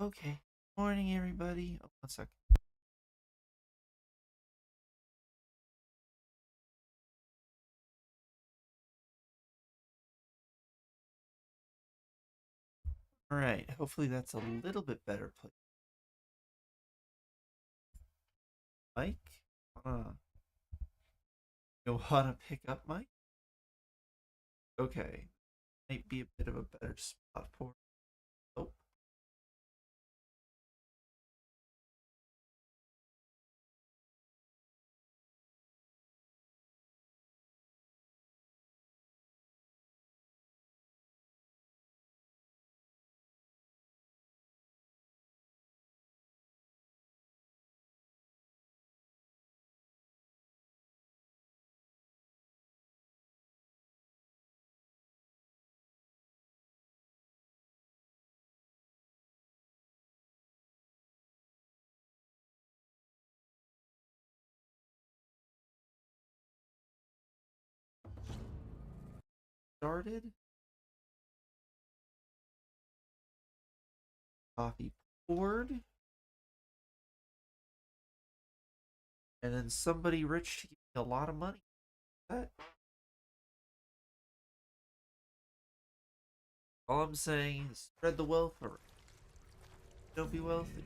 Okay. Morning, everybody. Oh, one sec. All right. Hopefully that's a little bit better. Mike, you want to pick up Mike? Okay. Might be a bit of a better spot for. Oh, started. Coffee poured, and then somebody rich to give me a lot of money. That all I'm saying is spread the wealth around. Don't be wealthy.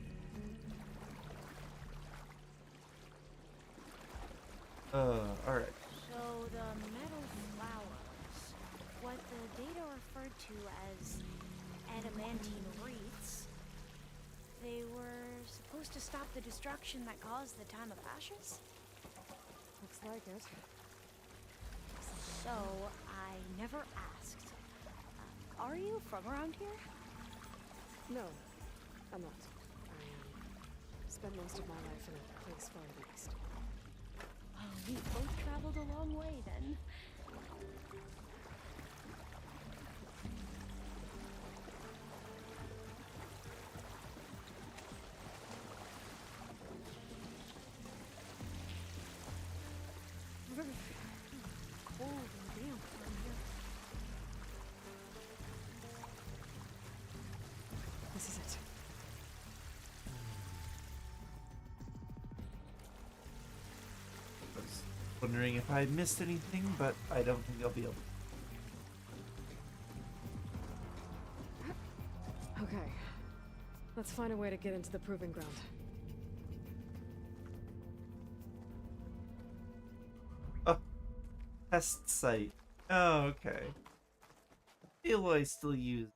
All right. So the metal flowers, what the data referred to as adamantine wreaths, they were supposed to stop the destruction that caused the time of ashes? Looks like it. So I never asked. Are you from around here? No, I'm not. Spent most of my life in a place far east. Oh, we both traveled a long way then. Cold and damp from here. This is it. I was wondering if I missed anything, but I don't think I'll be able to. Okay. Let's find a way to get into the proving ground. Oh, test site. Oh, okay. Feel I still use.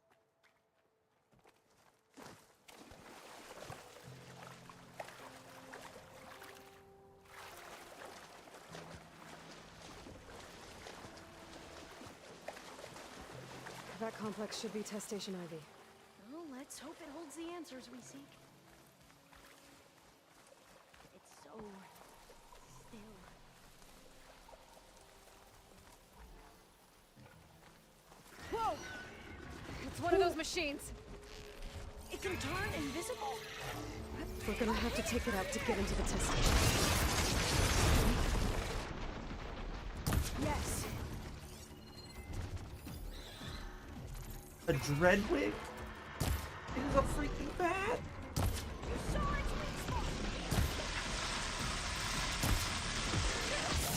That complex should be test station Ivy. Well, let's hope it holds the answers we seek. It's so still. Whoa! It's one of those machines! It can turn invisible? We're gonna have to take it out to get into the test station. Yes. A Dreadwig? It is a freaking bat! You saw its weak spot.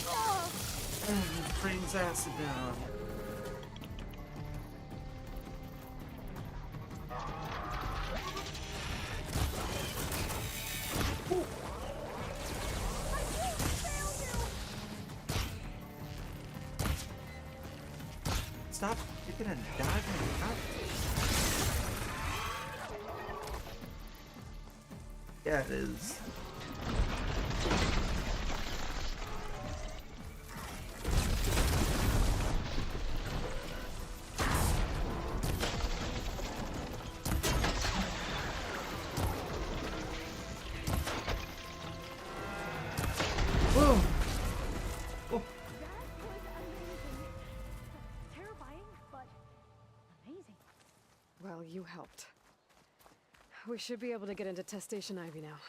Oh, Oh, it brings acid down. Stop kicking and dodging out. Yeah, it is. Whoa! Oh, that was amazing. Terrifying, but amazing. Well, you helped. We should be able to get into test station Ivy now.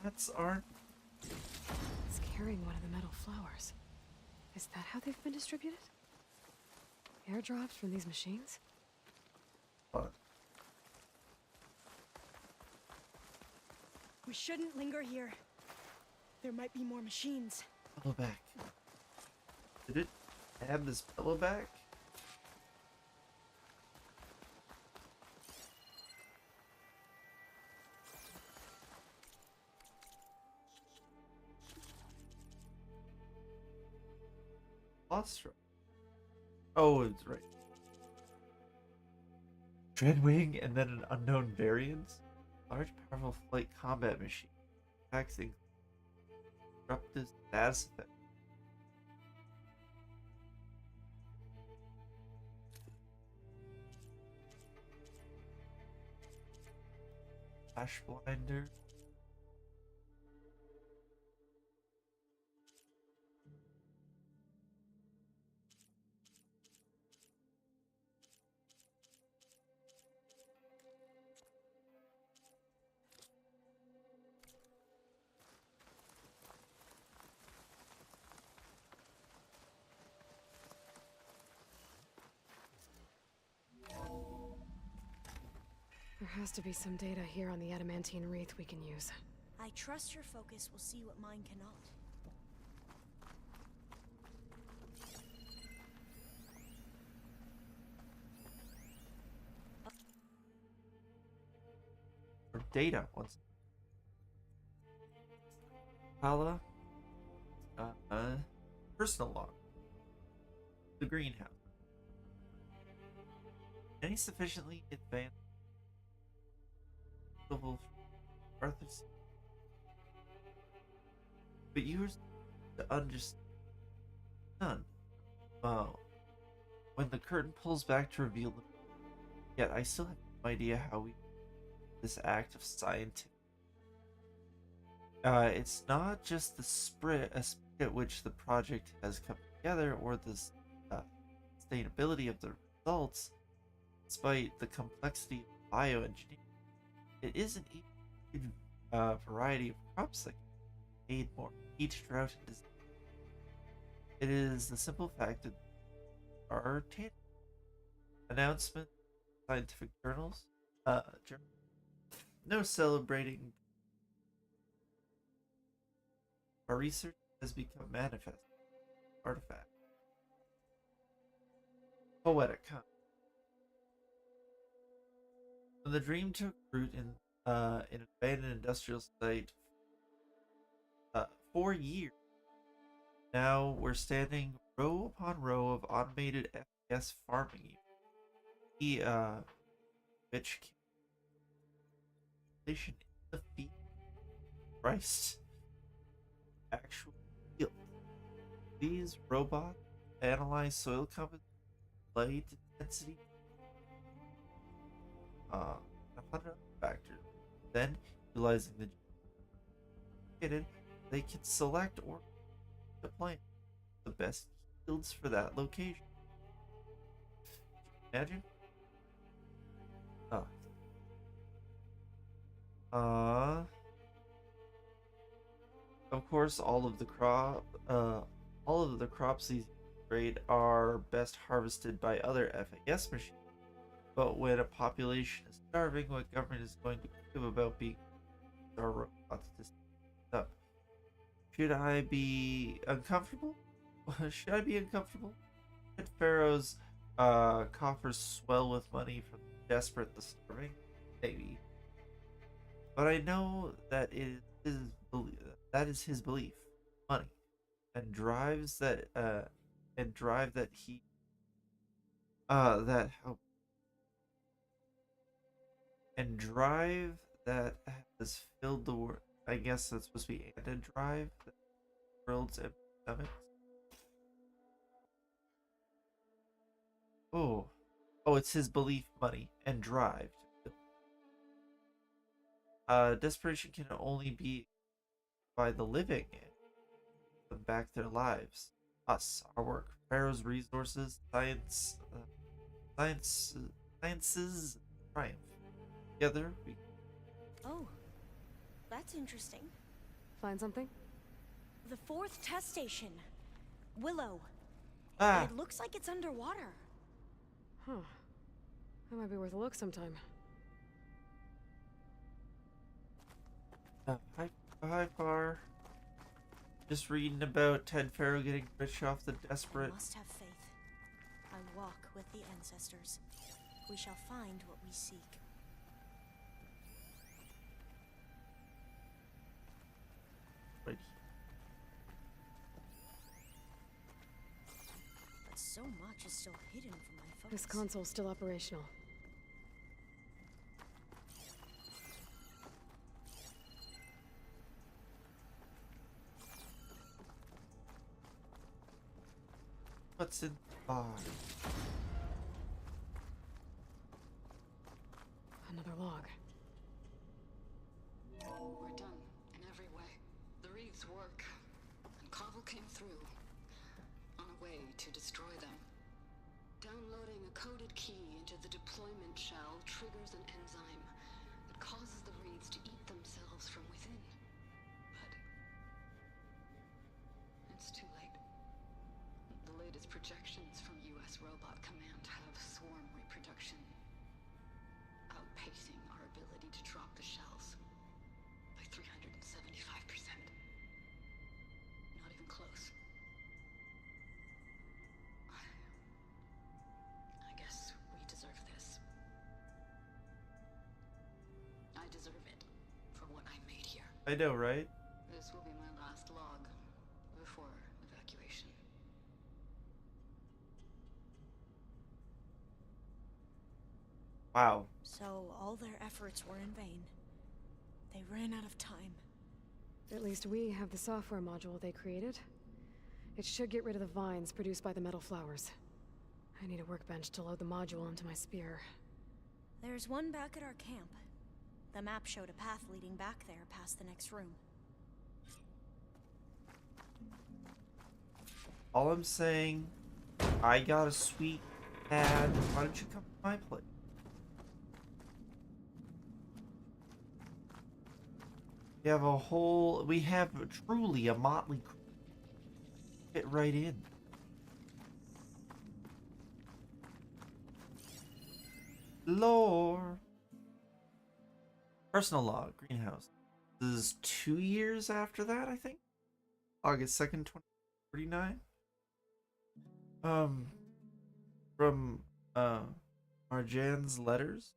bats aren't. It's carrying one of the metal flowers. Is that how they've been distributed? Airdrops from these machines? But We shouldn't linger here. There might be more machines. pillow back. Did it have this pillow back? Lost. Oh, it's right. Dreadwing and then an unknown variant. Large, powerful flight combat machine. Taxing. Disruptive status effect. Flash blinder. There has to be some data here on the adamantine wreath we can use. I trust your focus will see what mine cannot. Or data once. Hala. Personal log. The greenhouse. Any sufficiently advanced Arthur's, but yours to understand none. When the curtain pulls back to reveal them, yet I still have no idea how we this act of scientific. It's not just the spirit at which the project has come together, or the sustainability of the results, despite the complexity of bioengineering. It is an even variety of crops that can aid more heat, drought, and disease. It is the simple fact that our announcement, scientific journals, no celebrating. Our research has become manifest artifact. Poetic, huh? When the dream took root in an abandoned industrial site 4 years, now we're standing row upon row of automated FPS farming units. Which in the field. Christ. Actual field. These robots analyze soil composition, light intensity, 100 factors. Then, utilizing the they can select or plant the best yields for that location. Imagine. Of course, all of the crops these grade are best harvested by other FAS machines. But when a population is starving, what government is going to do about being our robots to stand up? Should I be uncomfortable? Should I be uncomfortable? Should Pharaoh's coffers swell with money from the desperate, the starving? Maybe. But I know that that is his belief, money, and drives that he that help and drive that has filled the world. I guess that's supposed to be and a drive that world's empty stomachs. Oh, it's his belief, money, and drive. Desperation can only be by the living and back their lives. Us, our work, Pharaoh's resources, sciences triumph. Together, we. Oh, that's interesting. Find something? The 4th test station. Willow. Ah! It looks like it's underwater. Huh. That might be worth a look sometime. Hi, Far. Just reading about Ted Farrow getting rich off the desperate. We must have faith. I walk with the ancestors. We shall find what we seek. Right. But so much is still hidden from my focus. This console's still operational. What's in the box? Another log. We're done in every way. The Reeves work, and Cobble came through on a way to destroy them. Downloading a coded key into the deployment shell triggers an enzyme that causes the Reeves to eat themselves from within. But it's too late. The latest projections from U.S. Robot Command have swarm reproduction outpacing our ability to drop the shells by 375%. Not even close. I guess we deserve this. I deserve it for what I made here. I know, right? This will be my last log before evacuation. Wow. So all their efforts were in vain. They ran out of time. At least we have the software module they created. It should get rid of the vines produced by the metal flowers. I need a workbench to load the module into my spear. There's one back at our camp. The map showed a path leading back there past the next room. All I'm saying, I got a sweet pad. Why don't you come to my place? We have truly a motley crew. Fit right in. Lore. Personal log, greenhouse. This is 2 years after that, I think. August 2nd, 2049. From Marjan's letters.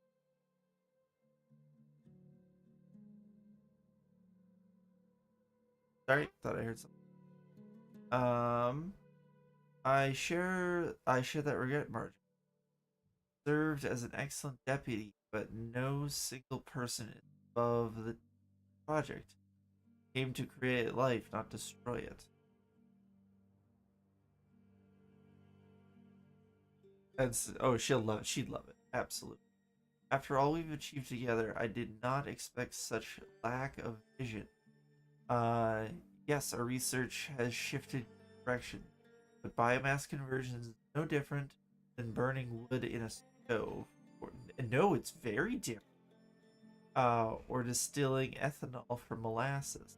Sorry, thought I heard something. I share that regret, Marjan. Served as an excellent deputy, but no single person above the project. Came to create life, not destroy it. And oh, she'd love it. Absolutely. After all we've achieved together, I did not expect such lack of vision. Yes, our research has shifted direction, but biomass conversion is no different than burning wood in a stove. No, it's very different. Or distilling ethanol from molasses.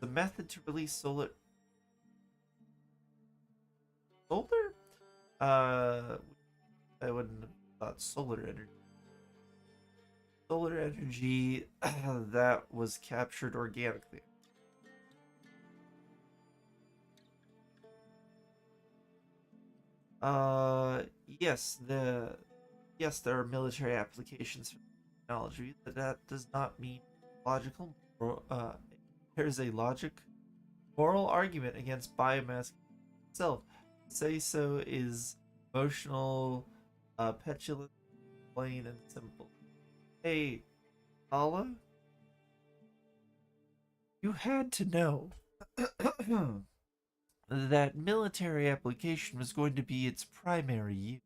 The method to release solar. I wouldn't have thought solar energy. Solar energy that was captured organically. Yes, there are military applications for technology, but that does not mean logical. There's a moral argument against biomass itself. Say so is emotional, petulant, plain and simple. Hey, Allah, you had to know that military application was going to be its primary use.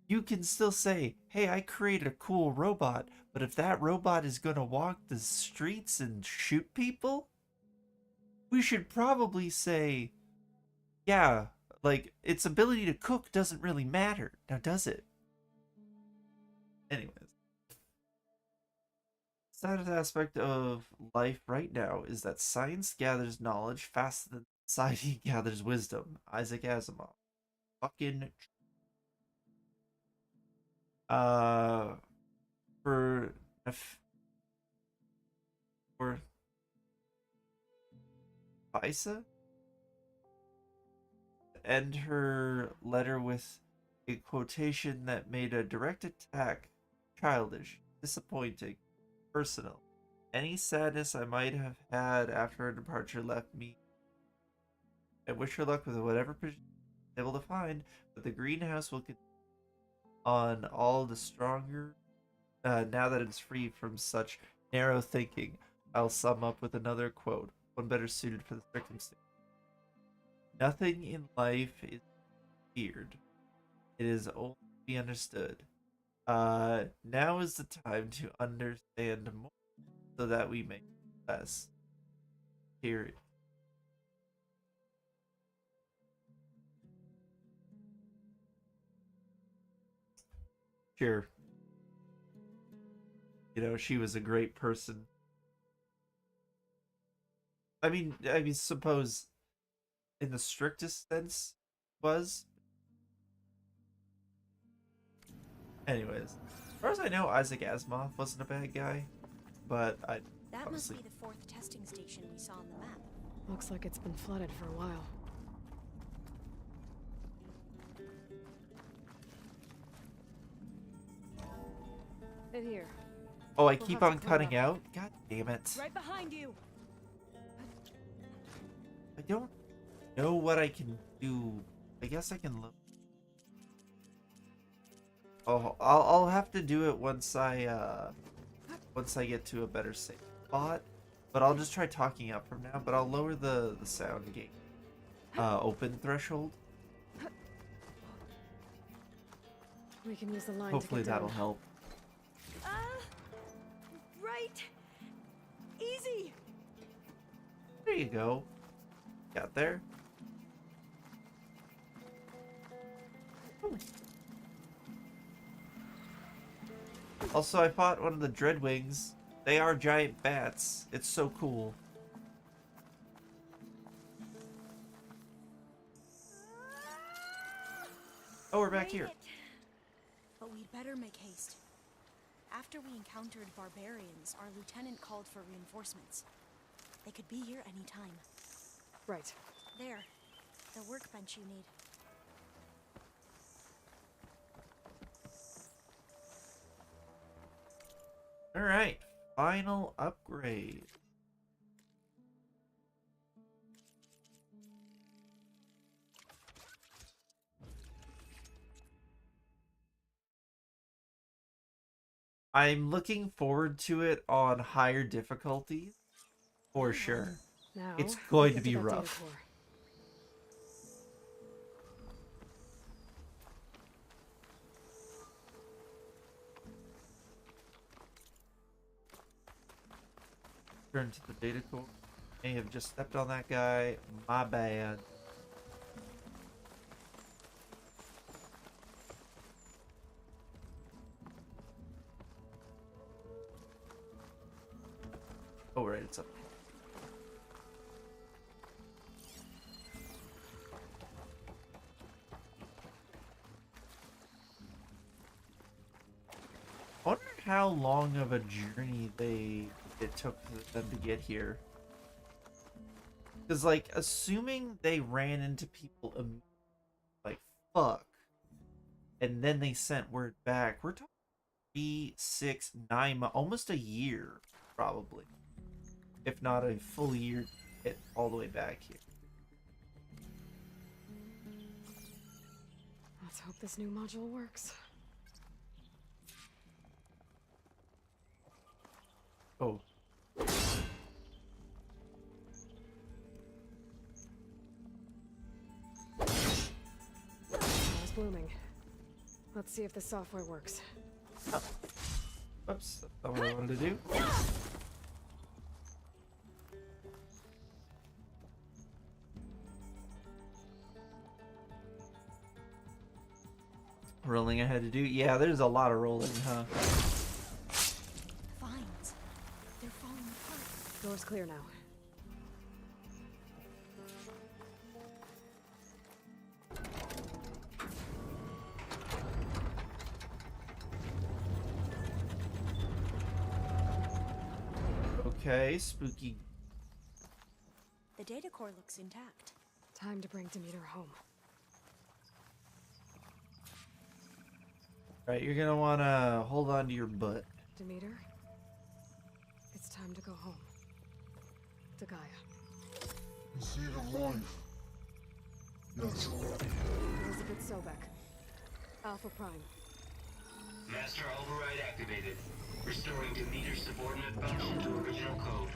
You can still say, hey, I created a cool robot, but if that robot is going to walk the streets and shoot people, we should probably say, yeah, like, its ability to cook doesn't really matter. Now, does it? Anyways. The saddest aspect of life right now is that science gathers knowledge faster than society gathers wisdom. Isaac Asimov. Fucking uh, for for Fisa, end her letter with a quotation that made a direct attack childish, disappointing, personal. Any sadness I might have had after her departure left me. I wish her luck with whatever position she's able to find, but the greenhouse will continue on all the stronger now that it's free from such narrow thinking. I'll sum up with another quote, one better suited for the circumstance. Nothing in life is feared. It is only to be understood. Now is the time to understand more so that we may less. Period. Sure. You know, she was a great person. I mean, suppose in the strictest sense was. Anyways, as far as I know, Isaac Asimov wasn't a bad guy, but I That must honestly be the 4th testing station we saw on the map. Looks like it's been flooded for a while. In here. Oh, I We'll keep have to on clear cutting up. out? God damn it. Right behind you. I don't know what I can do. I guess I can look. Oh, I'll have to do it once I get to a better safe spot. But I'll just try talking up from now, but I'll lower the sound gate open threshold. We can use the line Hopefully to get that'll down. help. Right. Easy. There you go. Got there. Ooh. Also, I fought one of the Dreadwings. They are giant bats. It's so cool. Oh, we're back Made here. it. But we'd better make haste. After we encountered barbarians, our lieutenant called for reinforcements. They could be here any time. Right. There. The workbench you need. Alright. Final upgrade. I'm looking forward to it on higher difficulties. For sure. Now, It's we'll going get to be that data rough. core. Turn to the data core. May have just stepped on that guy. My bad. Oh, right, it's up. I wonder how long of a journey it took them to get here. Because, like, assuming they ran into people like, fuck, and then they sent word back, we're talking 3, 6, 9 months, almost a year, probably. If not a full year to get all the way back here. Let's hope this new module works. Oh. It's blooming. Let's see if the software works. Oh. Oops, that's not what I wanted to do. Rolling I had to do. Yeah, there's a lot of rolling, huh? Vines. They're falling apart. Door's clear now. Okay, spooky. The data core looks intact. Time to bring Demeter home. Right, you're gonna wanna hold on to your butt. Demeter, it's time to go home. To Gaia. The seed of life. Yes. Elizabeth Sobek. Alpha Prime. Master override activated. Restoring Demeter's subordinate function to original code.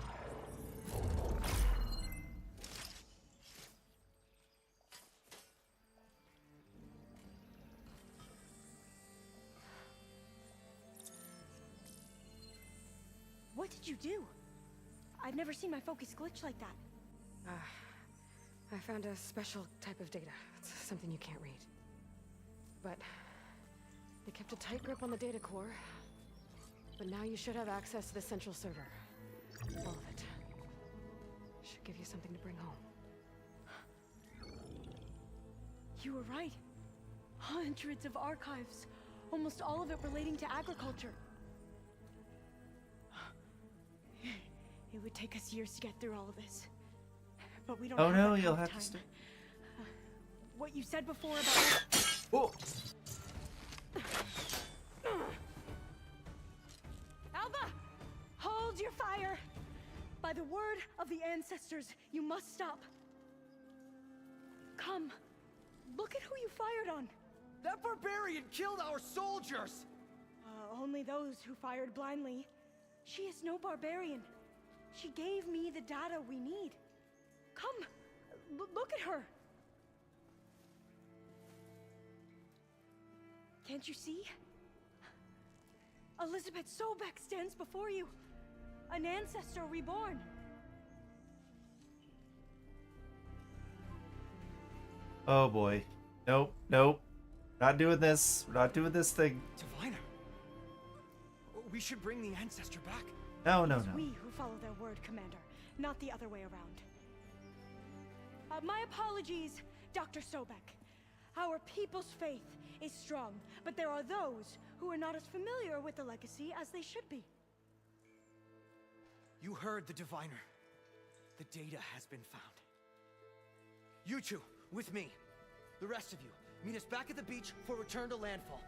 What did you do? I've never seen my focus glitch like that. I found a special type of data. It's something you can't read. But they kept a tight grip on the data core. But now you should have access to the central server. All of it. Should give you something to bring home. You were right. Hundreds of archives. Almost all of it relating to agriculture. It would take us years to get through all of this. But we don't Oh have no, that you'll kind of have to time. stay. What you said before about... Oh! Alva! Hold your fire! By the word of the ancestors, you must stop. Come. Look at who you fired on. That barbarian killed our soldiers! Only those who fired blindly. She is no barbarian. She gave me the data we need. Come, look at her. Can't you see? Elizabeth Sobek stands before you. An ancestor reborn. Oh boy. Nope, nope. Not doing this. We're not doing this thing. Diviner. We should bring the ancestor back. No, no, It's no. we who follow their word, Commander, not the other way around. My apologies, Dr. Sobek. Our people's faith is strong, but there are those who are not as familiar with the legacy as they should be. You heard the diviner. The data has been found. You two, with me. The rest of you, meet us back at the beach for return to landfall.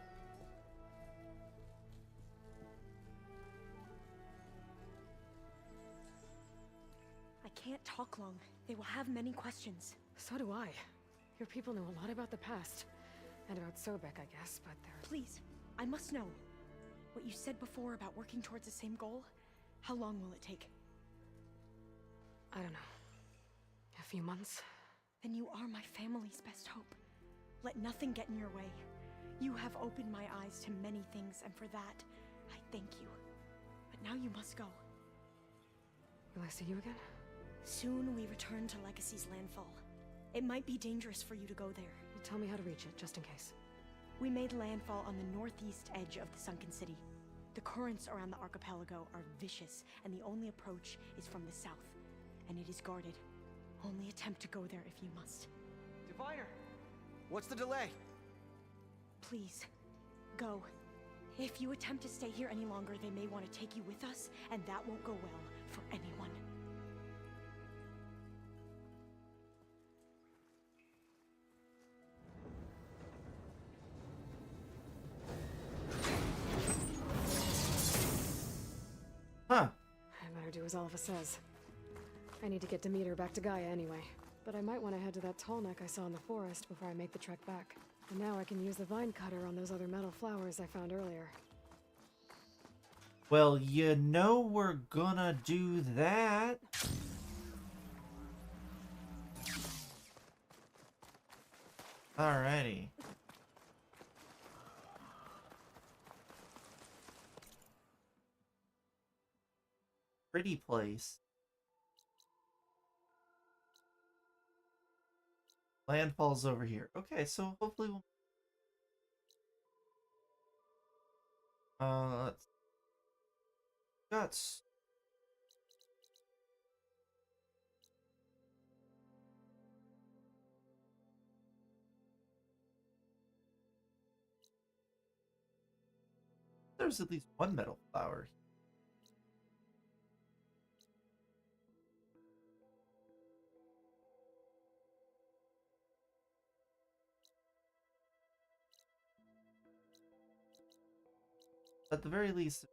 I can't talk long. They will have many questions. So do I. Your people know a lot about the past. And about Sobek, I guess, but they're... Please, I must know. What you said before about working towards the same goal, how long will it take? I don't know. A few months? Then you are my family's best hope. Let nothing get in your way. You have opened my eyes to many things, and for that, I thank you. But now you must go. Will I see you again? Soon we return to Legacy's landfall. It might be dangerous for you to go there. You tell me how to reach it, just in case. We made landfall on the northeast edge of the sunken city. The currents around the archipelago are vicious, and the only approach is from the south. And it is guarded. Only attempt to go there if you must. Diviner! What's the delay? Please, go. If you attempt to stay here any longer, they may want to take you with us, and that won't go well for anyone. Huh. I better do as Alva says. I need to get Demeter back to Gaia anyway. But I might want to head to that tall neck I saw in the forest before I make the trek back. And now I can use the vine cutter on those other metal flowers I found earlier. Well, you know we're gonna do that. Alrighty. Pretty place. Landfall's over here. Okay, so hopefully we'll... let's... Guts. There's at least one metal flower. At the very least,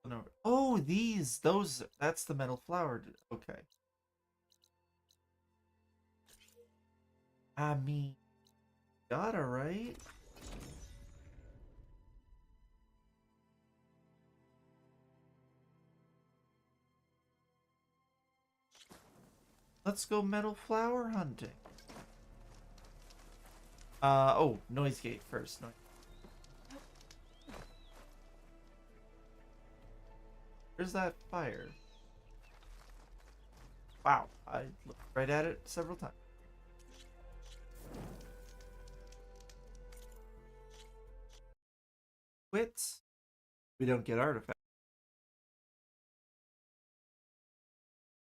no. Oh, that's the metal flower. Okay. I mean, gotta, right? Let's go metal flower hunting. Oh, noise gate first. Where's that fire? Wow, I looked right at it several times. Quit. We don't get artifacts.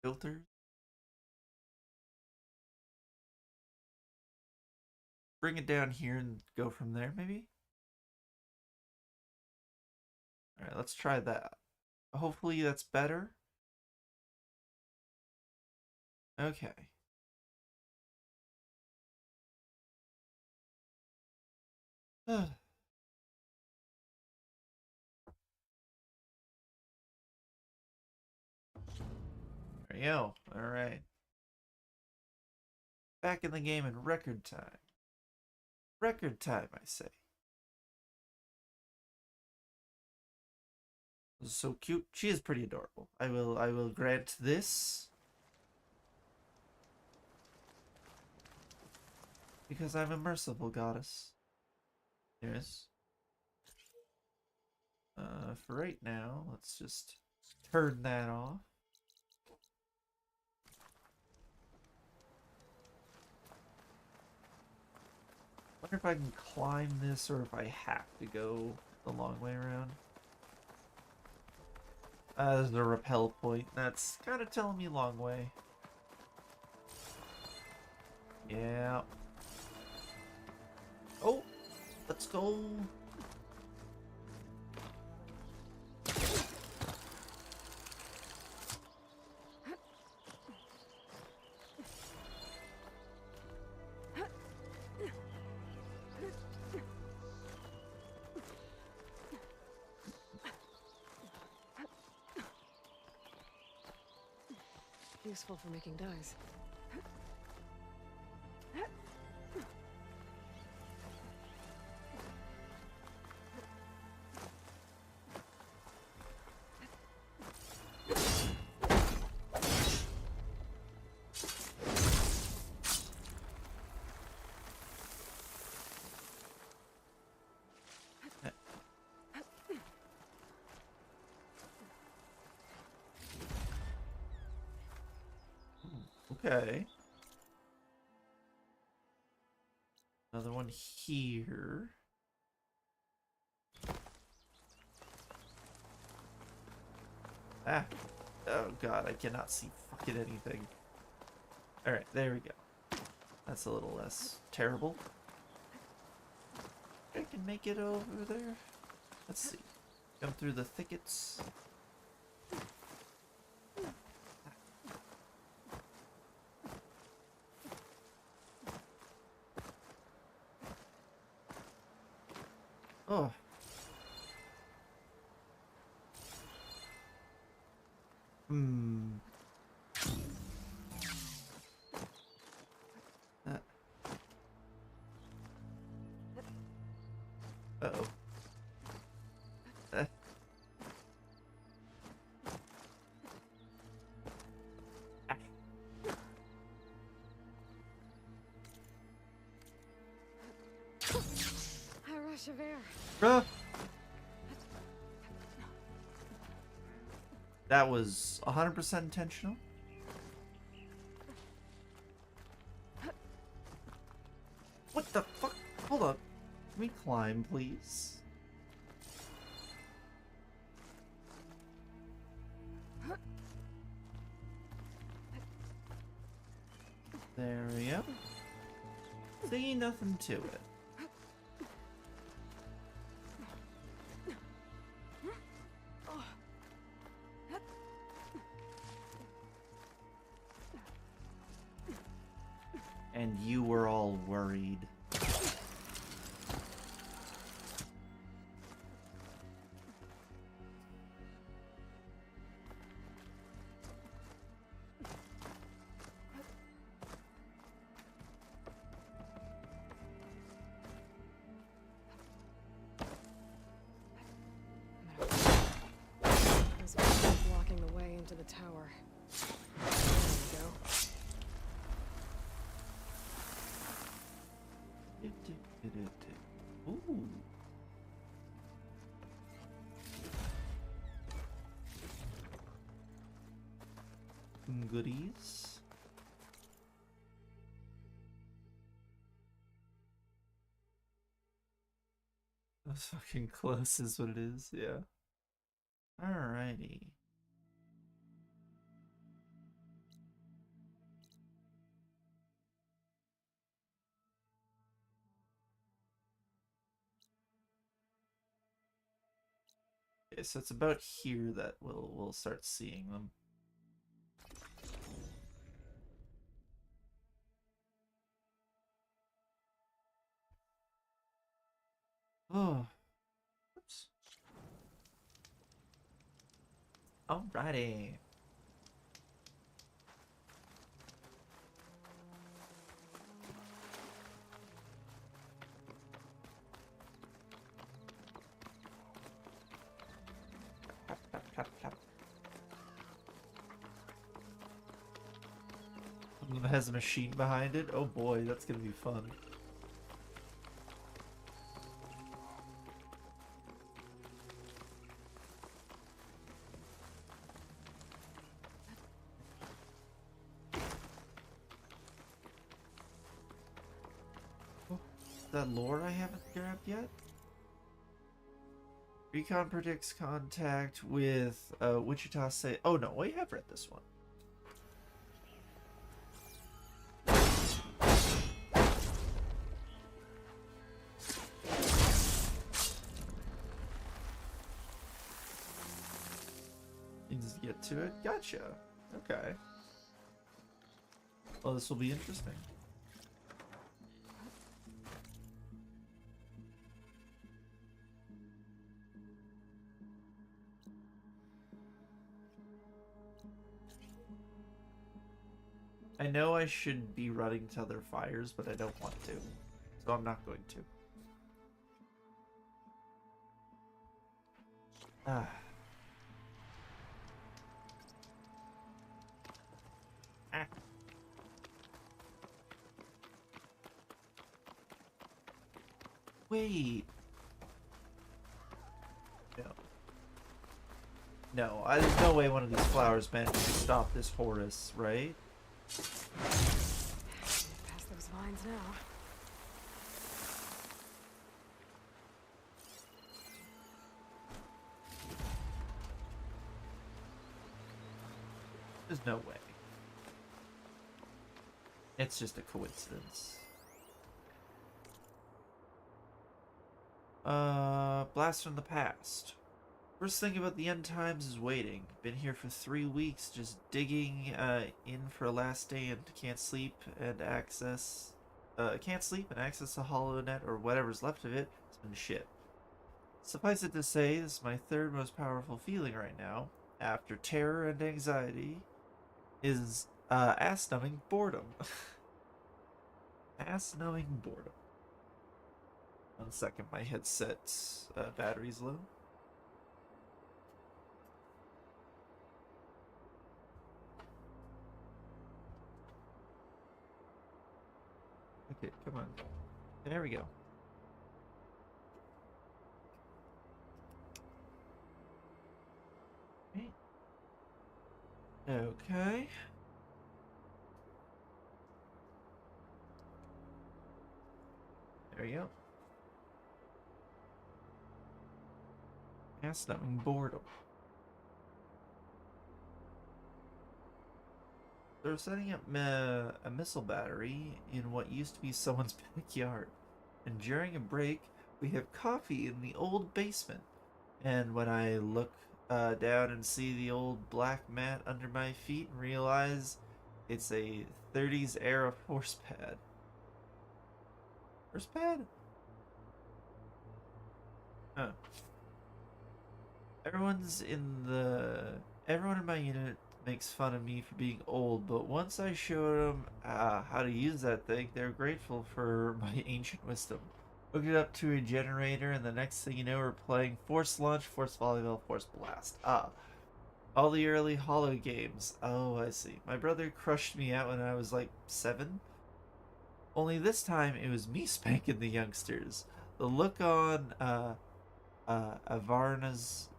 Filters. Bring it down here and go from there, maybe? Alright, let's try that. Hopefully that's better. Okay. There we go. Alright. Back in the game in record time. Record time, I say. This is so cute. She is pretty adorable. I will grant this. Because I'm a merciful goddess. Yes. For right now, let's just turn that off. Wonder if I can climb this or if I have to go the long way around. There's a rappel point. That's kind of telling me long way. Yeah. Oh, let's go. Useful for making dyes. Okay. Another one here. Ah. Oh god, I cannot see fucking anything. Alright, there we go. That's a little less terrible. I can make it over there. Let's see. Come through the thickets. Oh. Hmm. Uh-oh. A rush of air. Bruh. That was 100% intentional. What the fuck? Hold up. Can we climb, please? There we go. See, nothing to it. And you were all worried. to the tower. There we go. Ooh. Some goodies. That's fucking close is what it is, yeah. Alrighty. Okay, so it's about here that we'll start seeing them. Oh, oops. Alrighty. Clap, clap, clap, clap. One of them has a machine behind it. Oh boy, that's gonna be fun. That lore I haven't grabbed yet? Recon predicts contact with Wichita State. Oh no, we have read this one. Needs to get to it. Gotcha. Okay. Well, this will be interesting. I know I should be running to other fires, but I don't want to. So I'm not going to. Ah. Ah. Wait. No. No, there's no way one of these flowers managed to stop this Horus, right? Past those lines now. There's no way. It's just a coincidence. Blast from the past. First thing about the end times is waiting. Been here for 3 weeks, just digging in for a last day and can't sleep and access the HoloNet or whatever's left of it. It's been shit. Suffice it to say, this is my third most powerful feeling right now, after terror and anxiety, is ass-numbing boredom. Ass-numbing boredom. 1 second, my headset's battery's low. Okay, come on. There we go. Okay. There we go. Ass-numbing boredom. They're setting up a missile battery in what used to be someone's backyard. And during a break, we have coffee in the old basement. And when I look down and see the old black mat under my feet and realize it's a 30s era horse pad. Horse pad? Huh. Everyone in my unit makes fun of me for being old, but once I showed them how to use that thing, they're grateful for my ancient wisdom. Hooked it up to a generator, and the next thing you know, we're playing Force Launch, Force Volleyball, Force Blast. Ah. All the early Hollow games. Oh, I see. My brother crushed me out when I was like 7. Only this time it was me spanking the youngsters. The look on Avarna's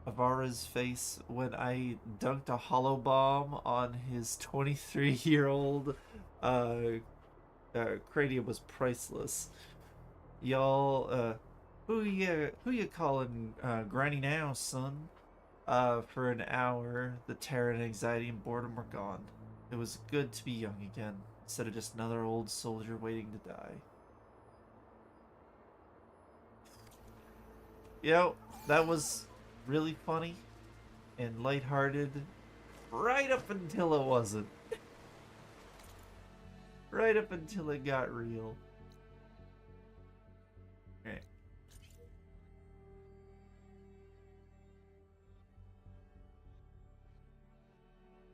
Avara's face when I dunked a hollow bomb on his 23-year-old cranium was priceless. Y'all, who you calling Granny now, son? For an hour, the terror and anxiety and boredom were gone. It was good to be young again, instead of just another old soldier waiting to die. That was really funny and lighthearted, right up until it wasn't. Right up until it got real. Alright.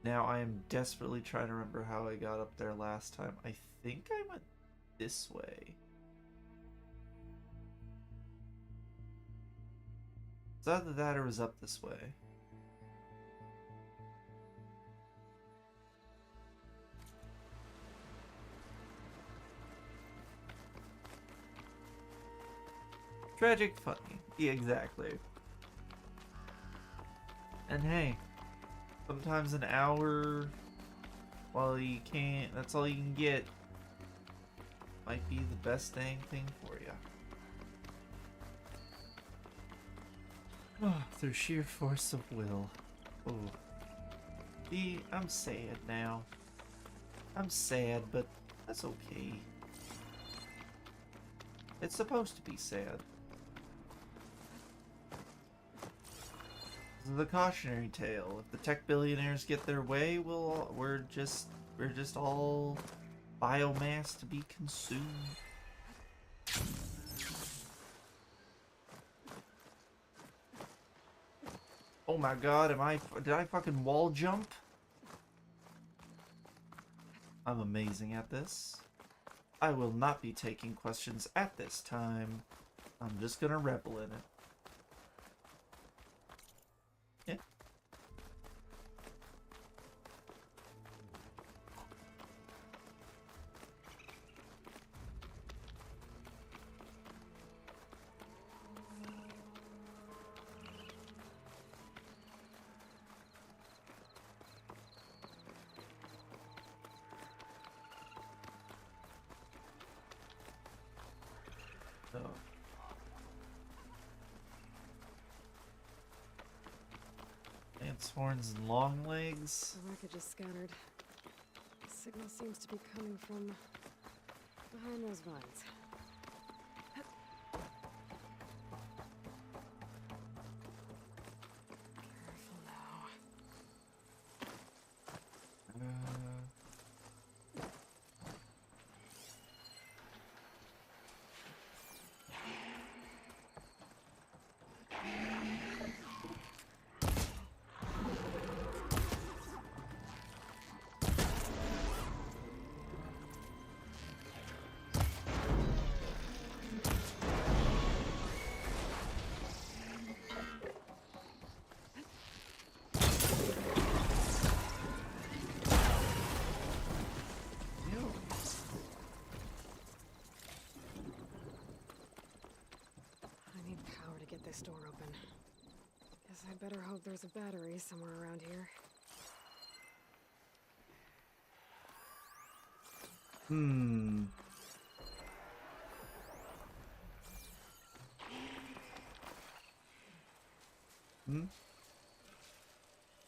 Now I am desperately trying to remember how I got up there last time. I think I went this way. It's either that or it was up this way. Tragic funny. Yeah, exactly. And hey, sometimes an hour, while you can't, that's all you can get, might be the best dang thing for you. Oh, through sheer force of will. Oh. See, I'm sad now. I'm sad, but that's okay. It's supposed to be sad. This is the cautionary tale. If the tech billionaires get their way, we're just all biomass to be consumed. Oh my god, did I fucking wall jump? I'm amazing at this. I will not be taking questions at this time. I'm just gonna revel in it. Yeah. So. Ants, horns, and long legs. The wreckage is scattered. The signal seems to be coming from behind those vines. Careful now. I need power to get this door open. Guess I better hope there's a battery somewhere around here. Hmm.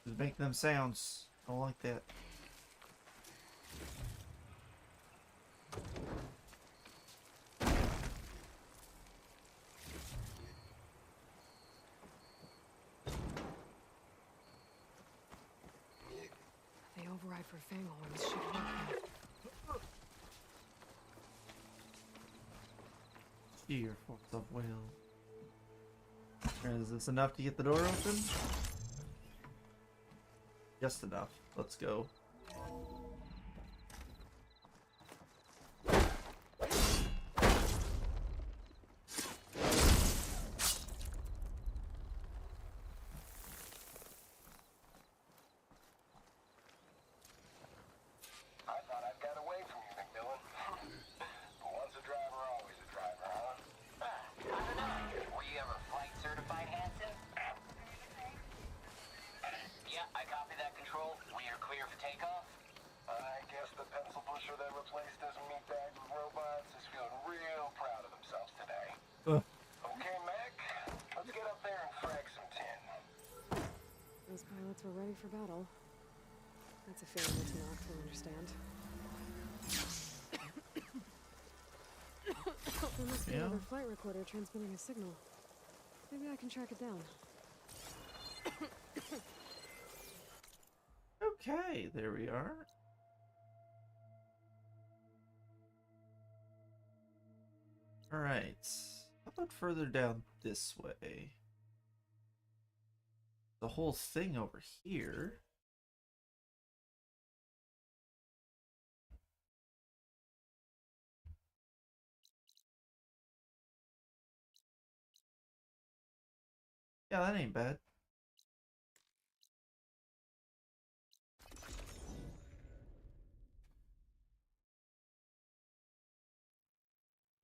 Just make them sounds. I don't like that. The override for Fang horns should work now. Sheer force of will. Is this enough to get the door open? Just enough. Let's go. place doesn't meet that with robots is feeling real proud of themselves today. Okay, Mac, let's get up there and frag some tin. Those pilots were ready for battle. That's a feeling that Knox will understand. There must be Yeah. another flight recorder transmitting a signal. Maybe I can track it down. Okay, there we are. Alright. How about further down this way? The whole thing over here. Yeah, that ain't bad.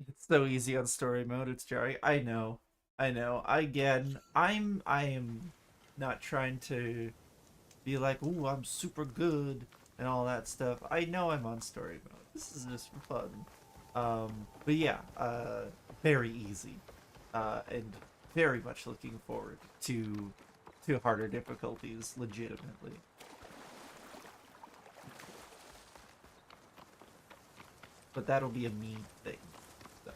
It's so easy on story mode, it's jarring. I know. I know. Again, I am not trying to be like, ooh, I'm super good and all that stuff. I know I'm on story mode. This is just for fun. But yeah, very easy. And very much looking forward to harder difficulties, legitimately. But that'll be a me thing. So.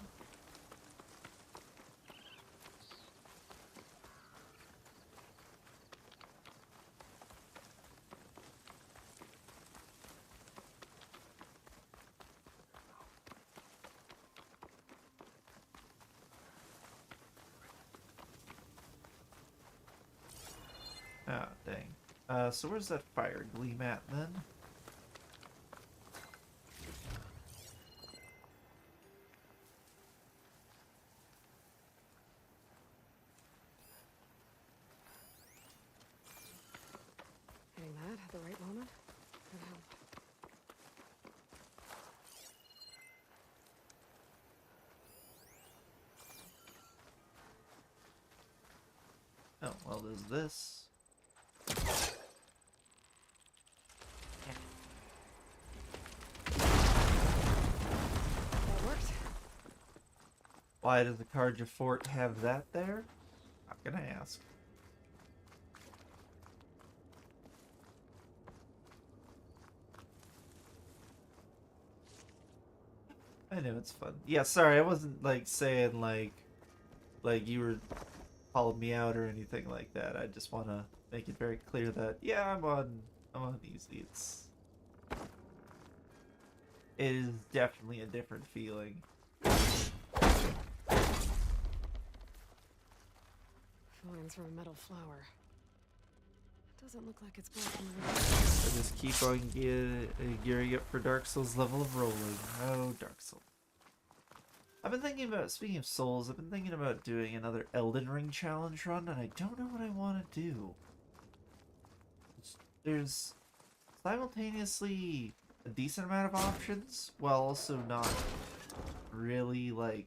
Ah, dang. So where's that fire gleam at then? Hitting that at the right moment could help. Oh, well, there's this. That worked. Why does the Carja Fort have that there? Not gonna ask. I know it's fun. Yeah, sorry, I wasn't like saying like you were calling me out or anything like that. I just want to make it very clear that yeah, I'm on easy. It is definitely a different feeling. Fillings from a metal flower. Doesn't look like it's blocking the road. I just keep on gearing up for Dark Souls level of rolling. Oh, Dark Souls. I've been thinking about, speaking of Souls, I've been thinking about doing another Elden Ring challenge run, and I don't know what I want to do. There's simultaneously a decent amount of options, while also not really, like,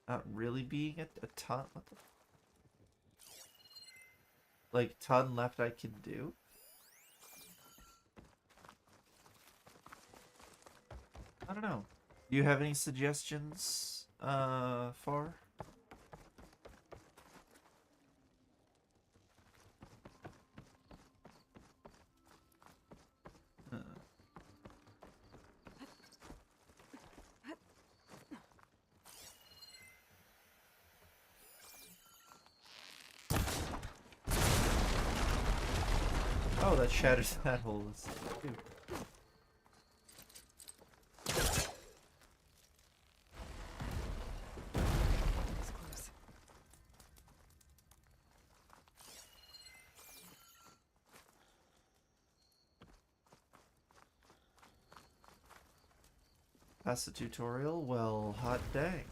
not really being a ton. What the? Like, ton left I can do. I don't know. Do you have any suggestions, for? Oh, that shatters that hole. Ew. It's close. That's the tutorial? Well, hot dang.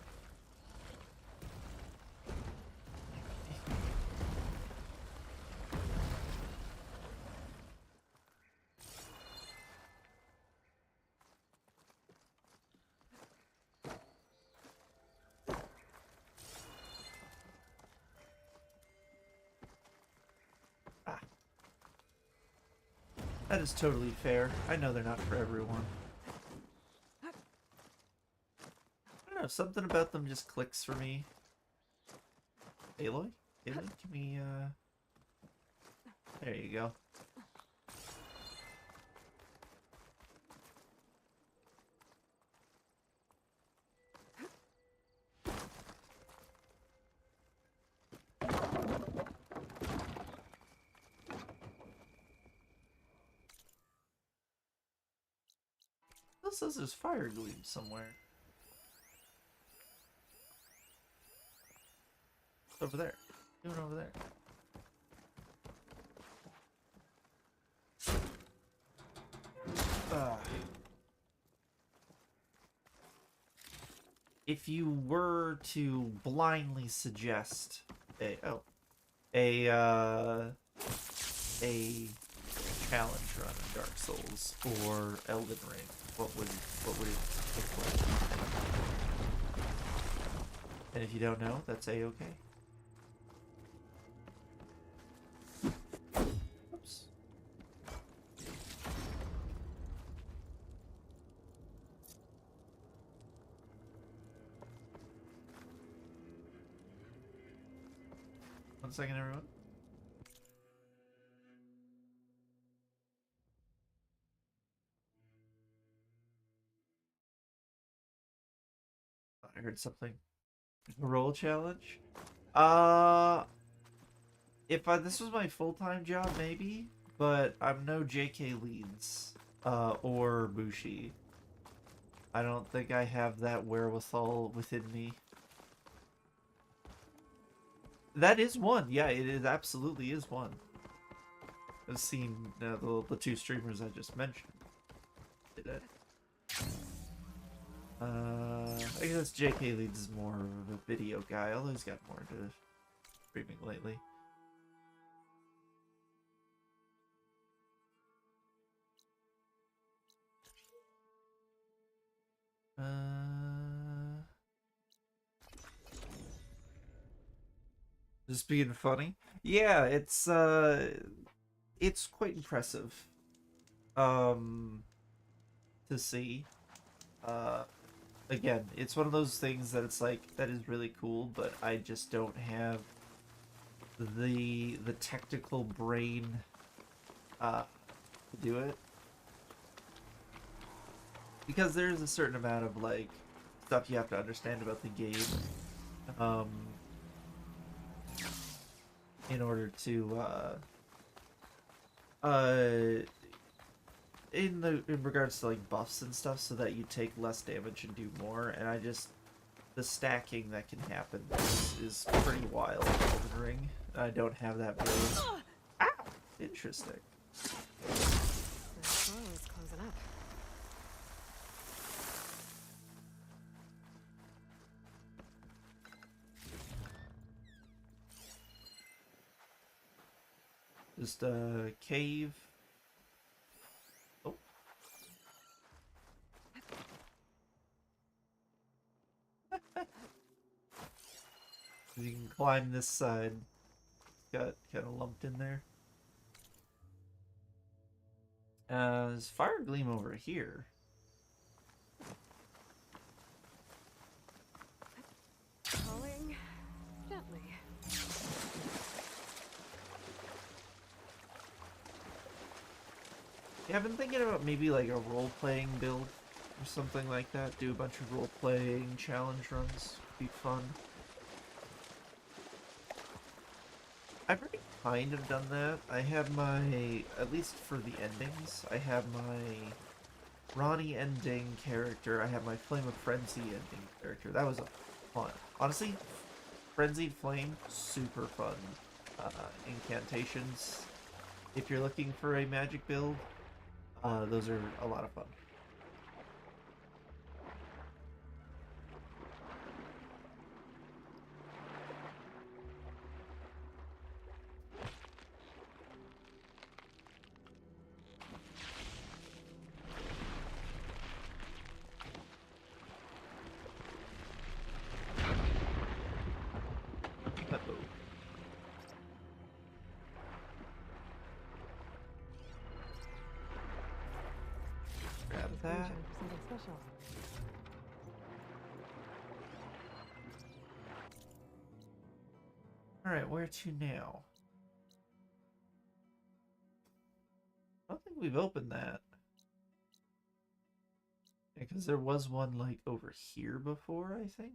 That is totally fair. I know they're not for everyone. I don't know, something about them just clicks for me. Aloy? Aloy, can we, there you go. This says there's fire gleam somewhere. It's over there. Doing over there. If you were to blindly suggest a challenge run in Dark Souls or Elden Ring, what would it look like? And if you don't know, that's a-okay. Oops. One second, everyone. I heard something. A roll challenge? If this was my full-time job, maybe, but I'm no JK Leeds, or Bushi. I don't think I have that wherewithal within me. That is one. Yeah, it absolutely is one. I've seen the two streamers I just mentioned did it. I guess JK Leeds is more of a video guy, although he's got more into streaming lately. Just being funny. Yeah, it's quite impressive. To see. Again, it's one of those things that it's like, that is really cool, but I just don't have the technical brain to do it. Because there's a certain amount of like stuff you have to understand about the game in order to in regards to like buffs and stuff, so that you take less damage and do more. And I just, the stacking that can happen is pretty wild in Elden Ring. I don't have that brain. Ow! Interesting. The floor is closing up. Just a cave. Oh. You can climb this side. Got kind of lumped in there. There's fire gleam over here. Falling gently. Yeah, I've been thinking about maybe like a role-playing build or something like that. Do a bunch of role-playing challenge runs. Be fun. I've already kind of done that. I have my, at least for the endings, I have my Ronnie ending character. I have my Flame of Frenzy ending character. That was fun. Honestly, Frenzied Flame, super fun. Incantations. If you're looking for a magic build, those are a lot of fun. Uh-oh. special. Alright, where to now? I don't think we've opened that. Because there was one, like, over here before, I think.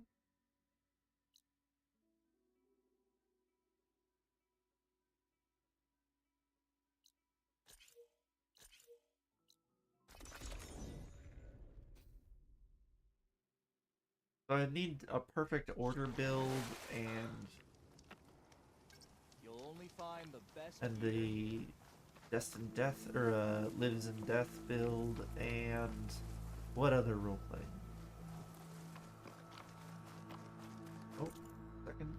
So I need a perfect order build and You'll only find the best the Destined Death or Lives in Death build and what other roleplay? Oh, second.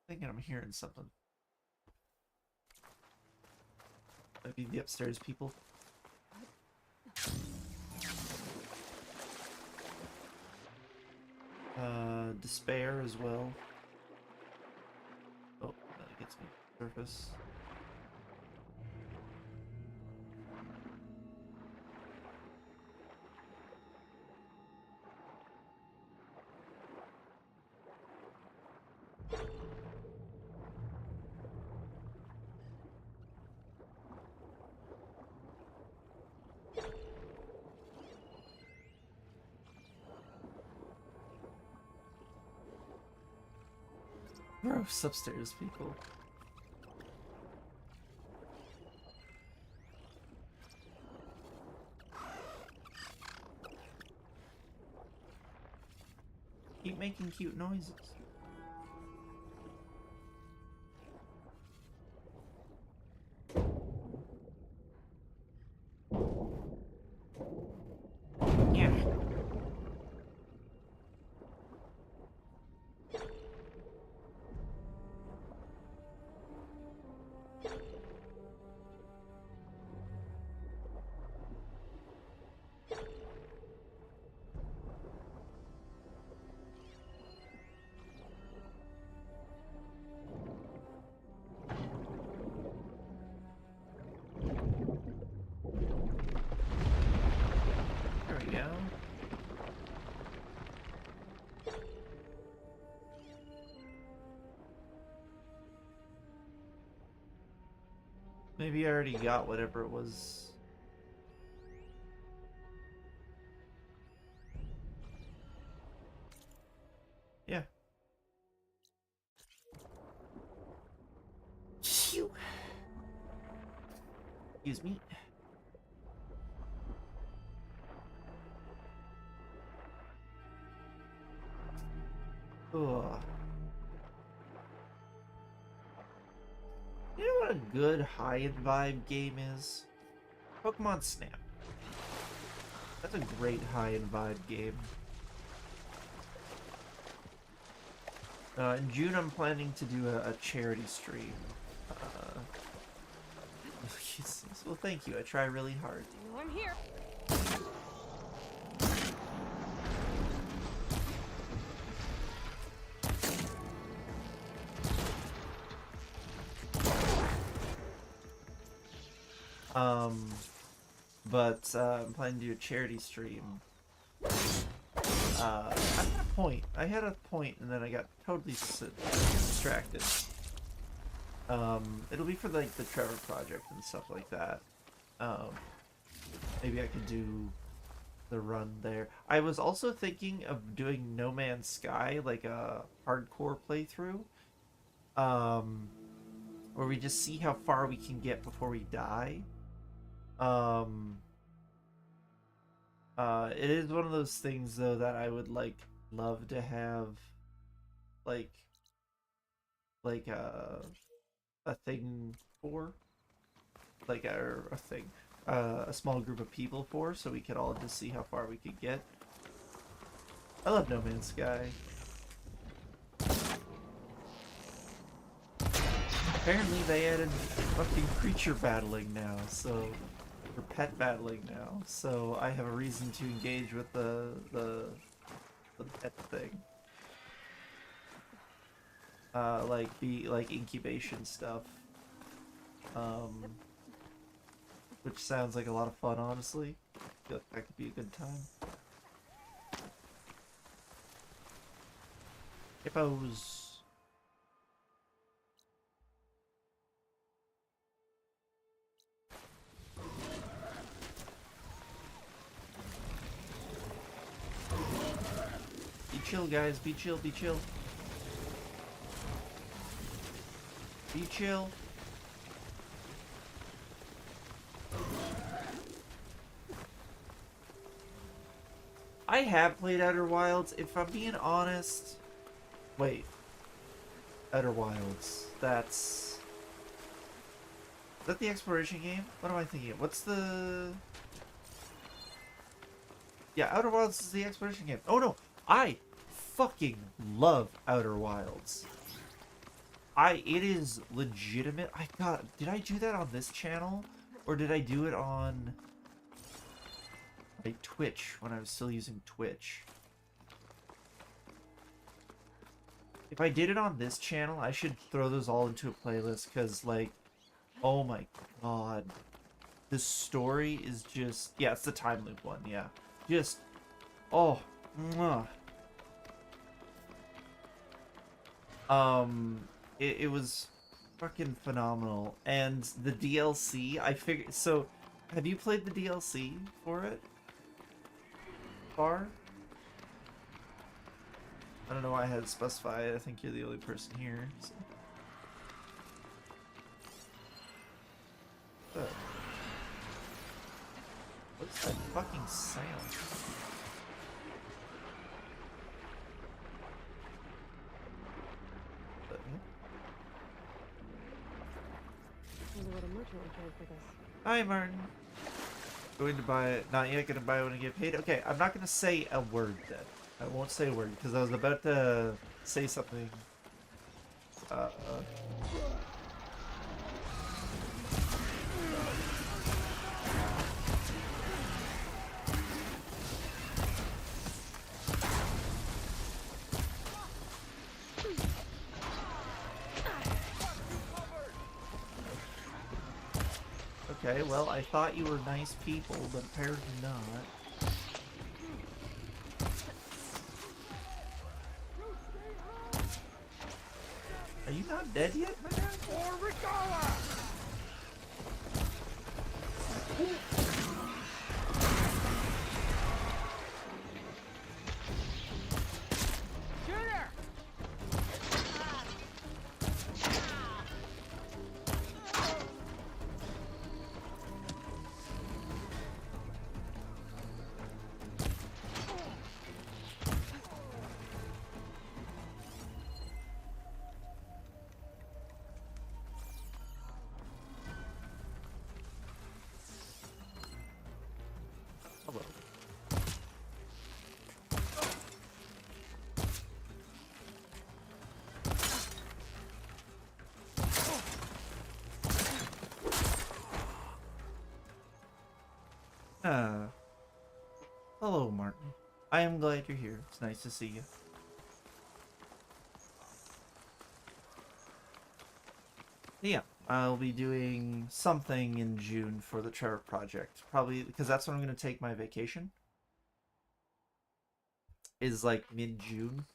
Thinking I'm hearing something. Might be the upstairs people. Despair as well. Oh, that gets me to the surface. Gross upstairs people. Keep making cute noises. Yeah. There we go. Maybe I already got whatever it was. Yeah. Phew. Excuse me. Ugh. You know what a good high-end vibe game is? Pokemon Snap. That's a great high-end vibe game. In June, I'm planning to do a charity stream. Well, thank you. I try really hard. I'm here. But I'm planning to do a charity stream. I had a point, and then I got totally distracted. It'll be for like the Trevor Project and stuff like that. Maybe I could do the run there. I was also thinking of doing No Man's Sky, like a hardcore playthrough, where we just see how far we can get before we die. It is one of those things though that I would love to have, like a thing for, like a small group of people for, so we could all just see how far we could get. I love No Man's Sky. Apparently they added fucking creature battling now, so or pet battling now, so I have a reason to engage with the pet thing. Like incubation stuff. Which sounds like a lot of fun, honestly. I feel like that could be a good time. Hippos. Be chill, guys. Be chill. Be chill. Be chill. I have played Outer Wilds. If I'm being honest... Wait. Outer Wilds. That's... Is that the exploration game? What am I thinking of? What's the... Yeah, Outer Wilds is the exploration game. Oh no! I fucking love Outer Wilds. It is legitimate. Did I do that on this channel? Or did I do it on... like Twitch, when I was still using Twitch? If I did it on this channel, I should throw those all into a playlist, because, like, oh my god. The story is just... Yeah, it's the time loop one, yeah. Just... Oh. Mwah. It was fucking phenomenal. And the DLC, I figured... So, have you played the DLC for it? Far? I don't know why I had to specify it. I think you're the only person here. So. What's that fucking sound? Hi, Martin. Going to buy it. Not yet. Gonna buy it when I get paid. Okay, I'm not gonna say a word then. I won't say a word because I was about to say something. Okay, well, I thought you were nice people, but apparently not. Are you not dead yet, man? Hello. Hello, Martin. I am glad you're here. It's nice to see you. Yeah, I'll be doing something in June for the Trevor project. Probably because that's when I'm going to take my vacation. Is like mid-June.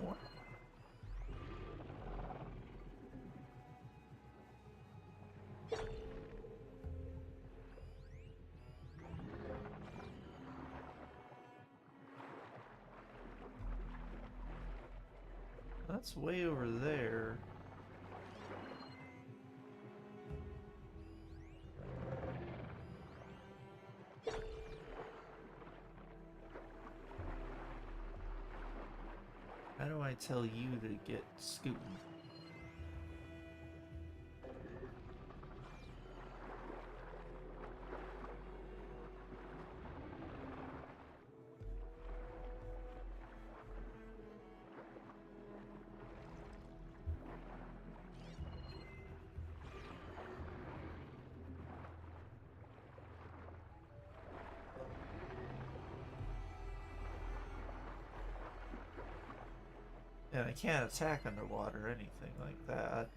more. That's way over there. How do I tell you to get scooting? And I can't attack underwater or anything like that.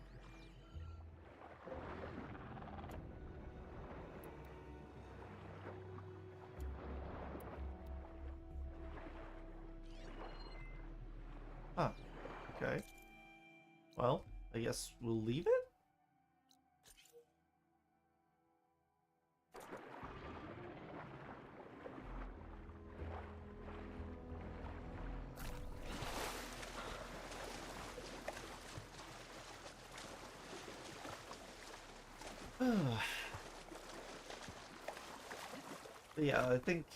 Huh. Okay. Well, I guess we'll leave it? But yeah, I think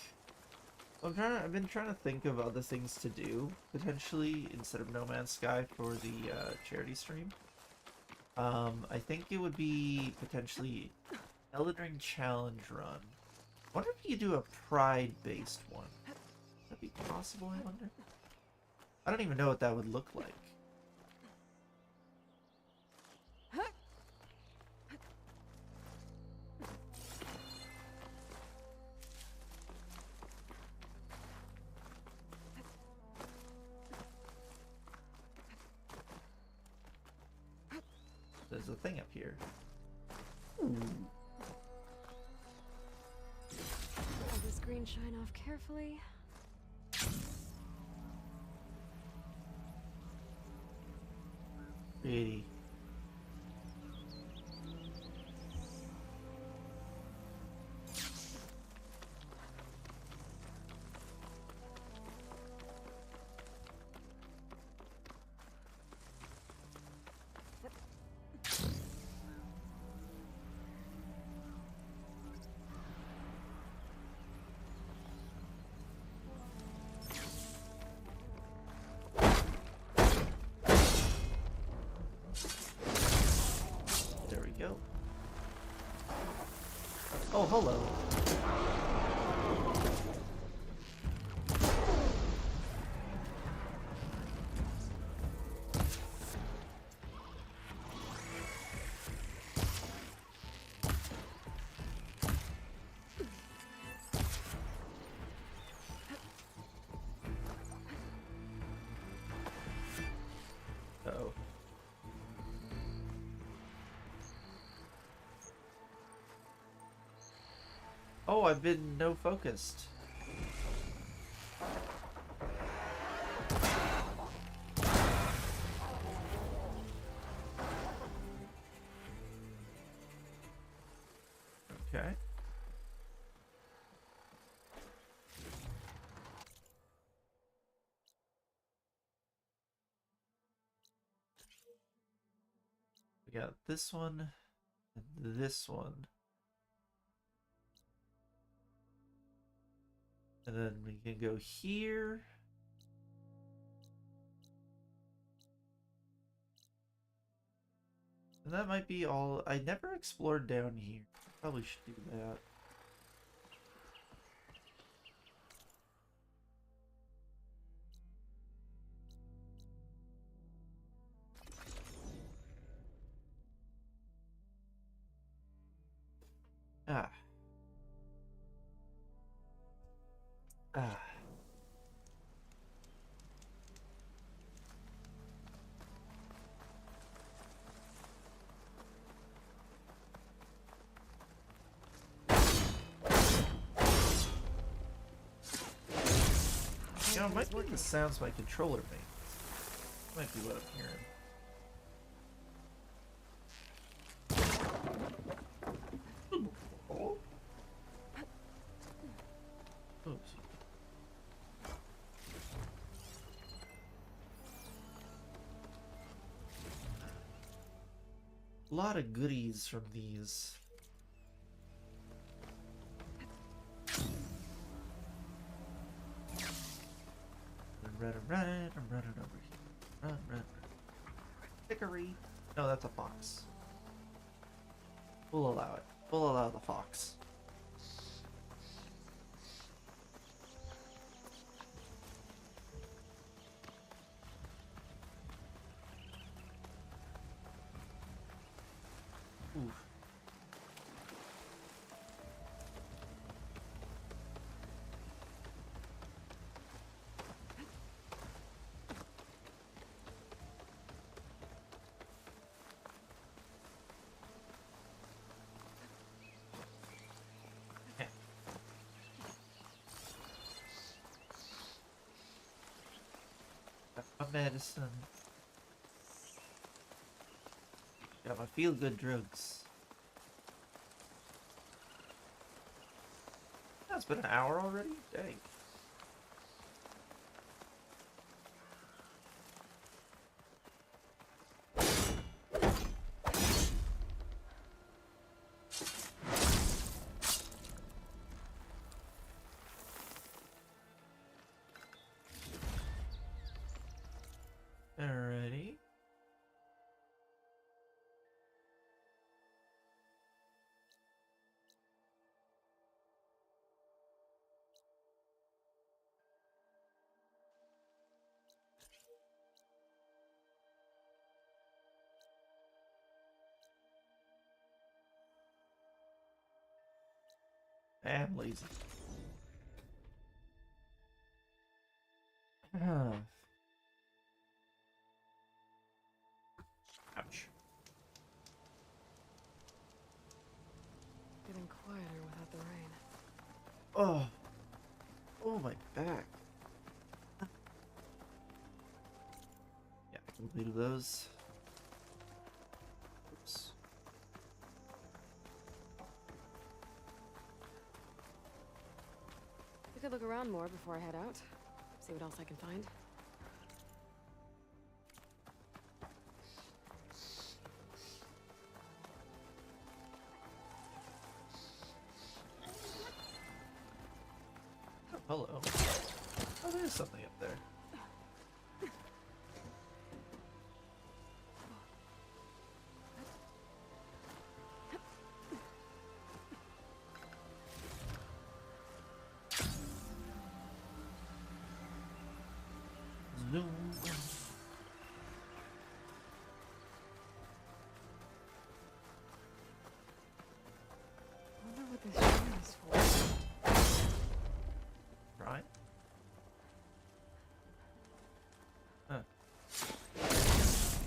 I've been trying to think of other things to do potentially instead of No Man's Sky for the charity stream. I think it would be potentially Elden Ring challenge run. I wonder if you could do a Pride based one. Would that be possible? I wonder. I don't even know what that would look like. There's a thing up here. Ooh. Let this green shine off carefully. 380. There we go. Oh, hello. Uh-oh. Oh, I've been no focused. Okay. We got this one and this one. And then we can go here. And that might be all. I never explored down here. Probably should do that. Ah. Ah. You know, it might be the sounds my controller makes. Might be what I'm hearing. Oh. Oops. A lot of goodies from these. I'm running over here. Run. Hickory. No, that's a fox. We'll allow it. We'll allow the fox. Oof. Got my medicine. Got my feel-good drugs. It's been an hour already? Dang. Alrighty. I am lazy. Ouch. Getting quieter without the rain. Oh. Oh, my back. Yeah, I completed those. Oops. We could look around more before I head out. See what else I can find. Oh, hello. Oh, there's something up there. Zoom. I wonder what this shine is for. Right? Huh.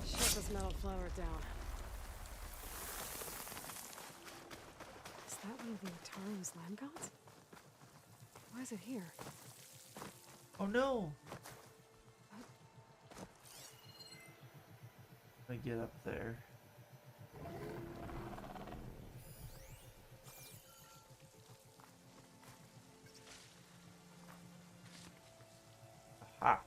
Shut this metal flower down. Is that one of the Ataru's land gods? Why is it here? Oh no! I get up there. Aha!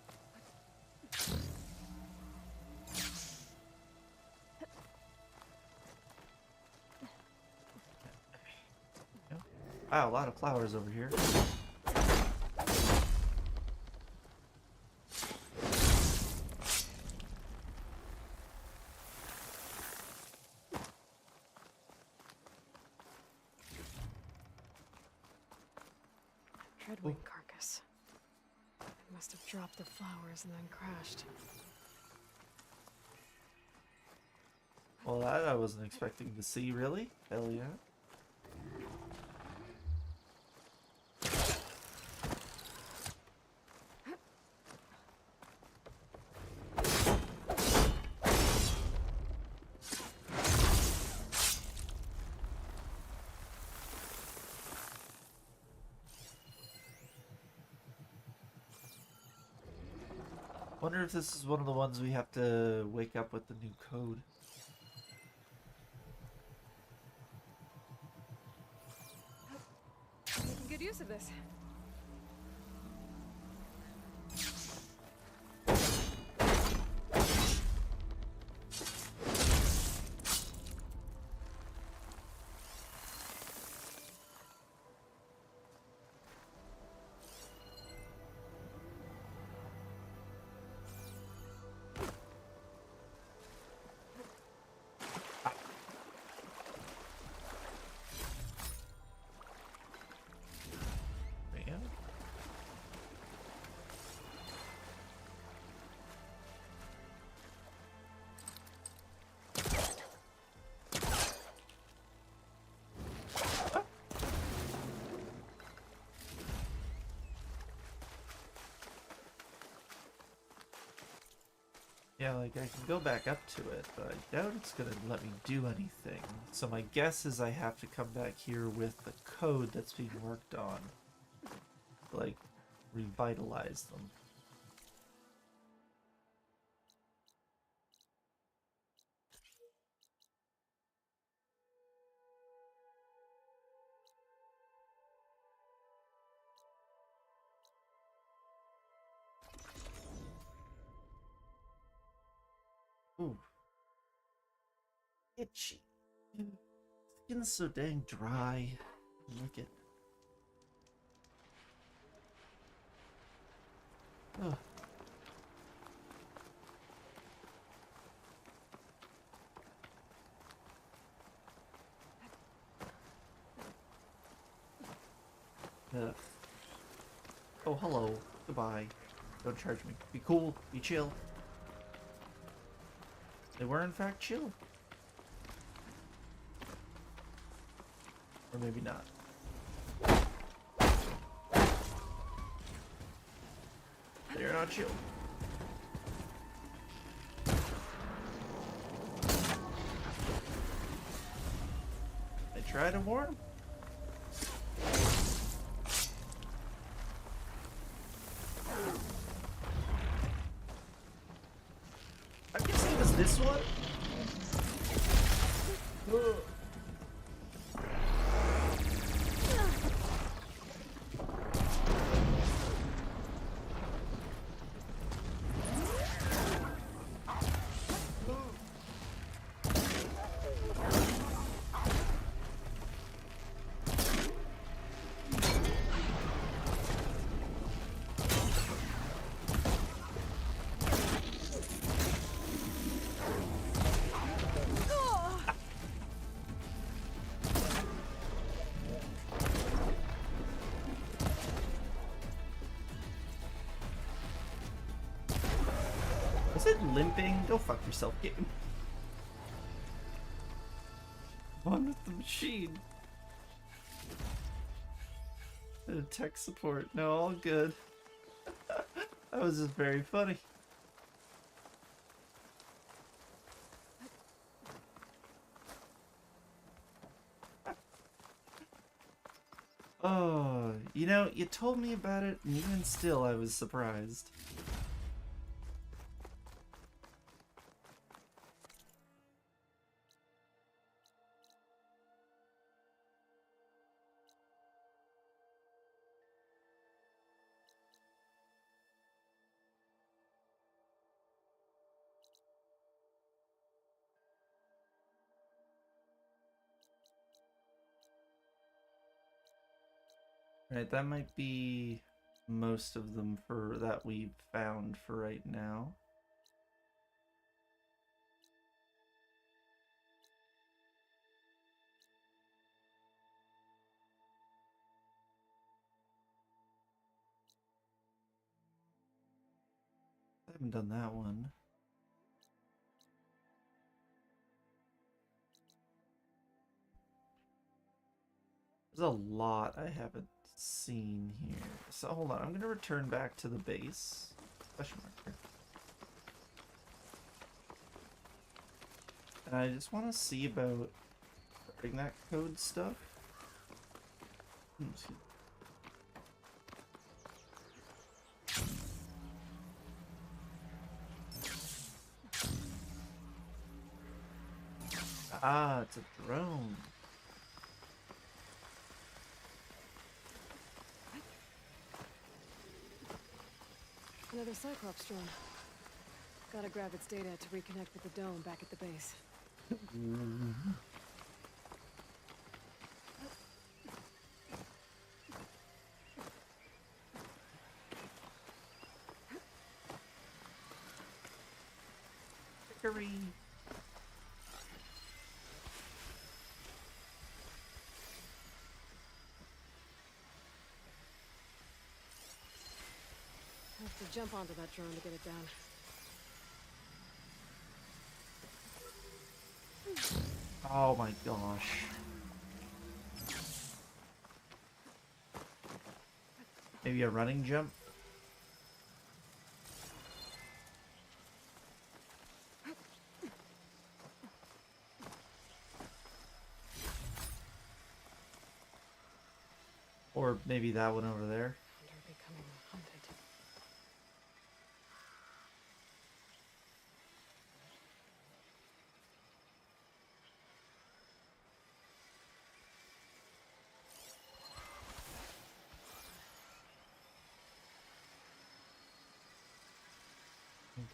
Wow, a lot of flowers over here. Dreadwing carcass. It must have dropped the flowers and then crashed. Well, that I wasn't expecting to see, really. Hell yeah. Wonder if this is one of the ones we have to wake up with the new code. Making good use of this. Man. Yeah, like I can go back up to it, but I doubt it's gonna let me do anything. So my guess is I have to come back here with the code that's being worked on. Like, revitalize them. Ooh. Itchy. Skin's so dang dry. Look at. Oh. Ugh. Oh, hello. Goodbye. Don't charge me. Be cool. Be chill. They were in fact chill. Or maybe not. They're not chill. I try to warn them. I'm guessing it was this one? Ugh. Was it limping? Go fuck yourself, game. On with the machine. Tech support. No, all good. That was just very funny. Oh, you know, you told me about it, and even still I was surprised. Right, that might be most of them for that we've found for right now. I haven't done that one. There's a lot I haven't seen here. So hold on, I'm gonna return back to the base. Question mark. And I just want to see about starting that code stuff. Excuse me. Ah, it's a drone. Another Cyclops drone. Gotta grab its data to reconnect with the dome back at the base. Hickory. Have to jump onto that drone to get it down. Oh my gosh. Maybe a running jump? Or maybe that one over there. Under becoming hunted.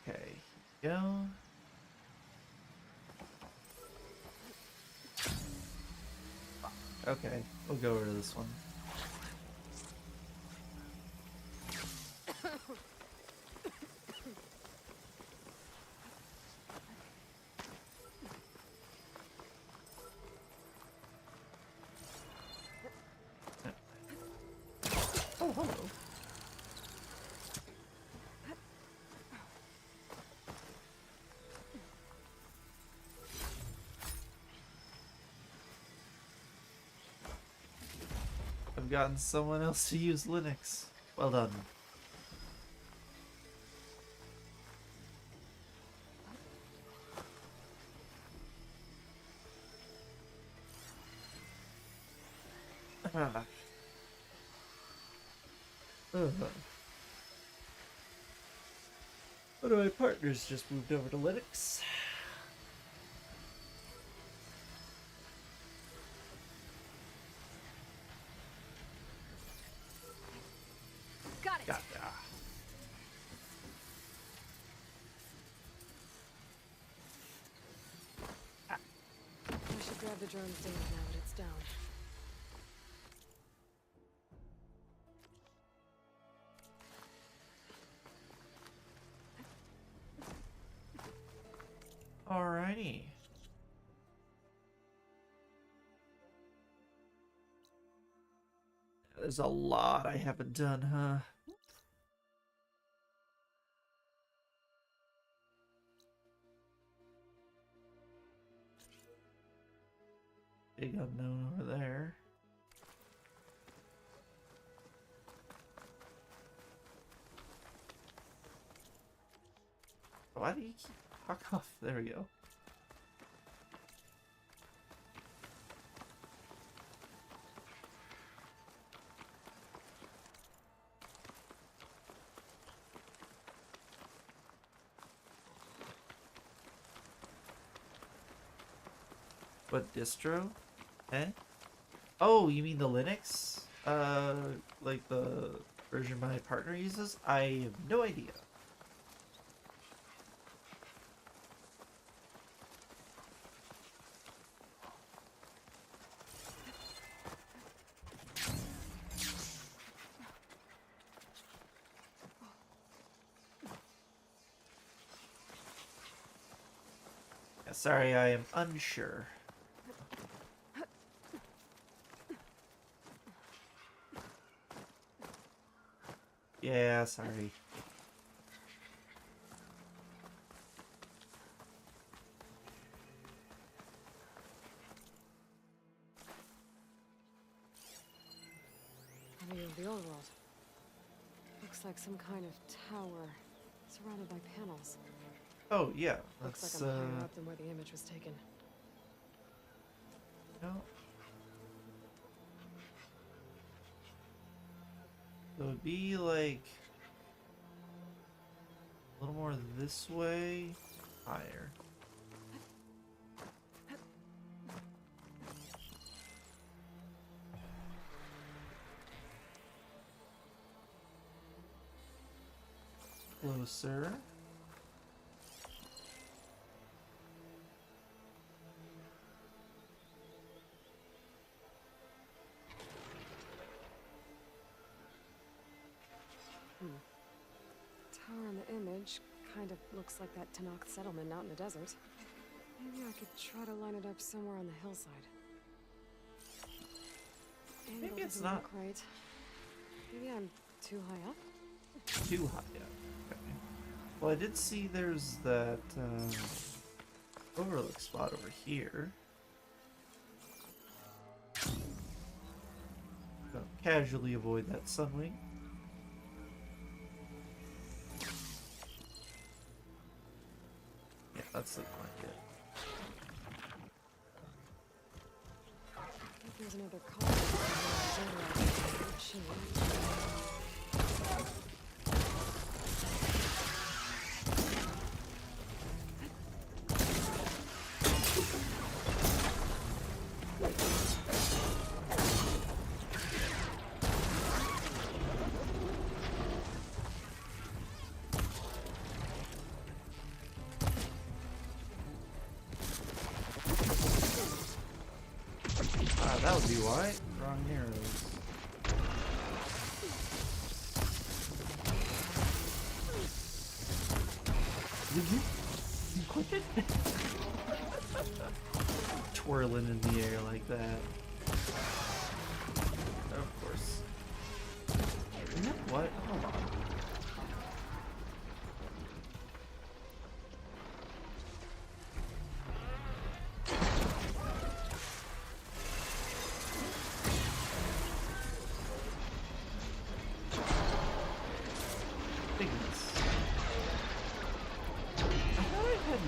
Okay, here we go. Okay, we'll go over to this one. Oh, hello. I've gotten someone else to use Linux. Well done. Ah. One of my partners just moved over to Linux. Got it! Gotcha. I should grab the drone's data now that it's down. Alrighty. There's a lot I haven't done, huh? Big unknown over there. Why do you keep fuck off? There we go. What distro? Eh? Oh, you mean the Linux? Like the version my partner uses? I have no idea. Yeah, sorry, I am unsure. Yeah, sorry. A view of the old world. Looks like some kind of tower, surrounded by panels. Oh, yeah. Looks Let's, like I'm higher up than where the image was taken. no. So it'd be like a little more this way, higher. closer. Tower in the image kind of looks like that Tanakh settlement out in the desert. Maybe I could try to line it up somewhere on the hillside. Angle Maybe it's doesn't not look right. Maybe I'm too high up? too high up. Okay. Well, I did see there's that overlook spot over here. Gonna casually avoid that sunwing. Yeah, that's the point. Yeah. I think there's another car. That would be why. Wrong arrows. Did you click it? Twirling in the air like that. Of course. You know what? Hold on.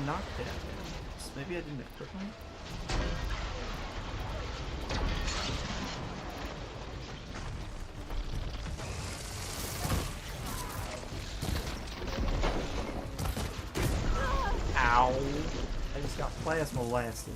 Knockdown. Maybe I didn't equip him? Ow! I just got plasma blasted.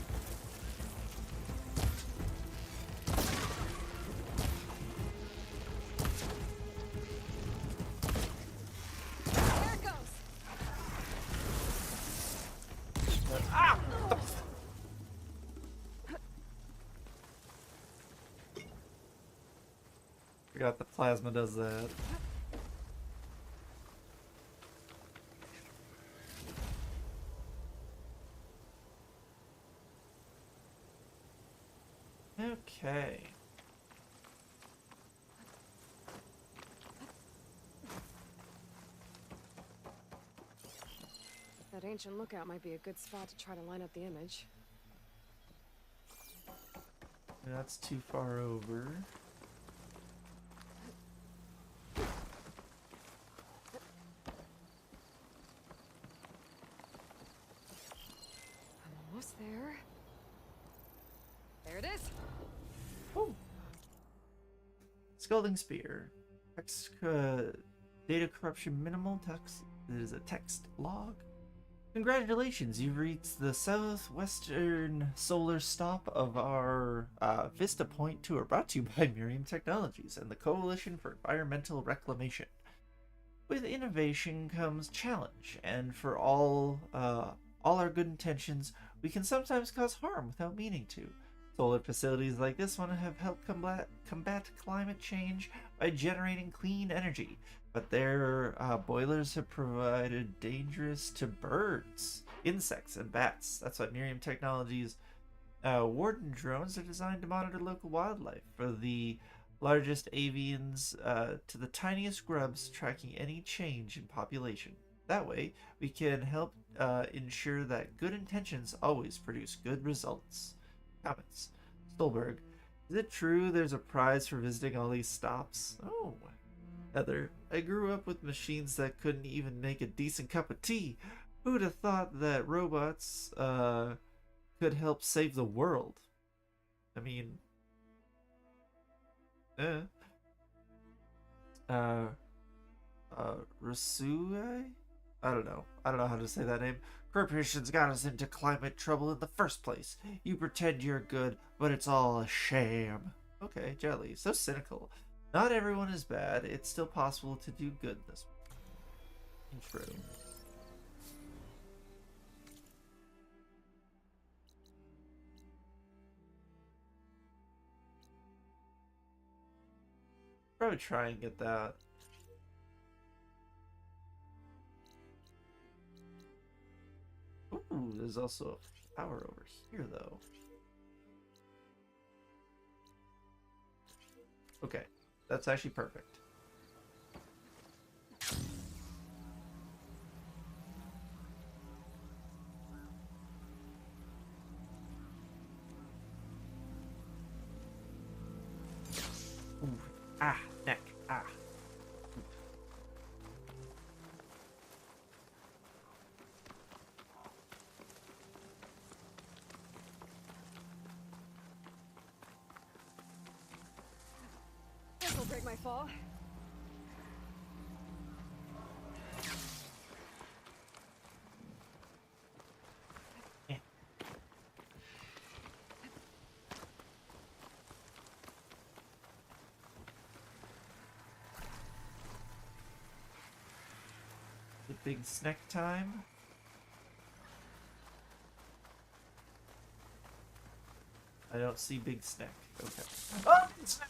Forgot the plasma does that. Okay. That ancient lookout might be a good spot to try to line up the image. That's too far over. I'm almost there. There it is! Oh. Scalding Spear. Text, data corruption minimal. Text. It is a text log. Congratulations, you've reached the southwestern solar stop of our Vista Point tour, brought to you by Miriam Technologies and the Coalition for Environmental Reclamation. With innovation comes challenge, and for all our good intentions, we can sometimes cause harm without meaning to. Solar facilities like this one have helped combat climate change by generating clean energy, but their boilers have provided dangerous to birds, insects, and bats. That's why Miriam Technologies Warden drones are designed to monitor local wildlife, for the largest avians to the tiniest grubs, tracking any change in population. That way, we can help ensure that good intentions always produce good results. Comments. Stolberg. Is it true there's a prize for visiting all these stops? Oh. Heather. I grew up with machines that couldn't even make a decent cup of tea. Who'd have thought that robots could help save the world? I mean... Rasue? I don't know how to say that name. Corporations got us into climate trouble in the first place. You pretend you're good, but it's all a sham. Okay, Jelly, so cynical. Not everyone is bad. It's still possible to do good this way. Intro. Probably try and get that. Ooh, there's also a flower over here, though. Okay, that's actually perfect. Ooh, ah, neck, ah. This'll break my fall. The big snack time. I don't see big snack. Okay. Oh, snack.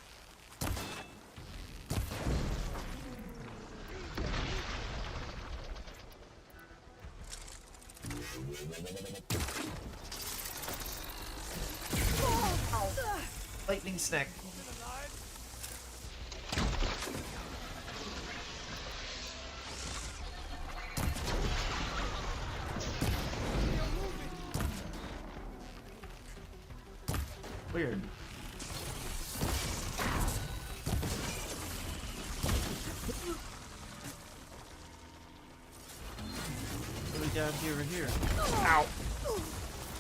Lightning snack. Weird. What do we got here? Here. Ow.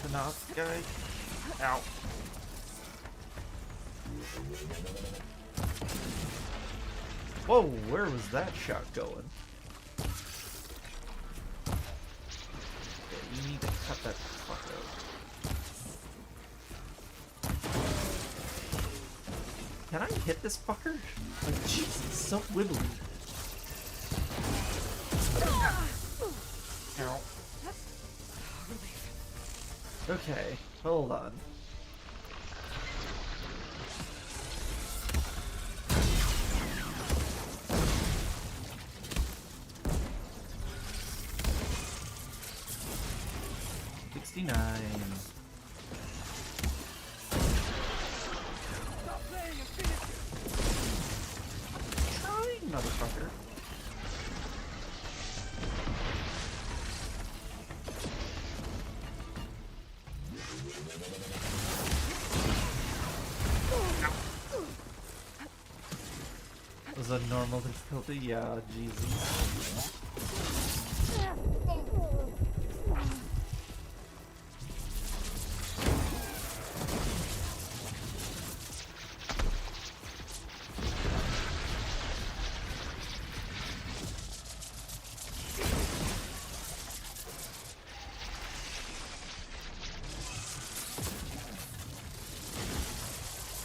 The knock guy. Ow. Whoa, where was that shot going? Yeah, you need to cut that fuck out. Can I hit this fucker? Like, Jesus, so wibbly. Ow. Okay, hold on. Trying, motherfucker. Was that normal difficulty? Yeah, Jesus.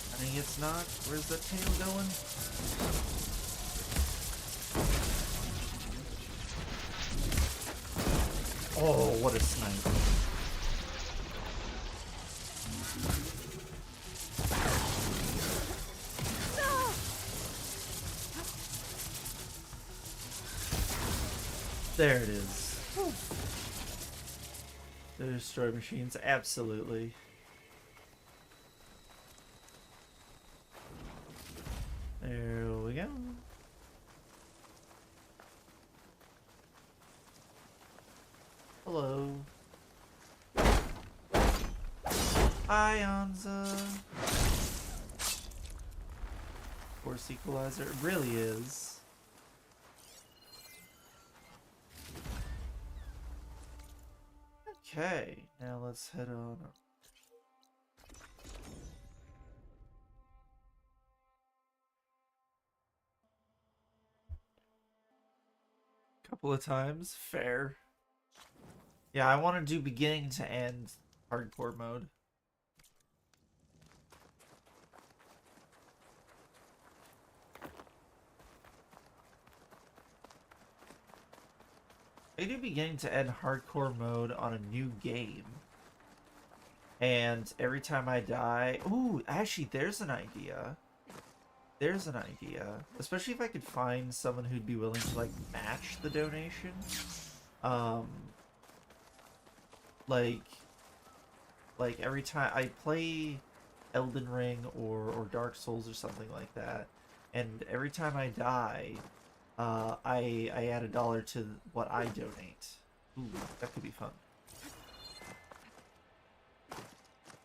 I think it's not. Where's the tail going? Oh, what a snipe. There it is. The destroy machines, absolutely. There we go. Hello. Ionza. Force equalizer. It really is. Okay, now let's head on up. Couple of times, fair. Yeah, I want to do beginning to end hardcore mode. I do beginning to end hardcore mode on a new game. And every time I die... Ooh, actually, there's an idea. There's an idea. Especially if I could find someone who'd be willing to, like, match the donation. Like every time I play Elden Ring or Dark Souls or something like that, and every time I die, I add $1 to what I donate. Ooh, that could be fun.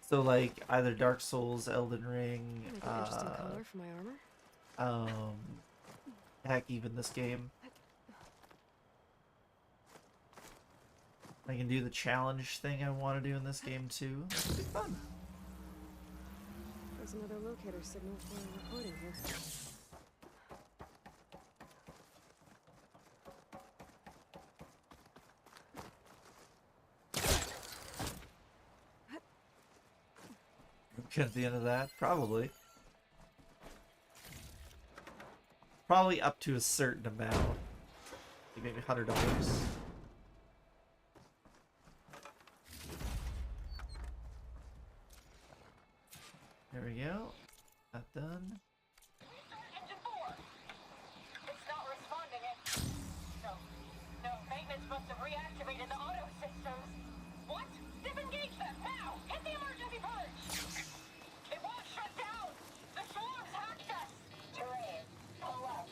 So like either Dark Souls, Elden Ring, Make an interesting color for my armor. heck, even this game. I can do the challenge thing I want to do in this game too. That'll be fun. There's another locator signal for a recording here. At the end of that, probably. Probably up to a certain amount. Like maybe $100. There we go. That done. Engine 4! It's not responding. No, maintenance must have reactivated the auto systems. What? Disengage them, now! Hit the emergency purge! It won't shut down! The swarms hacked us! Terrain, pull up.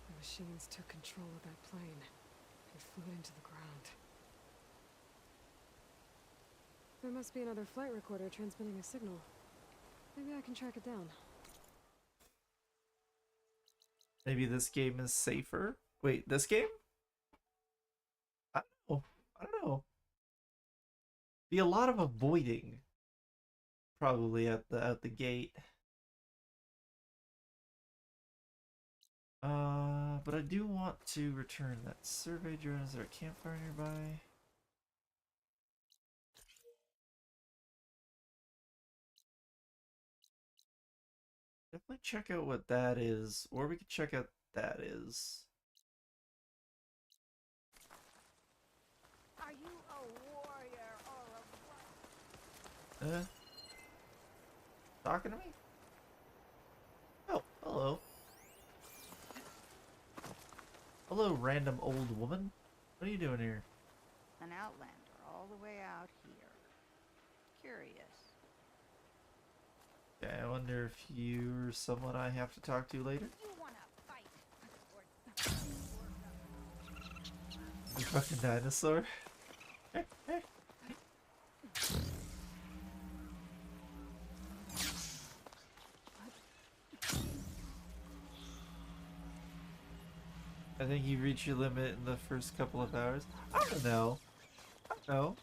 The machines took control of that plane and flew it into the ground. There must be another flight recorder transmitting a signal. Maybe I can track it down. Maybe this game is safer. Wait, this game? I don't know. I don't know. Be a lot of avoiding, probably out the gate. But I do want to return that survey drone. Is there a campfire nearby? Definitely check out what that is, or we could check out that is. Are you a warrior or a what? Talking to me? Oh, hello. Hello, random old woman. What are you doing here? An outlander all the way out here. Curious. Okay, I wonder if you're someone I have to talk to later. You wanna fight? You fucking dinosaur. I think you reach your limit in the first couple of hours. I don't know. I don't know.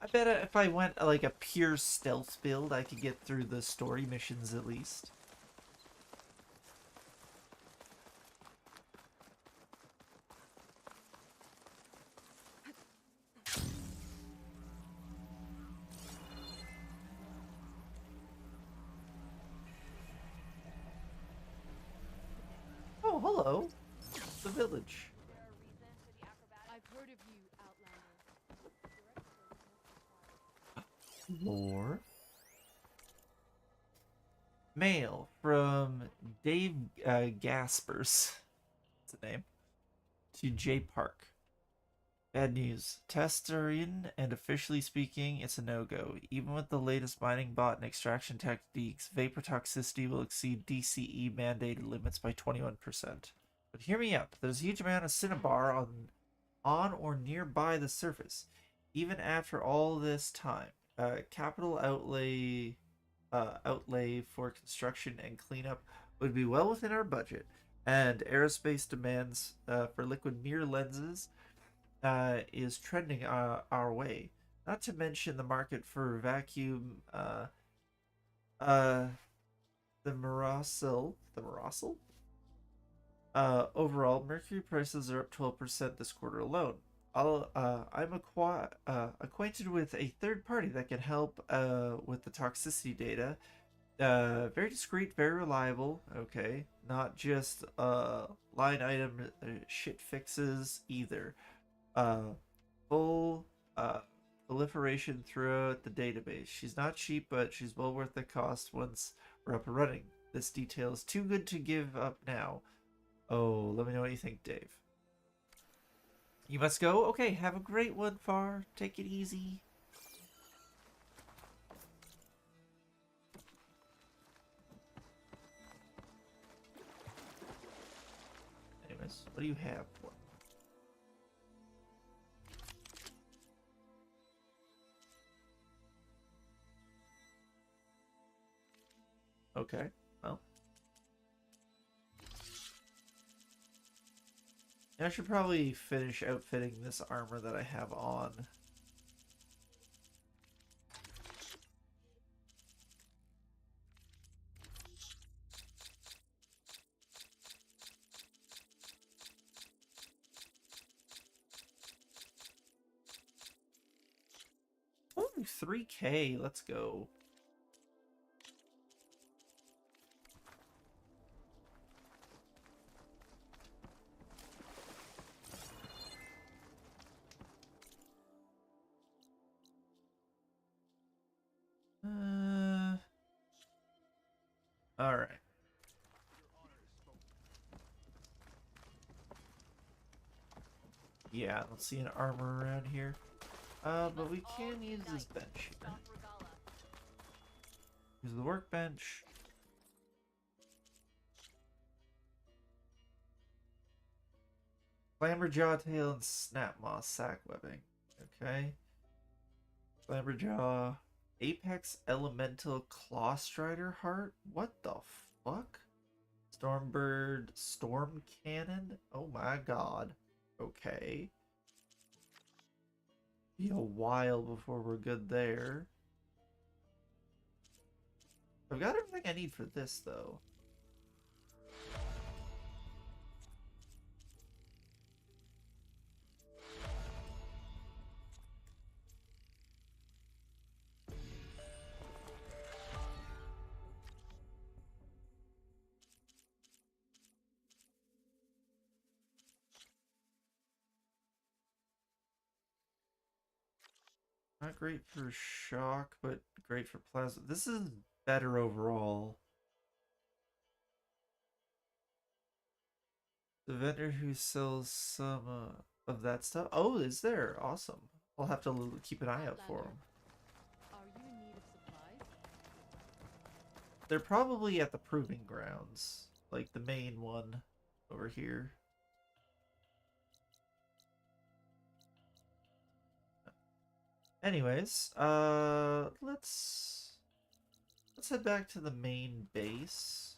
I bet if I went like a pure stealth build, I could get through the story missions at least. Oh, hello. The village. I've heard of you, Outlander. Lore. Mail from Dave Gaspers. That's the name. To J Park. Bad news. Tests are in, and officially speaking, it's a no-go. Even with the latest mining bot and extraction techniques, vapor toxicity will exceed DCE mandated limits by 21%. But hear me out. There's a huge amount of cinnabar on or nearby the surface. Even after all this time, capital outlay for construction and cleanup would be well within our budget, and aerospace demands for liquid mirror lenses is trending our way. Not to mention the market for vacuum, the Mirasil. Overall, mercury prices are up 12% this quarter alone. I'm acquainted with a third party that can help with the toxicity data Very discreet, very reliable. Okay, not just line item shit fixes either. Full proliferation throughout the database. She's not cheap, but she's well worth the cost once we're up and running. This detail is too good to give up now. Oh, let me know what you think, Dave. You must go? Okay, have a great one, Far. Take it easy. Anyways, what do you have for me? Okay, well. I should probably finish outfitting this armor that I have on. Ooh, 3K, let's go. All right. Yeah, I don't see an armor around here. But we can use this bench here. Use the workbench. Clamberjaw tail and snap moss sack webbing. Okay. Clamberjaw. Apex elemental claw strider heart? What the fuck? Stormbird storm cannon? Oh my god. Okay. Be a while before we're good there. I've got everything I need for this though. Not great for shock, but great for plasma. This is better overall. The vendor who sells some of that stuff. Oh, is there? Awesome. I'll have to keep an eye out for them. Are you in need of supplies? They're probably at the proving grounds, like the main one over here. Anyways, let's head back to the main base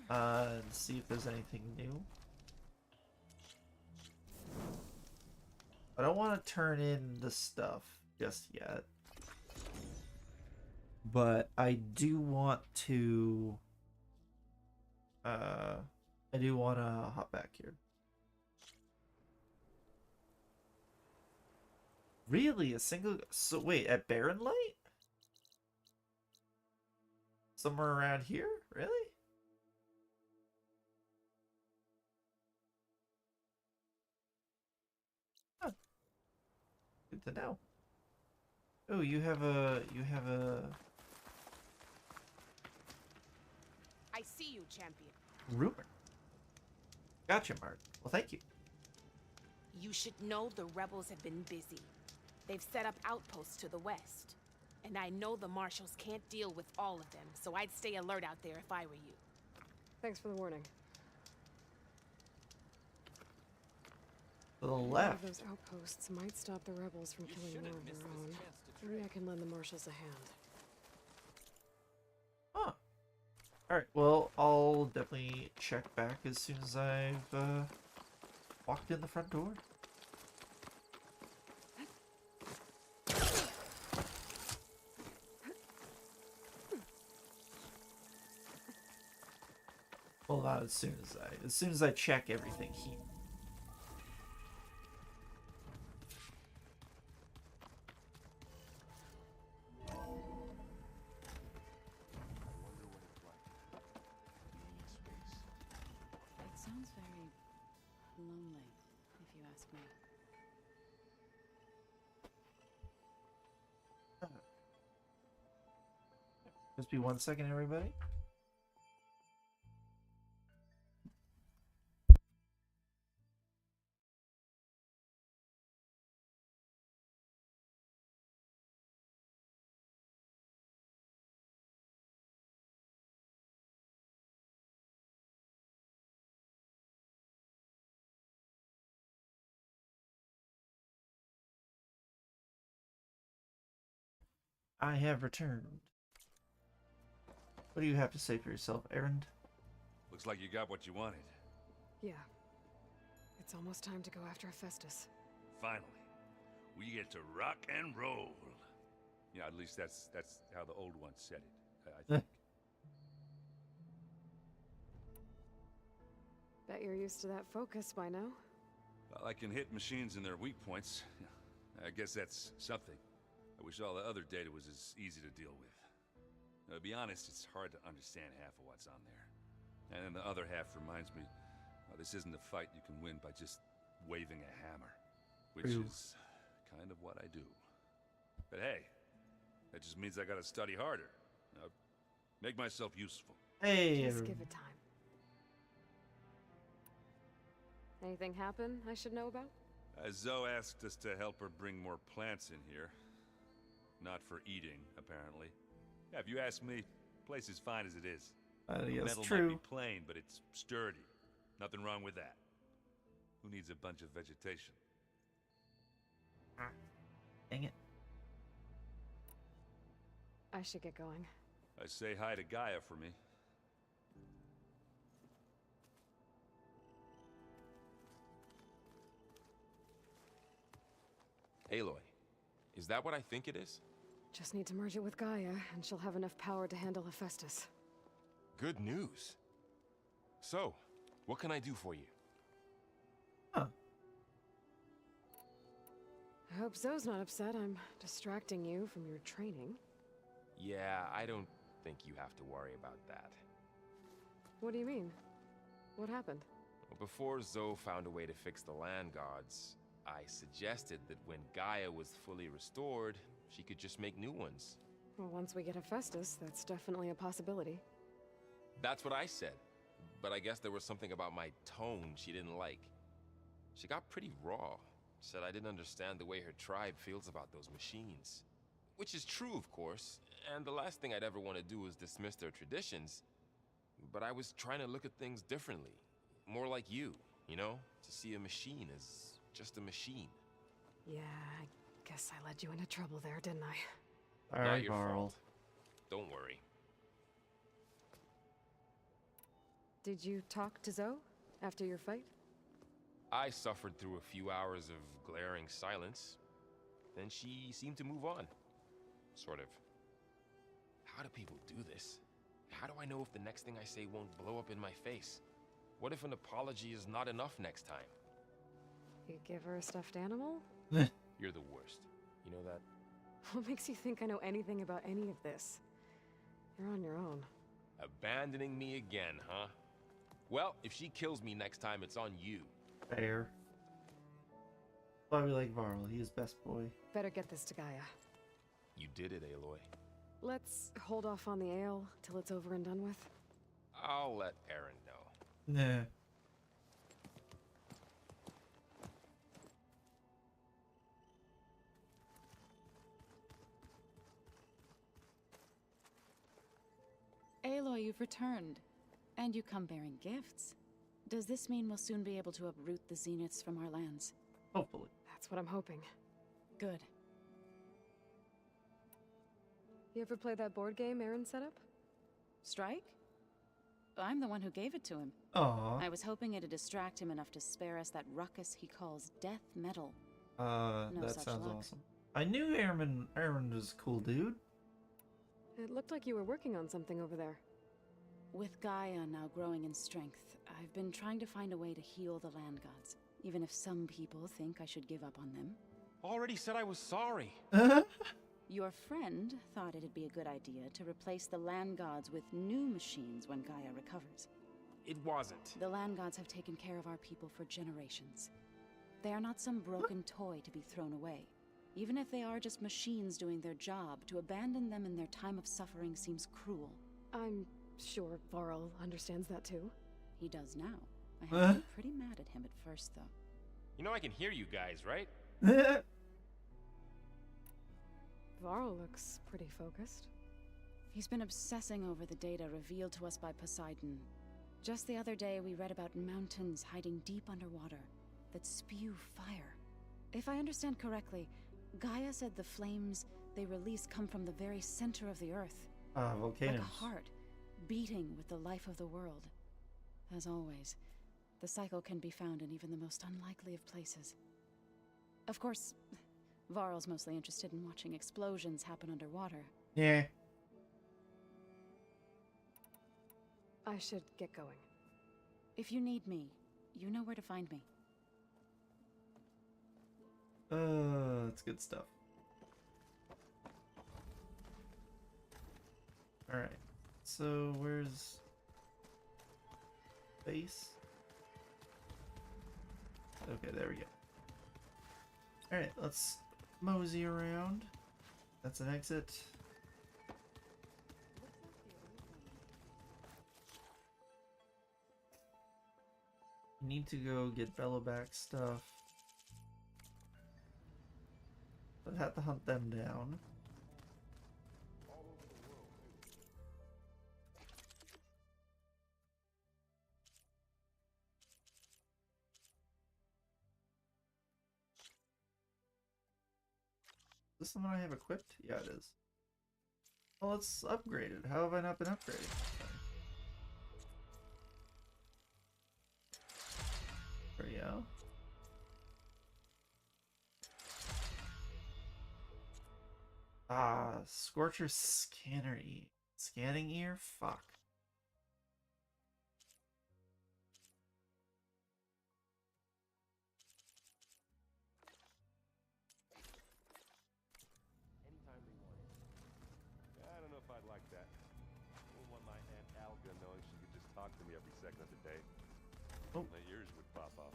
and see if there's anything new. I don't want to turn in the stuff just yet, but I do want to hop back here. Really? A single... So wait, at Barren Light? Somewhere around here? Really? Huh. Good to know. Oh, you have a... I see you, champion. rumor. Gotcha, Mark. Well, thank you. You should know the rebels have been busy. They've set up outposts to the west. And I know the marshals can't deal with all of them, so I'd stay alert out there if I were you. Thanks for the warning. To the One left. of those outposts might stop the rebels from killing more of their own. Maybe I can lend the marshals a hand. Huh. Alright, well, I'll definitely check back as soon as I've walked in the front door. Well, not as soon as I check everything here. Just be 1 second, everybody. I have returned. What do you have to say for yourself, Errand? Looks like you got what you wanted. Yeah. It's almost time to go after Hephaestus. Finally. We get to rock and roll. Yeah, at least that's how the old one said it, I think. Bet you're used to that focus by now. Well, I can hit machines in their weak points. I guess that's something. I wish all the other data was as easy to deal with. To be honest, it's hard to understand half of what's on there. And then the other half reminds me, this isn't a fight you can win by just waving a hammer. Which is kind of what I do. But hey, that just means I gotta study harder. Make myself useful. Hey, just give it time. Anything happen I should know about? Zoe asked us to help her bring more plants in here. Not for eating, apparently. Yeah, if you ask me, the place is fine as it is. Yes, Metal true. might be plain, but it's sturdy. Nothing wrong with that. Who needs a bunch of vegetation? Dang it. I should get going. Say hi to Gaia for me. Aloy, is that what I think it is? Just need to merge it with Gaia, and she'll have enough power to handle Hephaestus. Good news. So, what can I do for you? Huh. I hope Zoe's not upset I'm distracting you from your training. Yeah, I don't think you have to worry about that. What do you mean? What happened? Well, before Zoe found a way to fix the land gods, I suggested that when Gaia was fully restored, she could just make new ones. Well, once we get Hephaestus, that's definitely a possibility. That's what I said. But I guess there was something about my tone she didn't like. She got pretty raw. Said I didn't understand the way her tribe feels about those machines. Which is true, of course, and the last thing I'd ever want to do is dismiss their traditions. But I was trying to look at things differently. More like you know? To see a machine as just a machine. Yeah, I guess I led you into trouble there, didn't I? All Not right, your Carl. fault. Don't worry. Did you talk to Zoe after your fight? I suffered through a few hours of glaring silence. Then she seemed to move on. Sort of. How do people do this? How do I know if the next thing I say won't blow up in my face? What if an apology is not enough next time? You give her a stuffed animal? You're the worst. You know that? What makes you think I know anything about any of this? You're on your own. Abandoning me again, huh? Well, if she kills me next time, it's on you. Fair. Why we like Varl. He is best boy. Better get this to Gaia. You did it, Aloy. Let's hold off on the ale till it's over and done with. I'll let Aaron know. Nah. Aloy, you've returned. And you come bearing gifts. Does this mean we'll soon be able to uproot the Zeniths from our lands? Hopefully. That's what I'm hoping. Good. You ever play that board game Aaron set up? Strike? I'm the one who gave it to him. Aww. I was hoping it'd distract him enough to spare us that ruckus he calls death metal. That such sounds luck. awesome. I knew Aaron was a cool dude. It looked like you were working on something over there. With Gaia now growing in strength, I've been trying to find a way to heal the land gods, even if some people think I should give up on them. Already said I was sorry. Your friend thought it'd be a good idea to replace the land gods with new machines when Gaia recovers. It wasn't. The land gods have taken care of our people for generations. They are not some broken toy to be thrown away. Even if they are just machines doing their job, to abandon them in their time of suffering seems cruel. I'm sure Varl understands that too. He does now. I have been pretty mad at him at first, though. You know I can hear you guys, right? Varl looks pretty focused. He's been obsessing over the data revealed to us by Poseidon. Just the other day, we read about mountains hiding deep underwater that spew fire. If I understand correctly, Gaia said the flames they release come from the very center of the Earth. Volcanoes. Like a heart, beating with the life of the world. As always, the cycle can be found in even the most unlikely of places. Of course, Varl's mostly interested in watching explosions happen underwater. Yeah. I should get going. If you need me, you know where to find me. That's good stuff. Alright. So, where's base? Okay, there we go. Alright, let's mosey around. That's an exit. Need to go get Belloback stuff. But have to hunt them down. Is this the one I have equipped? Yeah, it is. Well, let's upgrade it. How have I not been upgrading? There we go. Scorcher scanner E. Scanning ear? Fuck. Anytime they want it. I don't know if I'd like that. I wouldn't want my Aunt Alga knowing she could just talk to me every second of the day. Oh. My ears would pop off.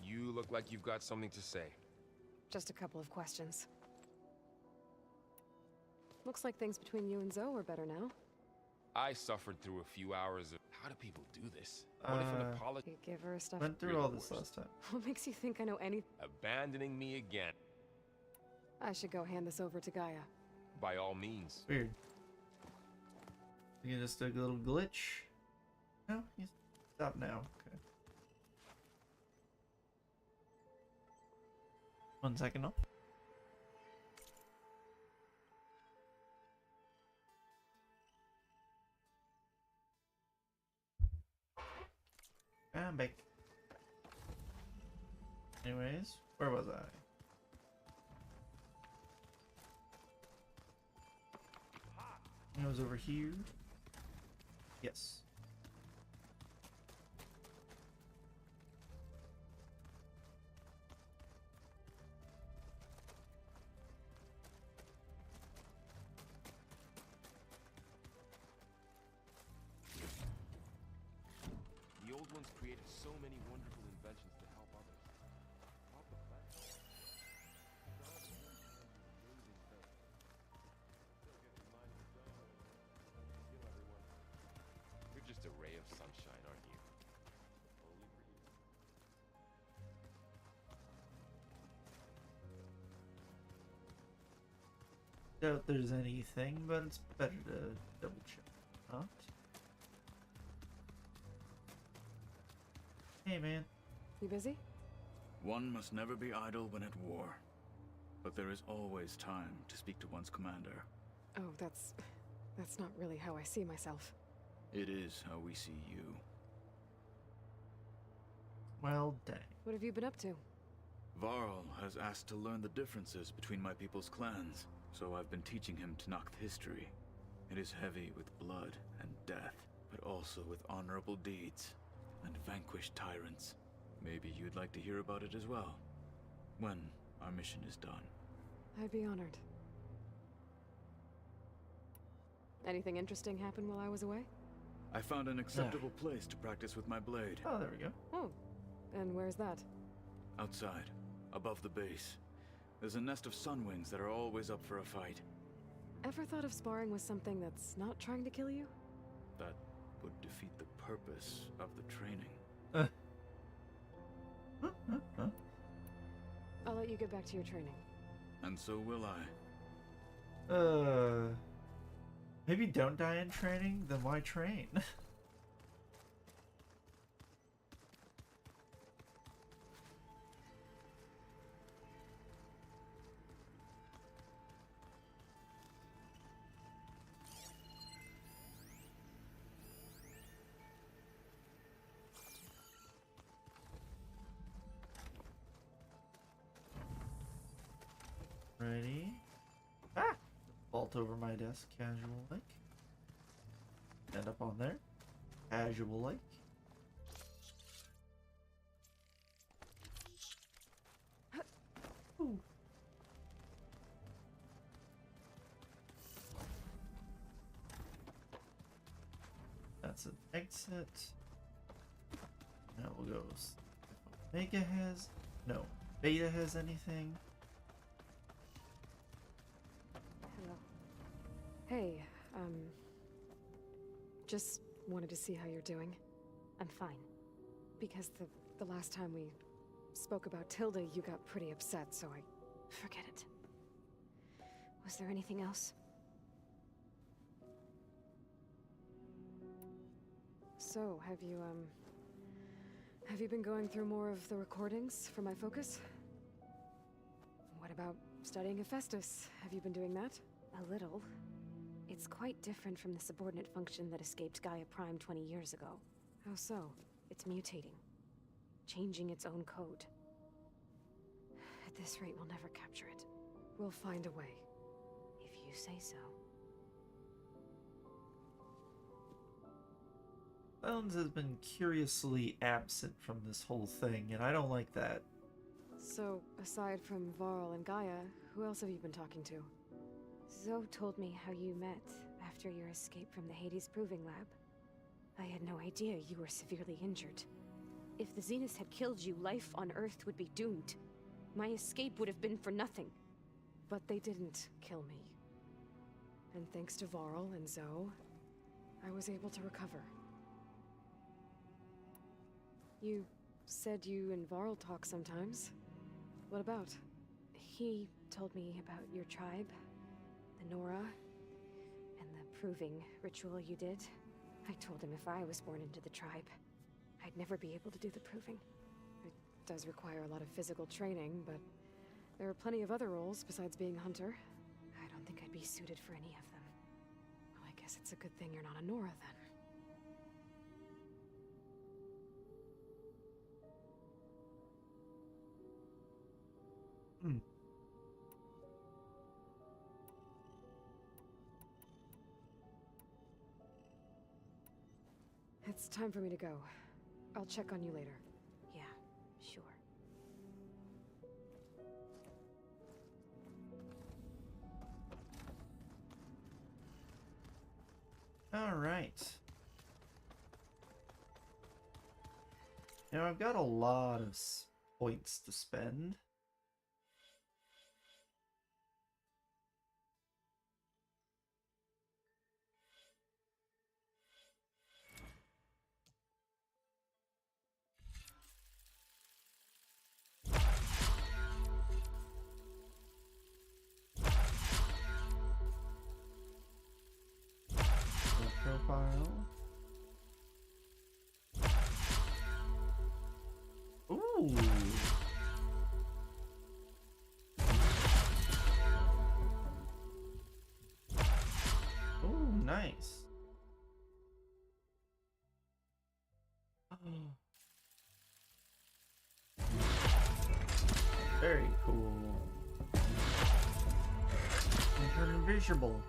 You look like you've got something to say. Just a couple of questions. Looks like things between you and Zoe are better now. I suffered through a few hours of... How do people do this? What if an apology... You give her stuff. Went through all this last time. What makes you think I know anything? Abandoning me again. I should go hand this over to Gaia. By all means. Weird. You just a little glitch. No, you stop now. Okay. 1 second off. I'm back. Anyways, where was I? I was over here. Yes. The old ones created so many wonderful inventions to help others. Help the planet. You're just a ray of sunshine, aren't you? Only for you. Doubt there's anything, but it's better to double check. Not. Hey, man. You busy? One must never be idle when at war. But there is always time to speak to one's commander. Oh, that's not really how I see myself. It is how we see you. Well, dang. What have you been up to? Varl has asked to learn the differences between my people's clans, so I've been teaching him Tenakth history. It is heavy with blood and death, but also with honorable deeds and vanquished tyrants. Maybe you'd like to hear about it as well, when our mission is done. I'd be honored. Anything interesting happen while I was away? I found an acceptable place to practice with my blade. Oh, there we go. Oh, And where's that? Outside, above the base. There's a nest of sunwings that are always up for a fight. Ever thought of sparring with something that's not trying to kill you? That would defeat the purpose of the training. I'll let you get back to your training. And so will I. Maybe don't die in training, then why train? Ready? Ah! Vault over my desk, casual like. End up on there. Casual like. Ooh. That's an exit. Now we'll go. If Omega has. No. Beta has anything. Hello. Hey, just wanted to see how you're doing. I'm fine. Because the last time we spoke about Tilda, you got pretty upset, so I... Forget it. Was there anything else? So, have you been going through more of the recordings for my focus? What about studying Hephaestus? Have you been doing that? A little. It's quite different from the subordinate function that escaped Gaia Prime 20 years ago. How so? It's mutating. Changing its own code. At this rate, we'll never capture it. We'll find a way. If you say so. Bones has been curiously absent from this whole thing, and I don't like that. So, aside from Varl and Gaia, who else have you been talking to? Zoe told me how you met after your escape from the Hades Proving Lab. I had no idea you were severely injured. If the Zeniths had killed you, life on Earth would be doomed. My escape would have been for nothing. But they didn't kill me. And thanks to Varl and Zoe, I was able to recover. You said you and Varl talk sometimes. What about? He told me about your tribe, the Nora, and the proving ritual you did. I told him if I was born into the tribe, I'd never be able to do the proving. It does require a lot of physical training, but there are plenty of other roles besides being a hunter. I don't think I'd be suited for any of them. Well, I guess it's a good thing you're not a Nora, then. It's time for me to go. I'll check on you later. Yeah, sure. All right. Now I've got a lot of points to spend. Profile. Ooh. Ooh, nice. Very cool. And turn invisible.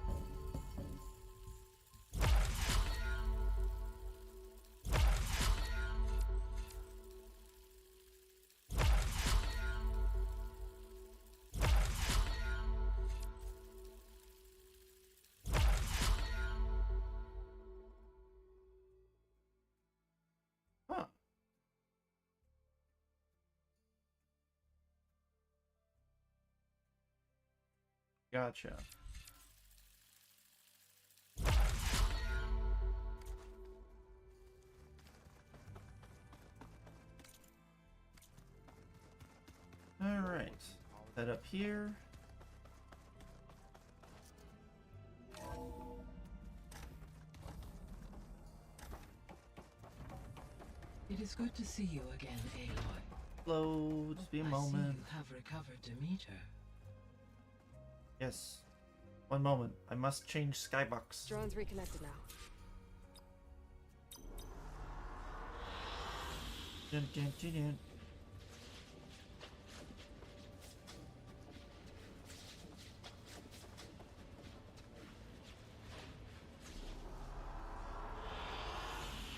Gotcha. Alright. That up here. It is good to see you again, Aloy. Hello, just be a I moment. see you have recovered Demeter. Yes. One moment. I must change skybox. Drone's reconnected now. Dun, dun, dun, dun.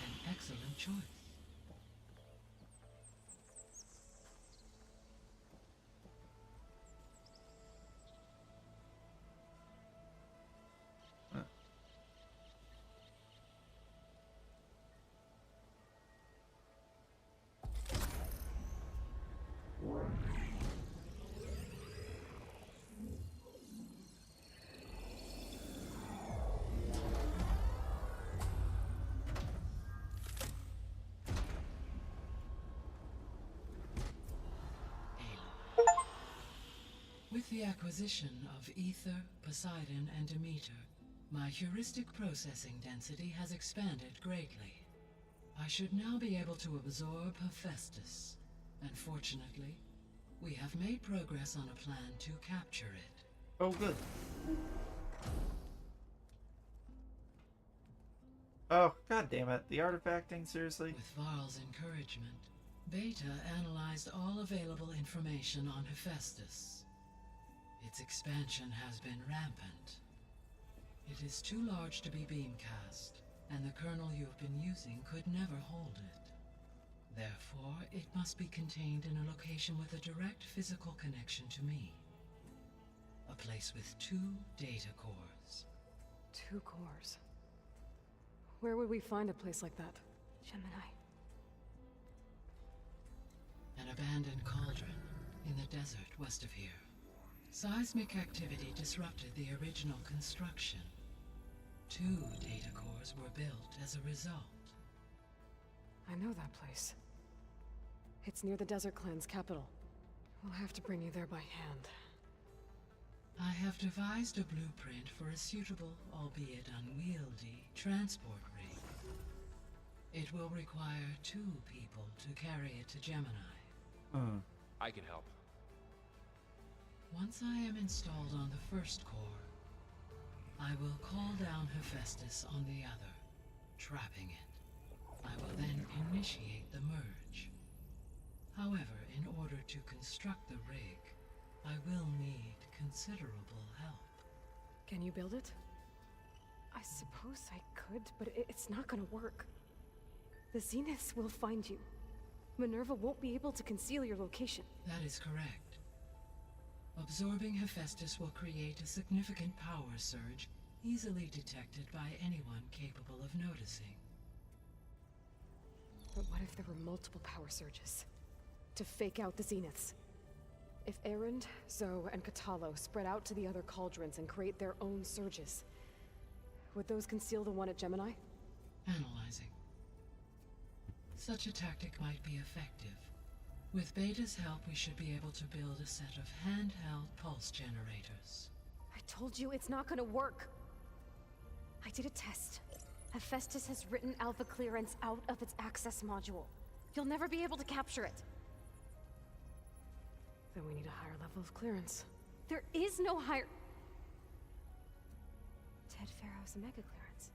An excellent choice. With the acquisition of Ether, Poseidon, and Demeter, my heuristic processing density has expanded greatly. I should now be able to absorb Hephaestus, and fortunately, we have made progress on a plan to capture it. Oh, good. Oh, god damn it. The artifacting, seriously? With Varl's encouragement, Beta analyzed all available information on Hephaestus. Its expansion has been rampant. It is too large to be beamcast, and the kernel you have been using could never hold it. Therefore, it must be contained in a location with a direct physical connection to me. A place with 2 data cores. 2 cores? Where would we find a place like that? Gemini. An abandoned cauldron in the desert west of here. Seismic activity disrupted the original construction. 2 data cores were built as a result. I know that place. It's near the Desert Clan's capital. We'll have to bring you there by hand. I have devised a blueprint for a suitable, albeit unwieldy, transport rig. It will require 2 people to carry it to Gemini. I can help. Once I am installed on the first core, I will call down Hephaestus on the other, trapping it. I will then initiate the merge. However, in order to construct the rig, I will need considerable help. Can you build it? I suppose I could, but it's not gonna work. The Zeniths will find you. Minerva won't be able to conceal your location. That is correct. Absorbing Hephaestus will create a significant power surge, easily detected by anyone capable of noticing. But what if there were multiple power surges? To fake out the Zeniths? If Erend, Zoe, and Katalo spread out to the other cauldrons and create their own surges, would those conceal the one at Gemini? Analyzing. Such a tactic might be effective. With Beta's help, we should be able to build a set of handheld pulse generators. I told you it's not gonna work. I did a test. Hephaestus has written Alpha clearance out of its access module. You'll never be able to capture it. Then we need a higher level of clearance. There is no higher... Ted Pharaoh's Omega clearance.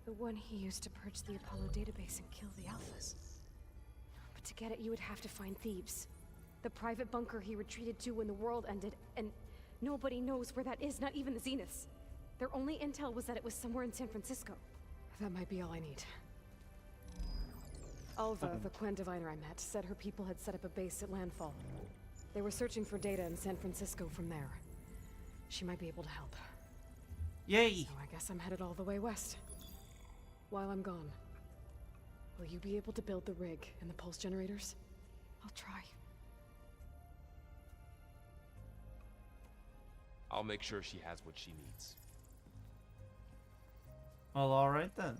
The one he used to purge the Apollo database and kill the Alphas. But to get it, you would have to find Thebes. The private bunker he retreated to when the world ended, and nobody knows where that is, not even the Zeniths. Their only intel was that it was somewhere in San Francisco. That might be all I need. Alva, the Quen diviner I met, said her people had set up a base at Landfall. They were searching for data in San Francisco from there. She might be able to help. Yay! So I guess I'm headed all the way west. While I'm gone, will you be able to build the rig and the pulse generators? I'll try. I'll make sure she has what she needs. Well, alright then.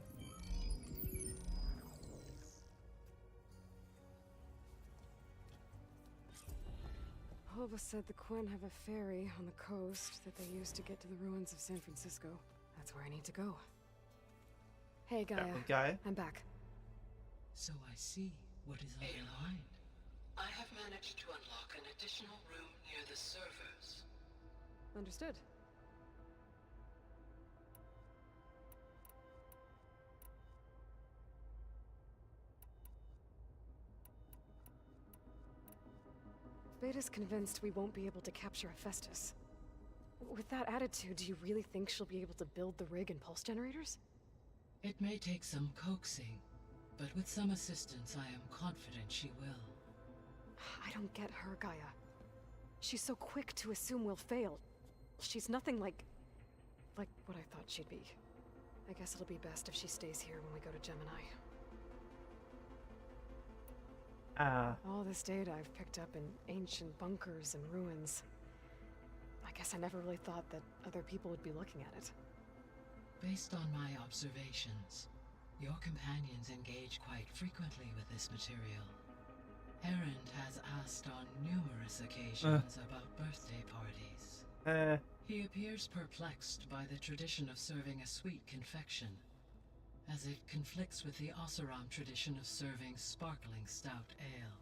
Hulba said the Quen have a ferry on the coast that they use to get to the ruins of San Francisco. That's where I need to go. Hey, Gaia. I'm back. So I see what is on your mind. I have managed to unlock an additional room near the servers. Understood. Beta's convinced we won't be able to capture Hephaestus. With that attitude, do you really think she'll be able to build the rig and pulse generators? It may take some coaxing, but with some assistance, I am confident she will. I don't get her, Gaia. She's so quick to assume we'll fail. She's nothing like what I thought she'd be. I guess it'll be best if she stays here when we go to Gemini. All this data I've picked up in ancient bunkers and ruins. I guess I never really thought that other people would be looking at it. Based on my observations, your companions engage quite frequently with this material. Erend has asked on numerous occasions about birthday parties. He appears perplexed by the tradition of serving a sweet confection, as it conflicts with the Oseram tradition of serving sparkling stout ale.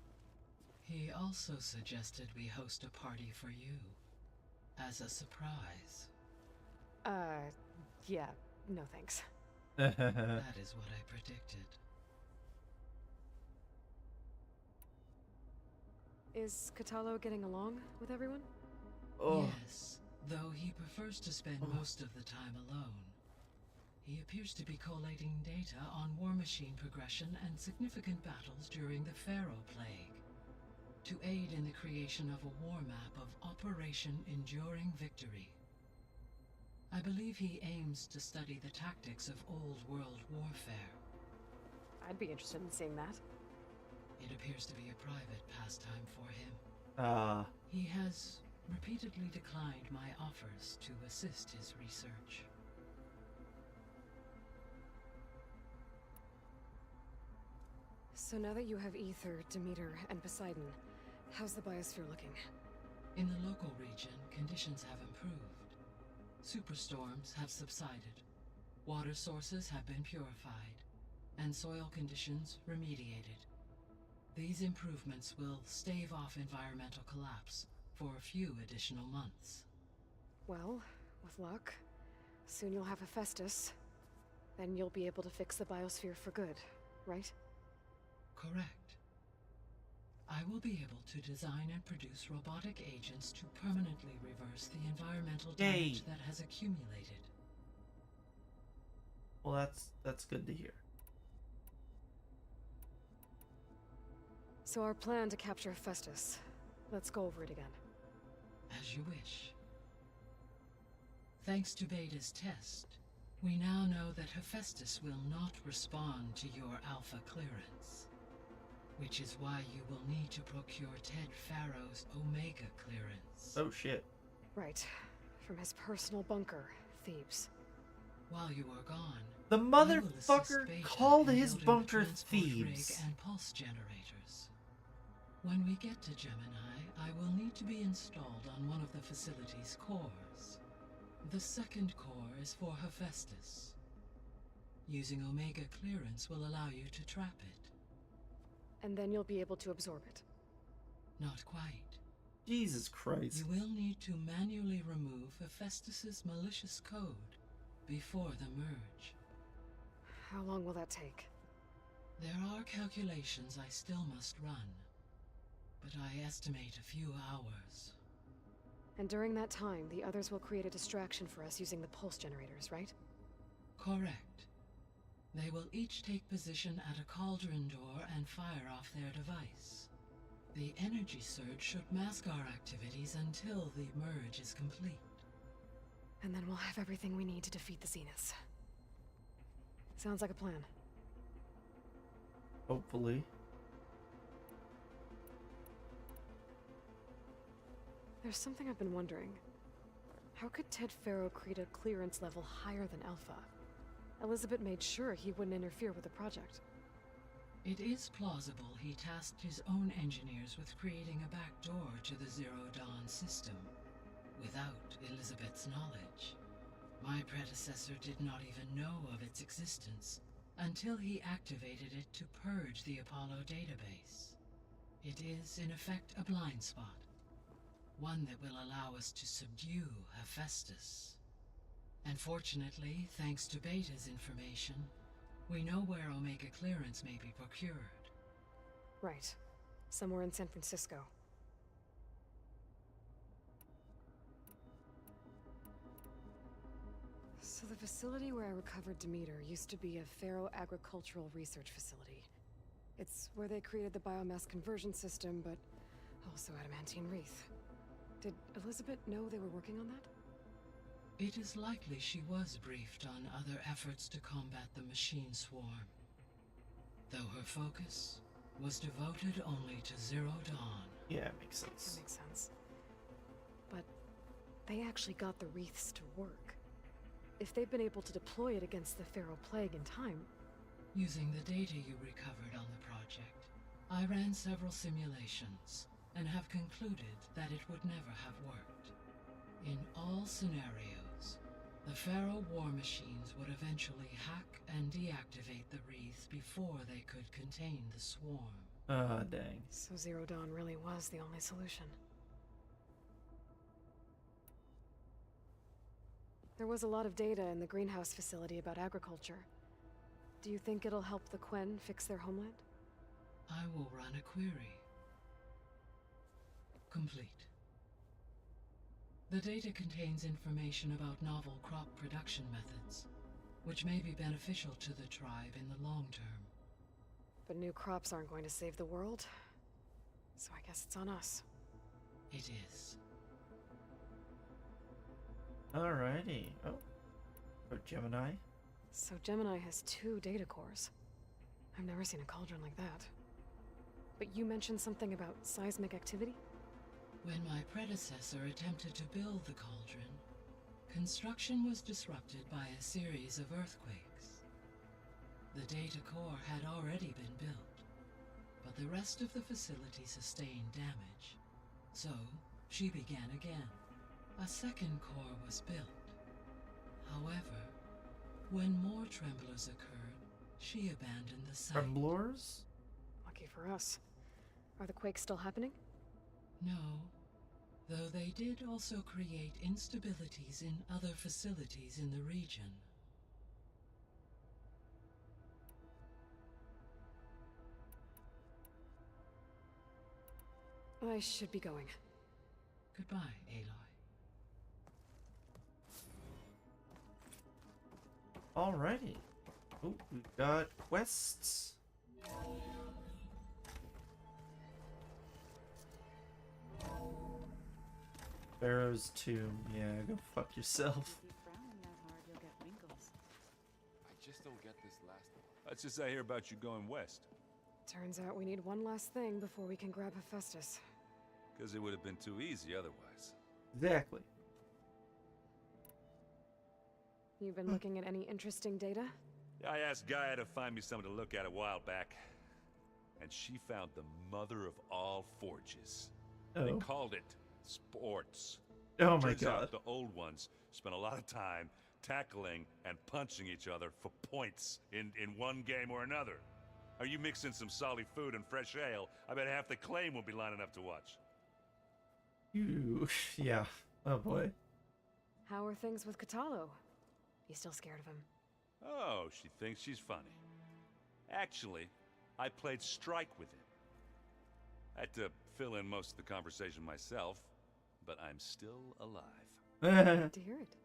He also suggested we host a party for you, as a surprise. Yeah, no thanks. That is what I predicted. Is Katalo getting along with everyone? Yes, though he prefers to spend most of the time alone. He appears to be collating data on war machine progression and significant battles during the Pharaoh Plague, to aid in the creation of a war map of Operation Enduring Victory. I believe he aims to study the tactics of old world warfare. I'd be interested in seeing that. It appears to be a private pastime for him. He has repeatedly declined my offers to assist his research. So now that you have Ether, Demeter, and Poseidon, how's the biosphere looking? In the local region, conditions have improved. Superstorms have subsided, water sources have been purified, and soil conditions remediated. These improvements will stave off environmental collapse for a few additional months. Well, with luck, soon you'll have Hephaestus. Then you'll be able to fix the biosphere for good, right? Correct. I will be able to design and produce robotic agents to permanently reverse the environmental damage that has accumulated. Well, that's good to hear. So our plan to capture Hephaestus. Let's go over it again. As you wish. Thanks to Beta's test, we now know that Hephaestus will not respond to your Alpha clearance. Which is why you will need to procure Ted Pharaoh's Omega clearance. Oh shit. Right. From his personal bunker, Thebes. While you are gone, the motherfucker called his bunker Thebes. And pulse generators. When we get to Gemini, I will need to be installed on one of the facility's cores. The second core is for Hephaestus. Using Omega clearance will allow you to trap it. And then you'll be able to absorb it. Not quite. Jesus Christ. You will need to manually remove Hephaestus's malicious code before the merge. How long will that take? There are calculations I still must run, but I estimate a few hours. And during that time, the others will create a distraction for us using the pulse generators, right? Correct. They will each take position at a cauldron door and fire off their device. The energy surge should mask our activities until the merge is complete. And then we'll have everything we need to defeat the Zeniths. Sounds like a plan. Hopefully. There's something I've been wondering. How could Ted Faro create a clearance level higher than Alpha? Elizabeth made sure he wouldn't interfere with the project. It is plausible he tasked his own engineers with creating a backdoor to the Zero Dawn system, without Elizabeth's knowledge. My predecessor did not even know of its existence until he activated it to purge the Apollo database. It is, in effect, a blind spot. One that will allow us to subdue Hephaestus. And fortunately, thanks to Beta's information, we know where Omega clearance may be procured. Right. Somewhere in San Francisco. So the facility where I recovered Demeter used to be a Faro agricultural research facility. It's where they created the biomass conversion system, but also adamantine wreath. Did Elizabeth know they were working on that? It is likely she was briefed on other efforts to combat the machine swarm, though her focus was devoted only to Zero Dawn. Yeah, makes sense. That makes sense. But they actually got the wreaths to work. If they've been able to deploy it against the Faro Plague in time... Using the data you recovered on the project, I ran several simulations and have concluded that it would never have worked. In all scenarios, the Faro war machines would eventually hack and deactivate the wreaths before they could contain the swarm. Ah, dang. So Zero Dawn really was the only solution. There was a lot of data in the greenhouse facility about agriculture. Do you think it'll help the Quen fix their homeland? I will run a query. Complete. The data contains information about novel crop production methods, which may be beneficial to the tribe in the long term. But new crops aren't going to save the world, so I guess it's on us. It is. Alrighty. Oh, Gemini. So Gemini has 2 data cores. I've never seen a cauldron like that. But you mentioned something about seismic activity? When my predecessor attempted to build the cauldron, construction was disrupted by a series of earthquakes. The data core had already been built, but the rest of the facility sustained damage. So, she began again. A second core was built. However, when more tremblors occurred, she abandoned the site. Tremblors? Lucky for us. Are the quakes still happening? No, though they did also create instabilities in other facilities in the region. I should be going. Goodbye, Aloy. Alrighty. Oh, we've got quests. Pharaoh's tomb. Yeah, go fuck yourself. I just don't get this last one. Let's just I hear about you going west. Turns out we need one last thing before we can grab Hephaestus. Because it would have been too easy otherwise. Exactly. You've been looking at any interesting data? I asked Gaia to find me something to look at a while back, and she found the mother of all forges. They Oh. called it sports. Oh my Turns out god. the old ones spent a lot of time tackling and punching each other for points in one game or another. Are you mixing some solid food and fresh ale? I bet half the claim will be lining up to watch. Ew. Yeah. Oh boy. How are things with Catalo? You still scared of him? Oh, she thinks she's funny. Actually, I played strike with him. I had to fill in most of the conversation myself, but I'm still alive. To hear it.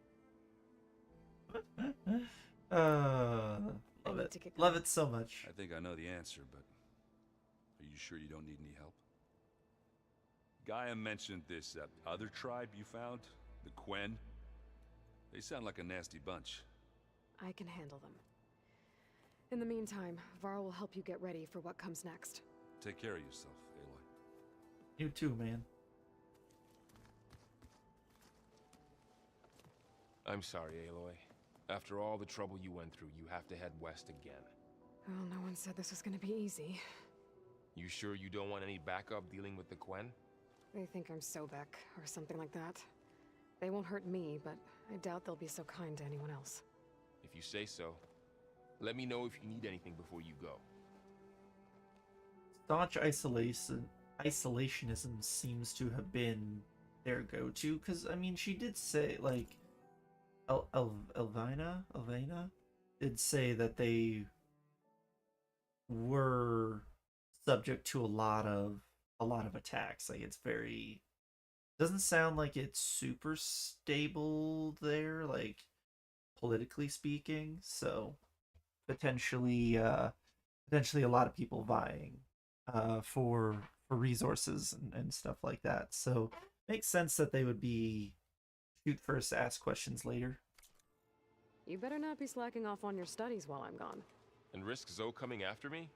Love it. Love it so much. I think I know the answer, but are you sure you don't need any help? Gaia mentioned this other tribe you found, the Quen. They sound like a nasty bunch. I can handle them. In the meantime, Varl will help you get ready for what comes next. Take care of yourself, Aloy. You too, man. I'm sorry, Aloy. After all the trouble you went through, you have to head west again. Well, no one said this was gonna be easy. You sure you don't want any backup dealing with the Quen? They think I'm Sobek, or something like that. They won't hurt me, but I doubt they'll be so kind to anyone else. If you say so. Let me know if you need anything before you go. Staunch isolationism seems to have been their go-to, because, I mean, she did say, like, Elvina did say that they were subject to a lot of attacks. Like, it's very, doesn't sound like it's super stable there, like, politically speaking. So potentially a lot of people vying for resources and stuff like that. So makes sense that they would be shoot first, ask questions later. You better not be slacking off on your studies while I'm gone. And risk Zoe coming after me?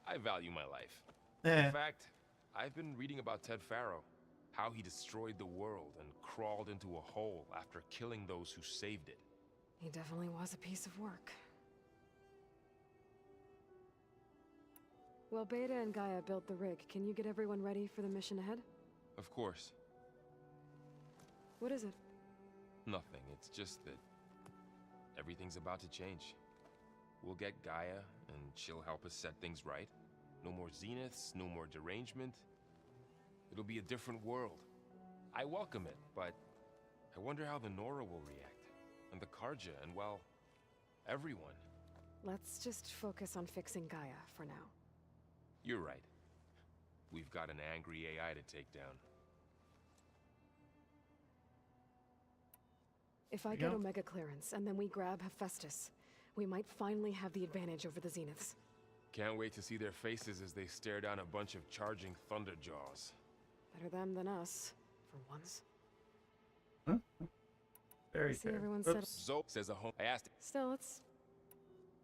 I value my life. Eh. In fact, I've been reading about Ted Faro, how he destroyed the world and crawled into a hole after killing those who saved it. He definitely was a piece of work. Well, Beta and Gaia built the rig. Can you get everyone ready for the mission ahead? Of course. What is it? Nothing. It's just that everything's about to change. We'll get Gaia, and she'll help us set things right. No more zeniths, no more derangement. It'll be a different world. I welcome it, but I wonder how the Nora will react. And the Karja, and well, everyone. Let's just focus on fixing Gaia for now. You're right. We've got an angry AI to take down. If I get Omega clearance, and then we grab Hephaestus, we might finally have the advantage over the Zeniths. Can't wait to see their faces as they stare down a bunch of charging Thunderjaws. Better them than us, for once. Very See fair. everyone Oops. Zoe says a home. I asked. Still,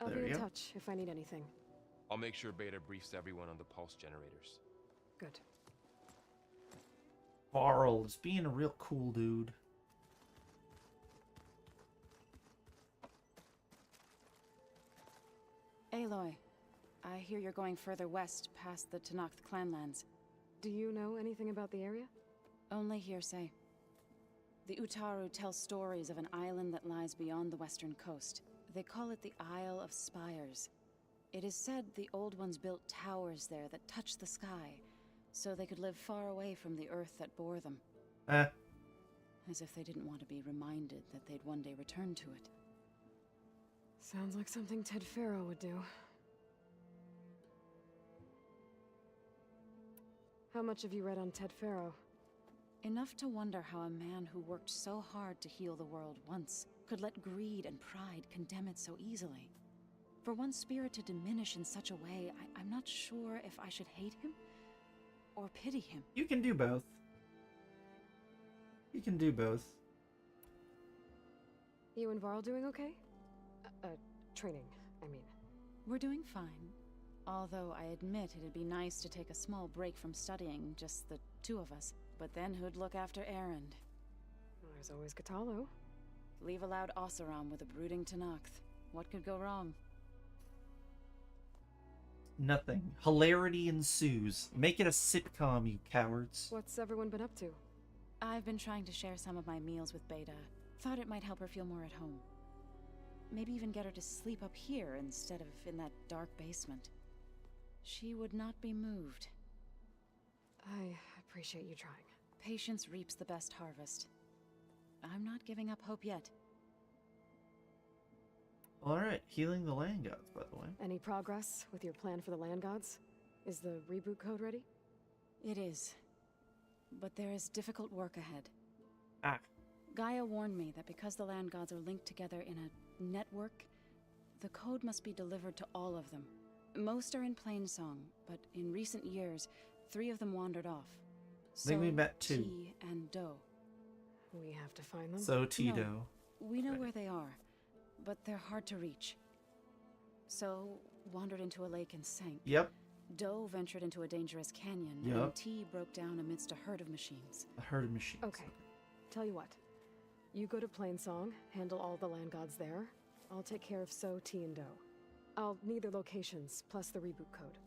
I'll There be you in go. touch if I need anything. I'll make sure Beta briefs everyone on the pulse generators. Good. Varl is being a real cool dude. Aloy, I hear you're going further west past the Tenakth clanlands. Do you know anything about the area? Only hearsay. The Utaru tell stories of an island that lies beyond the western coast. They call it the Isle of Spires. It is said the Old Ones built towers there that touch the sky, so they could live far away from the earth that bore them. As if they didn't want to be reminded that they'd one day return to it. Sounds like something Ted Faro would do. How much have you read on Ted Faro? Enough to wonder how a man who worked so hard to heal the world once could let greed and pride condemn it so easily. For one spirit to diminish in such a way, I'm not sure if I should hate him or pity him. You can do both. You can do both. You and Varl doing okay? Training, I mean. We're doing fine. Although I admit it'd be nice to take a small break from studying, just the two of us. But then who'd look after Erend? There's always Katalo. Leave a loud Oseram with a brooding Tenakth. What could go wrong? Nothing. Hilarity ensues. Make it a sitcom, you cowards. What's everyone been up to? I've been trying to share some of my meals with Beta. Thought it might help her feel more at home. Maybe even get her to sleep up here instead of in that dark basement. She would not be moved. I appreciate you trying. Patience reaps the best harvest. I'm not giving up hope yet. Alright, healing the land gods, by the way. Any progress with your plan for the land gods? Is the reboot code ready? It is. But there is difficult work ahead. Ah. Gaia warned me that because the land gods are linked together in a network, the code must be delivered to all of them. Most are in Plainsong, but in recent years, 3 of them wandered off. I think we met 2. T and Do. We have to find them? So Tito. No, we know where they are, but they're hard to reach. So, wandered into a lake and sank. Yep. Do ventured into a dangerous canyon, Yep. and T broke down amidst a herd of machines. A herd of machines. Okay. Tell you what. You go to Plainsong, handle all the land gods there. I'll take care of So, T, and Do. I'll need their locations, plus the reboot code.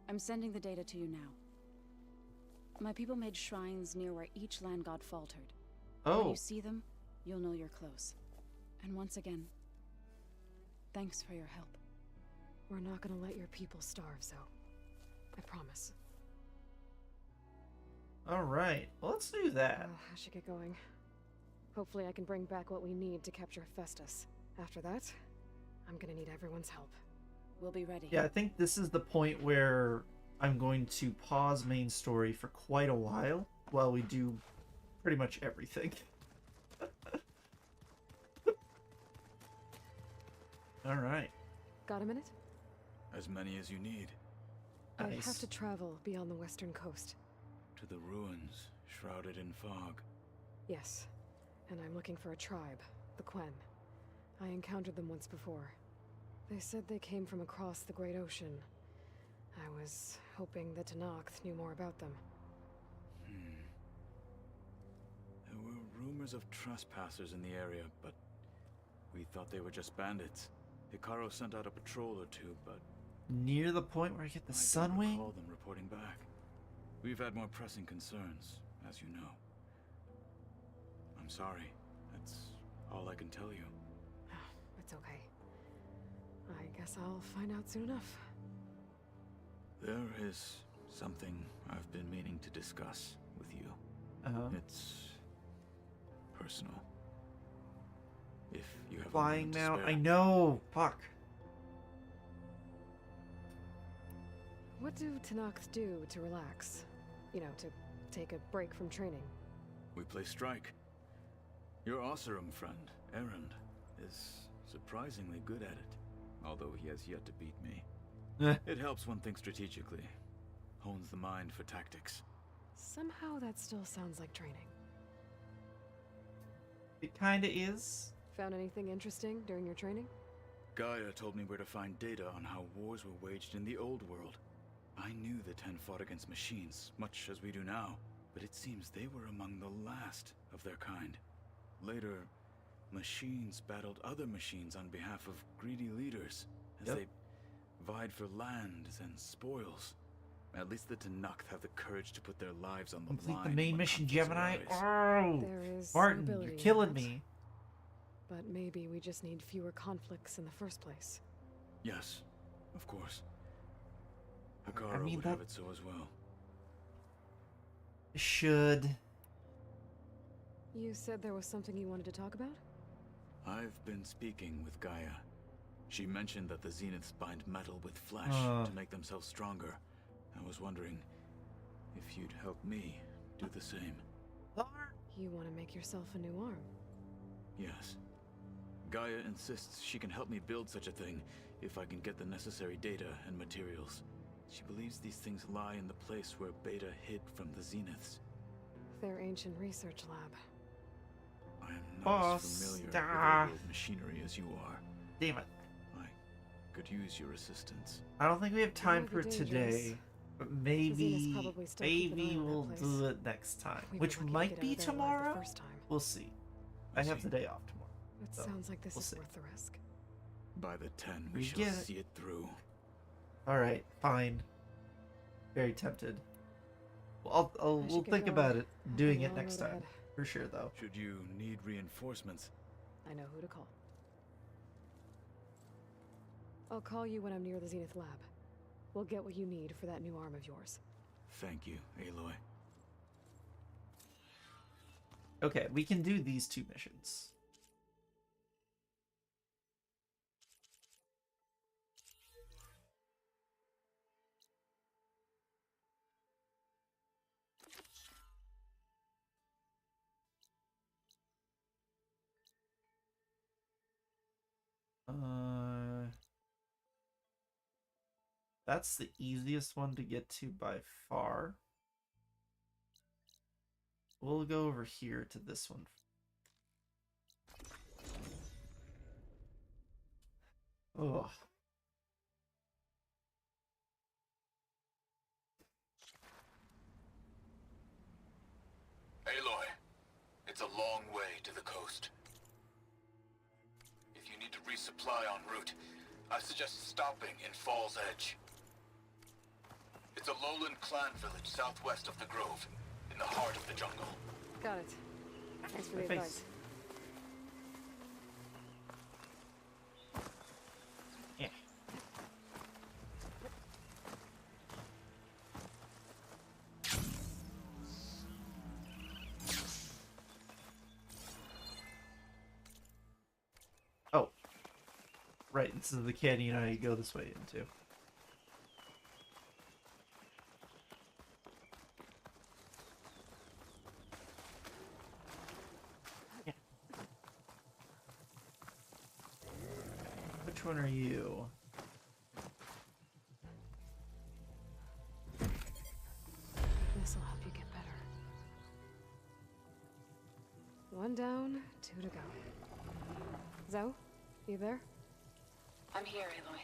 I'm sending the data to you now. My people made shrines near where each land god faltered. Oh. When you see them, you'll know you're close. And once again, thanks for your help. We're not gonna let your people starve, Zo. I promise. Alright, well, let's do that. Well, I should get going. Hopefully I can bring back what we need to capture Hephaestus. After that, I'm gonna need everyone's help. We'll be ready. Yeah, I think this is the point where I'm going to pause main story for quite a while we do pretty much everything. Alright. Got a minute? As many as you need. I have to travel beyond the western coast. To the ruins, shrouded in fog. Yes, and I'm looking for a tribe, the Quen. I encountered them once before. They said they came from across the Great Ocean. I was hoping that Tenakth knew more about them. There were rumors of trespassers in the area, but we thought they were just bandits. Hikaru sent out a patrol or two, but near the point where I get the I don't Sunwing? recall them reporting back. We've had more pressing concerns, as you know. I'm sorry. That's all I can tell you. It's okay. I guess I'll find out soon enough. There is something I've been meaning to discuss with you. It's personal. If you have Flying a moment to mount, spare. I know! Fuck. What do Tenakth do to relax? You know, to take a break from training? We play strike. Your Oseram friend, Erend, is surprisingly good at it, although he has yet to beat me. It helps one think strategically, hones the mind for tactics. Somehow that still sounds like training. It kinda is. Found anything interesting during your training? Gaia told me where to find data on how wars were waged in the old world. I knew the Ten fought against machines, much as we do now, but it seems they were among the last of their kind. Later, machines battled other machines on behalf of greedy leaders, as they vied for lands and spoils. At least the Tenakth have the courage to put their lives on the Complete line. the main when mission, conflicts Gemini. arise. Oh! There is Martin, ability you're in killing that. me. But maybe we just need fewer conflicts in the first place. Yes, of course. Hikaru I mean, would have it so as well. Should. You said there was something you wanted to talk about? I've been speaking with Gaia. She mentioned that the Zeniths bind metal with flesh to make themselves stronger. I was wondering if you'd help me do the same. You want to make yourself a new arm? Yes. Gaia insists she can help me build such a thing if I can get the necessary data and materials. She believes these things lie in the place where Beta hid from the Zeniths. Their ancient research lab. I am not as familiar with old machinery as you are. Damn it. I could use your assistance. I don't think we have time might for be today, dangerous. but The Zeniths maybe probably still keep an eye on that we'll place. do it next time, We were which lucky to might get be out of there alive the tomorrow. first time. We'll see. I have the day off tomorrow. It so sounds like this we'll is see. worth the risk. By the 10, we We shall get it. see it through. All right, fine. Very tempted. Well, we'll should get think going. about it. I've Doing got a it long next road time ahead. for sure, though. Should you need reinforcements? I know who to call. I'll call you when I'm near the Zenith lab. We'll get what you need for that new arm of yours. Thank you, Aloy. Okay, we can do these two missions. That's the easiest one to get to by far. We'll go over here to this one. Oh. Aloy, it's a long way to the code. outpost. If you need to resupply en route, I suggest stopping in Fall's Edge. It's a lowland clan village southwest of the Grove, in the heart of the jungle. Got it. Thanks for the My advice. face. Yeah. Oh. Right, this is the canyon I go this way into. Yeah. Which one are you? This'll help you get better. One down, two to go. Zoe, you there? I'm here, Aloy.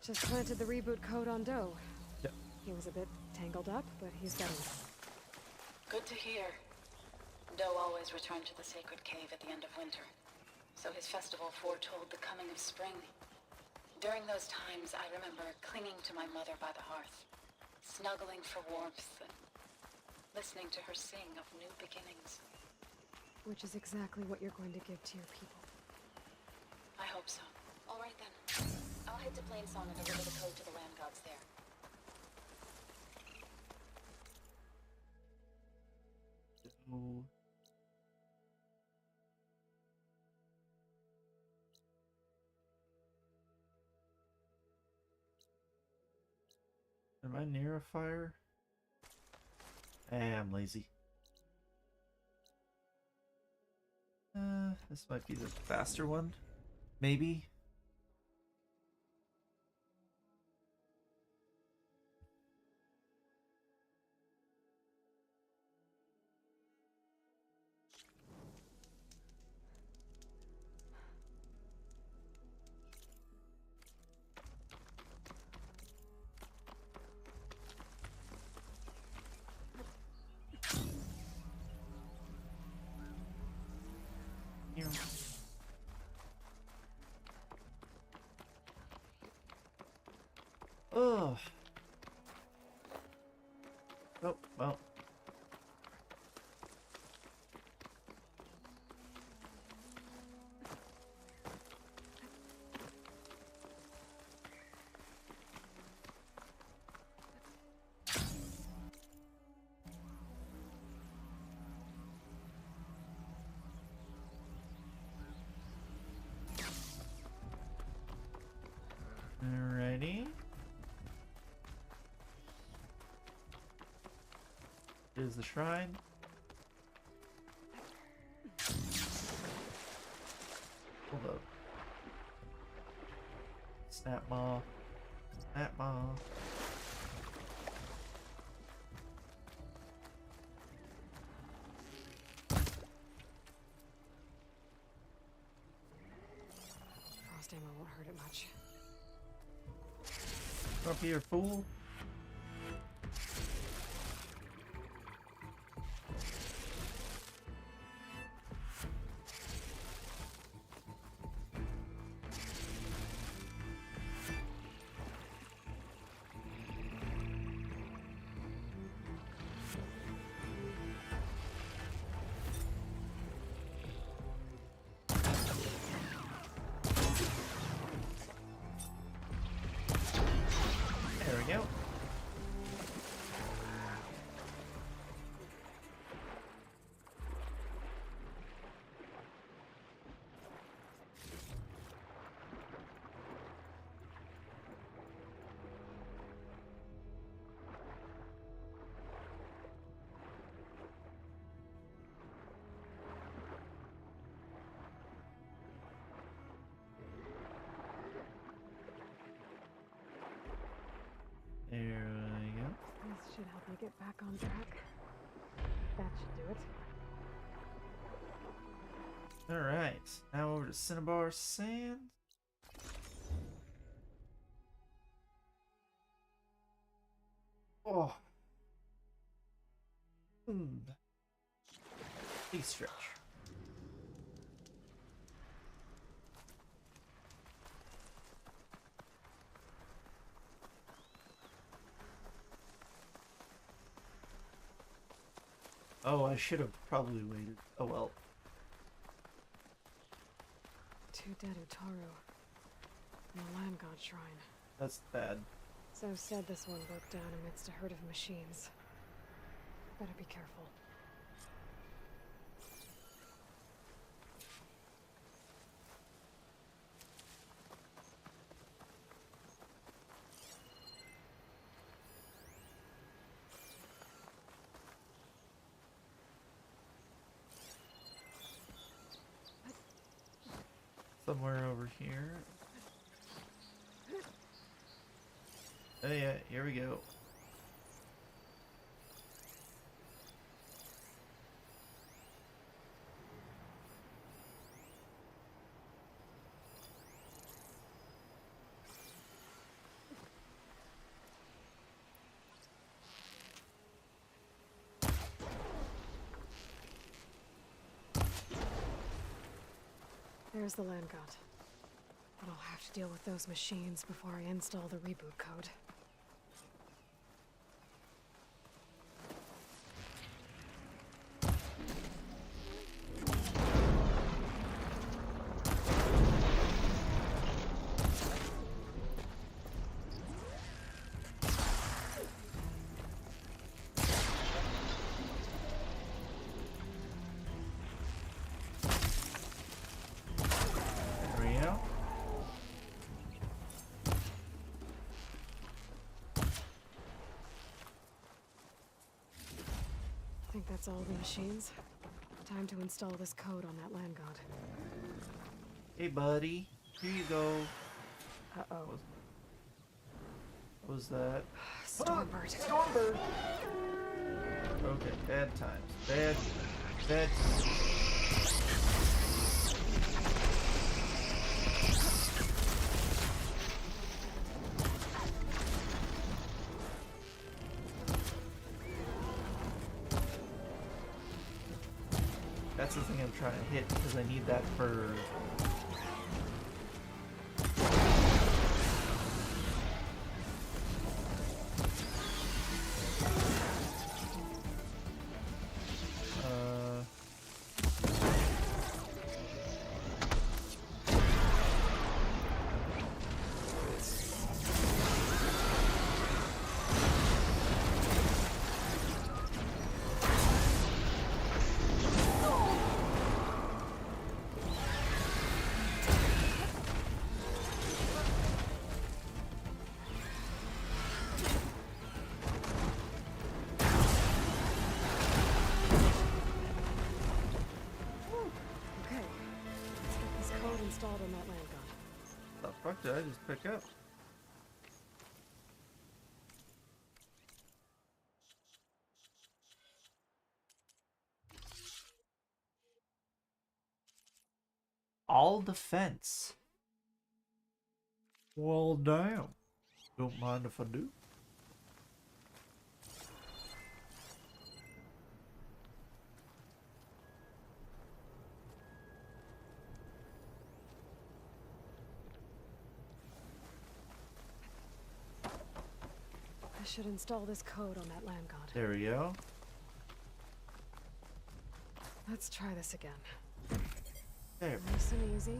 Just planted the reboot code on Doe. Yep. He was a bit tangled up, but he's getting it. Good to hear. Doe always returned to the sacred cave at the end of winter, so his festival foretold the coming of spring. During those times, I remember clinging to my mother by the hearth, snuggling for warmth, and listening to her sing of new beginnings. Which is exactly what you're going to give to your people. I hope so. All right then. I'll head to Plainsong and deliver the code to the land gods there. Oh. Am I near a fire? I'm lazy. This might be the faster one. Maybe. Here. Oh. Oh, well. Alrighty. Here's the shrine. Hold up. Snap maw. Snap maw. Frost ammo won't hurt it much. Up here, fool. There we go. There we go. This should help me get back on track. That should do it. Alright. Now over to Cinnabar Sand. Oh. Please stretch. Oh, I should have probably waited. Oh well. 2 dead Utaru. And the land god shrine. That's bad. So said this one broke down amidst a herd of machines. Better be careful. Somewhere over here. Oh yeah, here we go. There's the land god. But I'll have to deal with those machines before I install the reboot code. There we go. I think that's all the machines. Time to install this code on that land god. Hey buddy, here you go. Uh-oh. What was that? Stormbird. Stormbird! Okay, bad times. Bad times. That's the thing I'm trying to hit because I need that for. Okay. Let's get this code installed on that land god. The fuck did I just pick up? All defense. Well, damn. Don't mind if I do. I should install this code on that land god. There we go. Let's try this again. There. Nice and easy.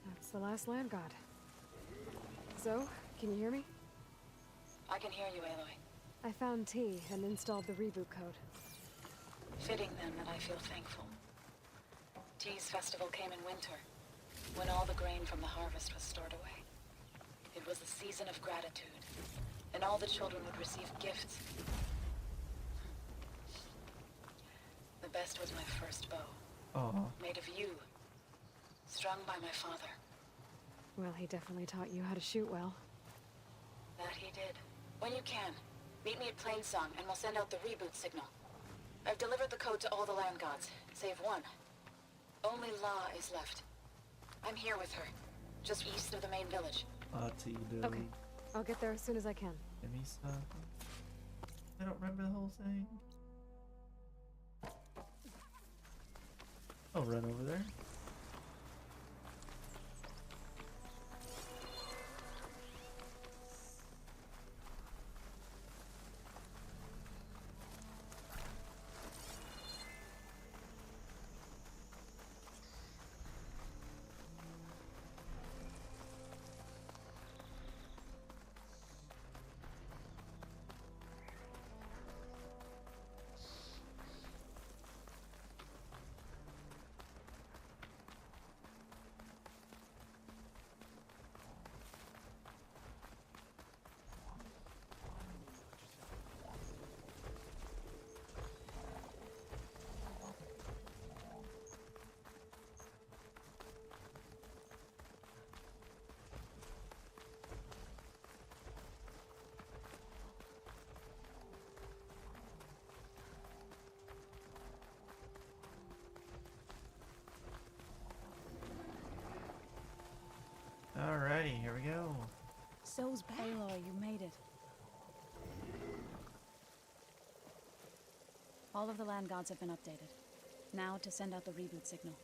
That's the last land god. So, can you hear me? I can hear you, Aloy. I found T and installed the reboot code. Fitting then that I feel thankful. T's festival came in winter, when all the grain from the harvest was stored away. It was a season of gratitude, and all the children would receive gifts. The best was my first bow, Oh. made of yew, strung by my father. Well, he definitely taught you how to shoot well. That he did. When you can, meet me at Plainsong, and we'll send out the reboot signal. I've delivered the code to all the land gods, save one. Only La is left. I'm here with her, just east of the main village. Okay, I'll get there as soon as I can. Give me something. I don't remember the whole thing. I'll run over there. signals back. Aloy, you made it. All of the land gods have been updated. Now to send out the reboot signal.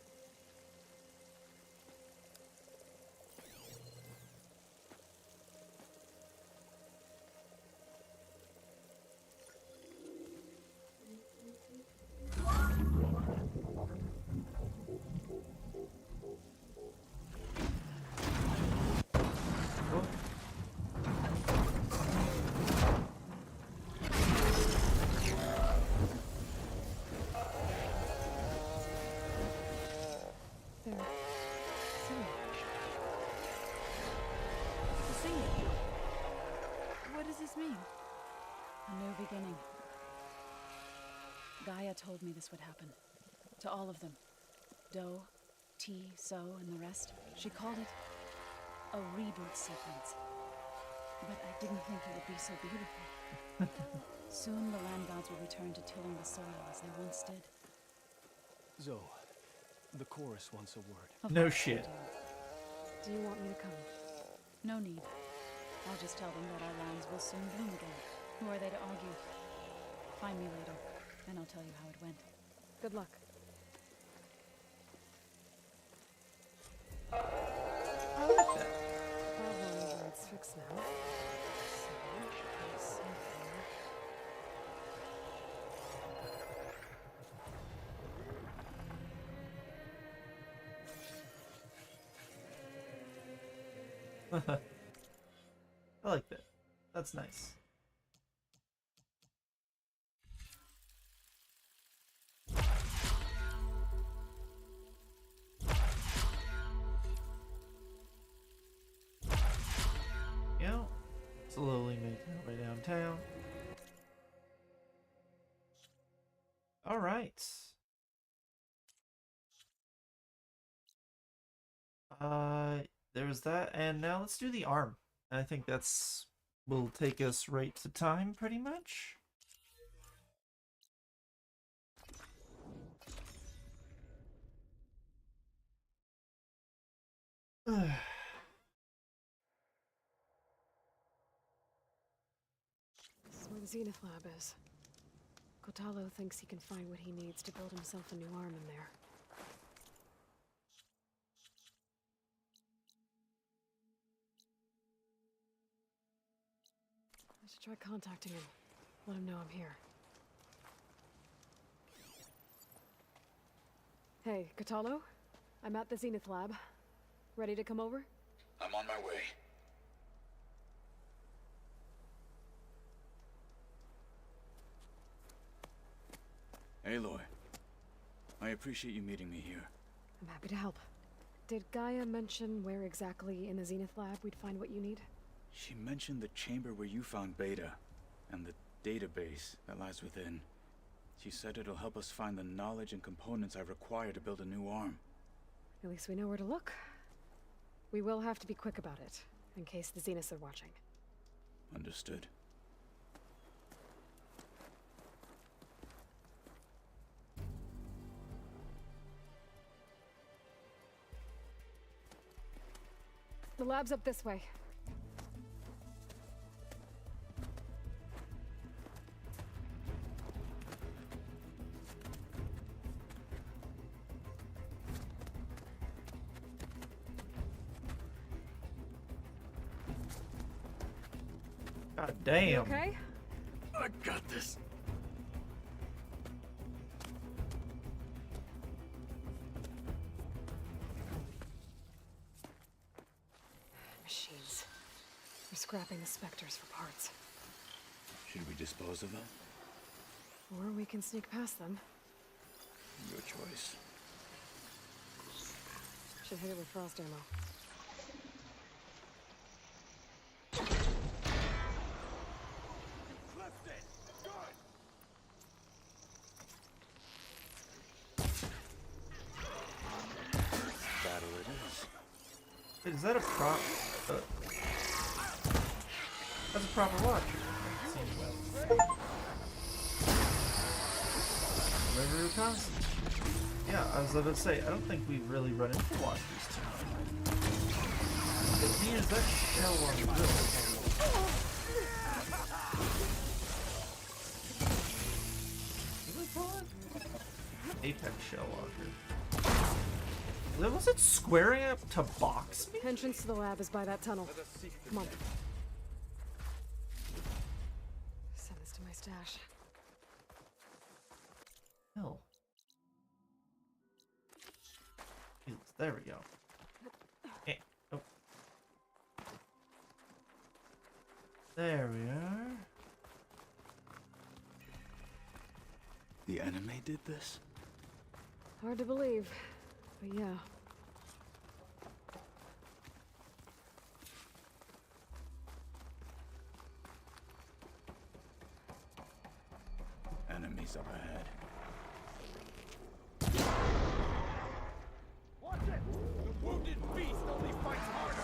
What does this mean? A new beginning. Gaia told me this would happen. To all of them. Do, T, So, and the rest. She called it a reboot sequence. But I didn't think it would be so beautiful. Soon the land gods will return to tilling the soil as they once did. Zoe, the chorus wants a word. No shit. Do you want me to come? No need. I'll just tell them that our lands will soon bloom again. Who are they to argue? Find me later, and I'll tell you how it went. Good luck. I like that. Well, it's fixed now. So, I like that. That's nice. Yeah, slowly making our way downtown. All right. There was that, and now let's do the arm. I think that's will take us right to time, pretty much. this is where the Zenith Lab is. Kotalo thinks he can find what he needs to build himself a new arm in there. I should try contacting him. Let him know I'm here. Hey, Kotalo? I'm at the Zenith Lab. Ready to come over? I'm on my way. Aloy, I appreciate you meeting me here. I'm happy to help. Did Gaia mention where exactly in the Zenith Lab we'd find what you need? She mentioned the chamber where you found Beta, and the database that lies within. She said it'll help us find the knowledge and components I require to build a new arm. At least we know where to look. We will have to be quick about it, in case the Zeniths are watching. Understood. The lab's up this way. God damn. You okay? I got this. Machines. We're scrapping the specters for parts. Should we dispose of them? Or we can sneak past them. Your choice. Should hit it with frost ammo. Battle it is. Wait, is that a prop? That's a proper watch. River Constant. Yeah, I was about to say, I don't think we've really run into watchers too much. It means that shell on the grill. Apex shell launcher. Was it squaring up to box me? Entrance to the lab is by that tunnel. Come on. Send this to my stash. Hell. There we go. Okay. Oh. There we are. The enemy did this? Hard to believe, but yeah. Enemies up ahead. Watch it! The wounded beast only fights harder!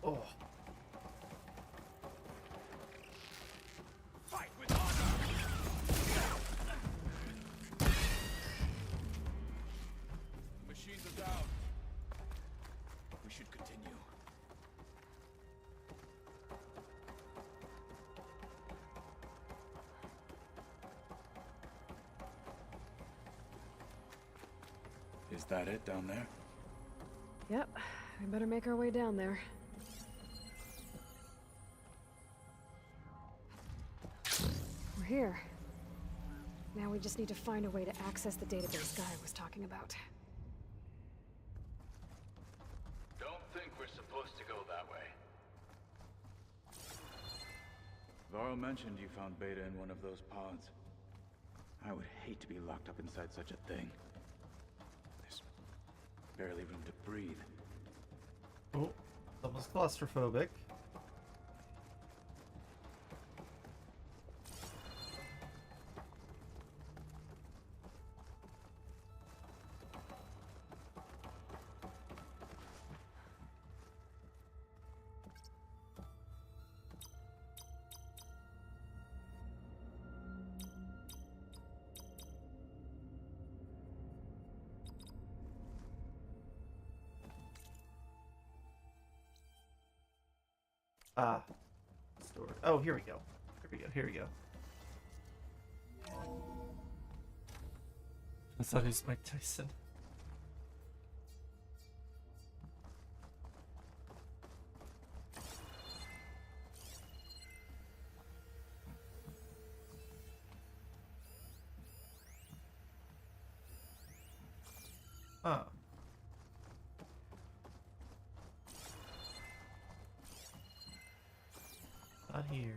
Oh. Fight with honor! Machines are down. We should continue. Is that it down there? Yep, we better make our way down there. We're here. Now we just need to find a way to access the database Guy was talking about. Don't think we're supposed to go that way. Varl mentioned you found Beta in one of those pods. I would hate to be locked up inside such a thing. There's barely room to breathe. Oh, almost claustrophobic. Ah, stored. Oh, here we go. Here we go. Here we go. I thought it was Mike Tyson. Ah. Not here.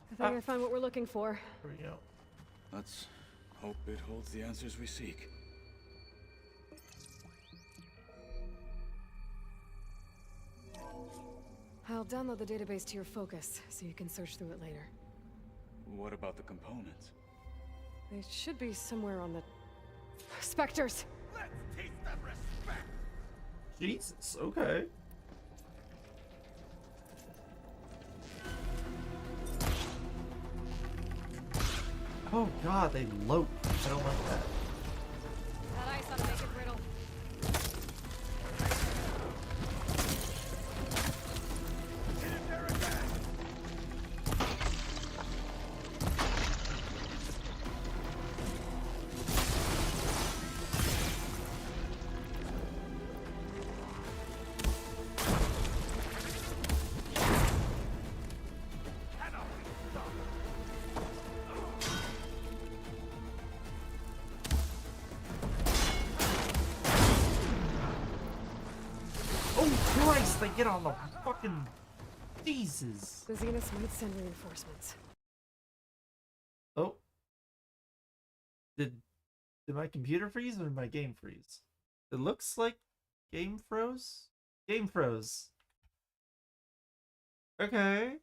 I think I found what we're looking for. Here we go. Let's hope it holds the answers we seek. I'll download the database to your focus, so you can search through it later. What about the components? They should be somewhere on the... Spectres! Let's teach them respect! Jesus, okay. Oh god, they lope. I don't like that. That ice ought to make it brittle. Get in there again! Oh Christ, they get on the fucking... Jesus. The Zeniths might send reinforcements. Oh. Did my computer freeze or did my game freeze? It looks like game froze? Game froze. Okay.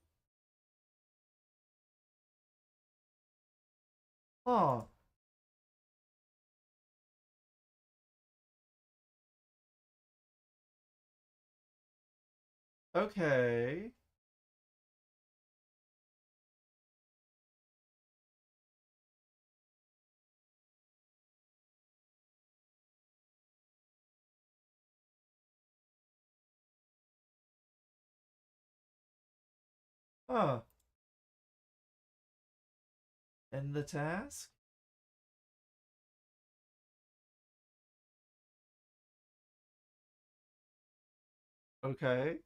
Oh. Okay. Huh. End the task? Okay.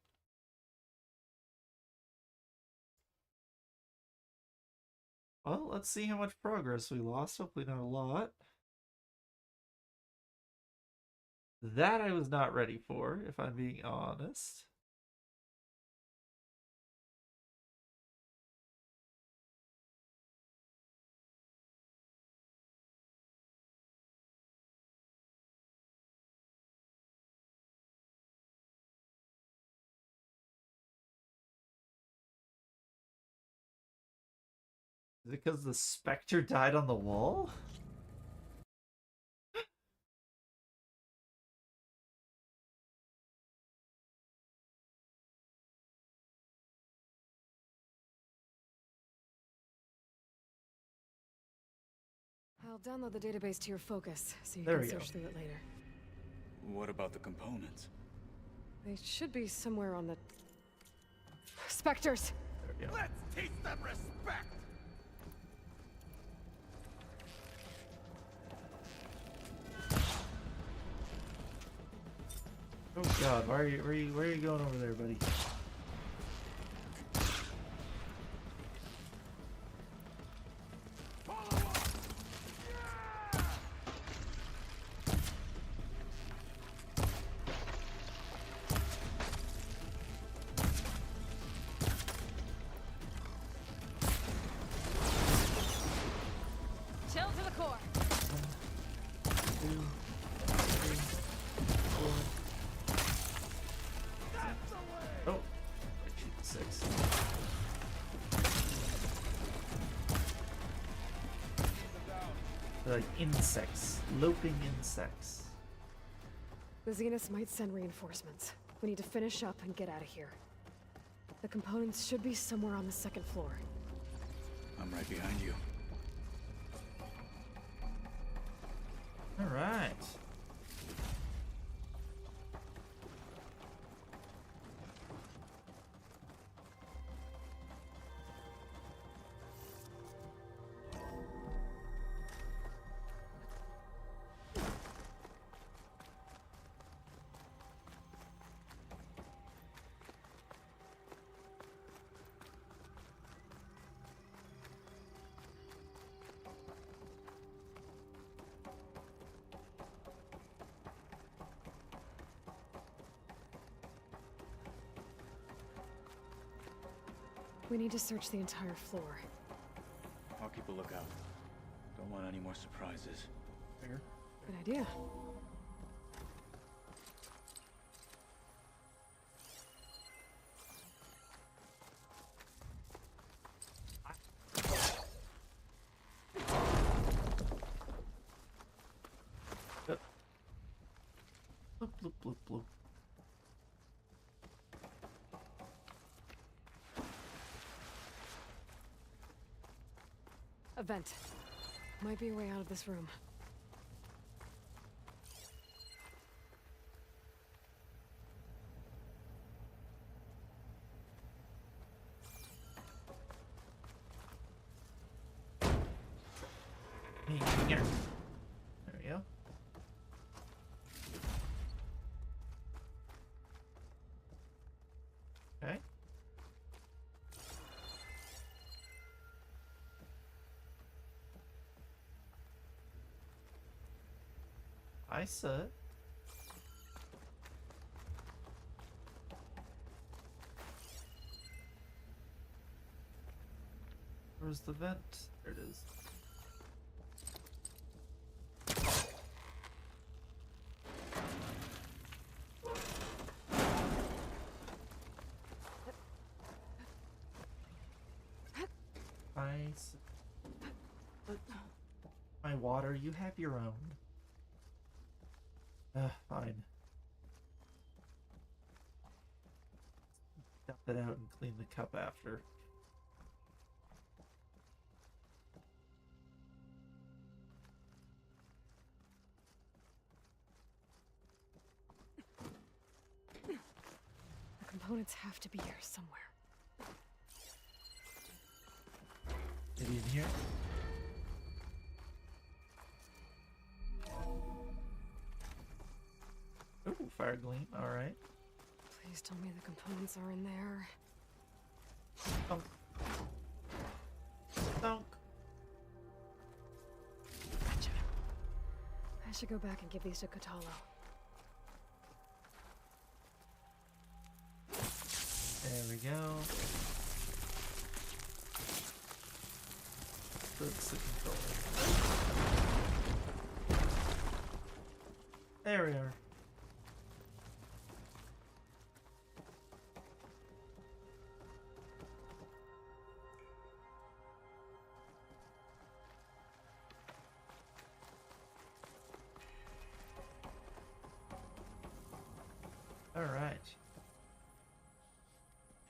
Well, let's see how much progress we lost. Hopefully not a lot. That I was not ready for, if I'm being honest. Is it because the Spectre died on the wall? I'll download the database to your focus, so you There can we go. search through it later. What about the components? They should be somewhere on the... Spectres! There we go. Let's teach them respect! Oh god, where are you going over there, buddy? Chill to the core! 1, 2, 3, 4. Oh, I shoot the 6. They're like insects, loping insects. The Zeniths might send reinforcements. We need to finish up and get out of here. The components should be somewhere on the second floor. I'm right behind you. All right. We need to search the entire floor. I'll keep a lookout. Don't want any more surprises. Fair. Good idea. Bloop, bloop, bloop, bloop. A vent. Might be a way out of this room. Here. There we go. Okay. I said. Where's the vent? There it is. My water, you have your own. Fine. it out and clean the cup after. The components have to be here somewhere. Maybe in here? Ooh, fire gleam, alright. Please tell me the components are in there. Thunk. Thunk. Gotcha. I should go back and give these to Katalo. There we go. That's the controller. There we are. All right.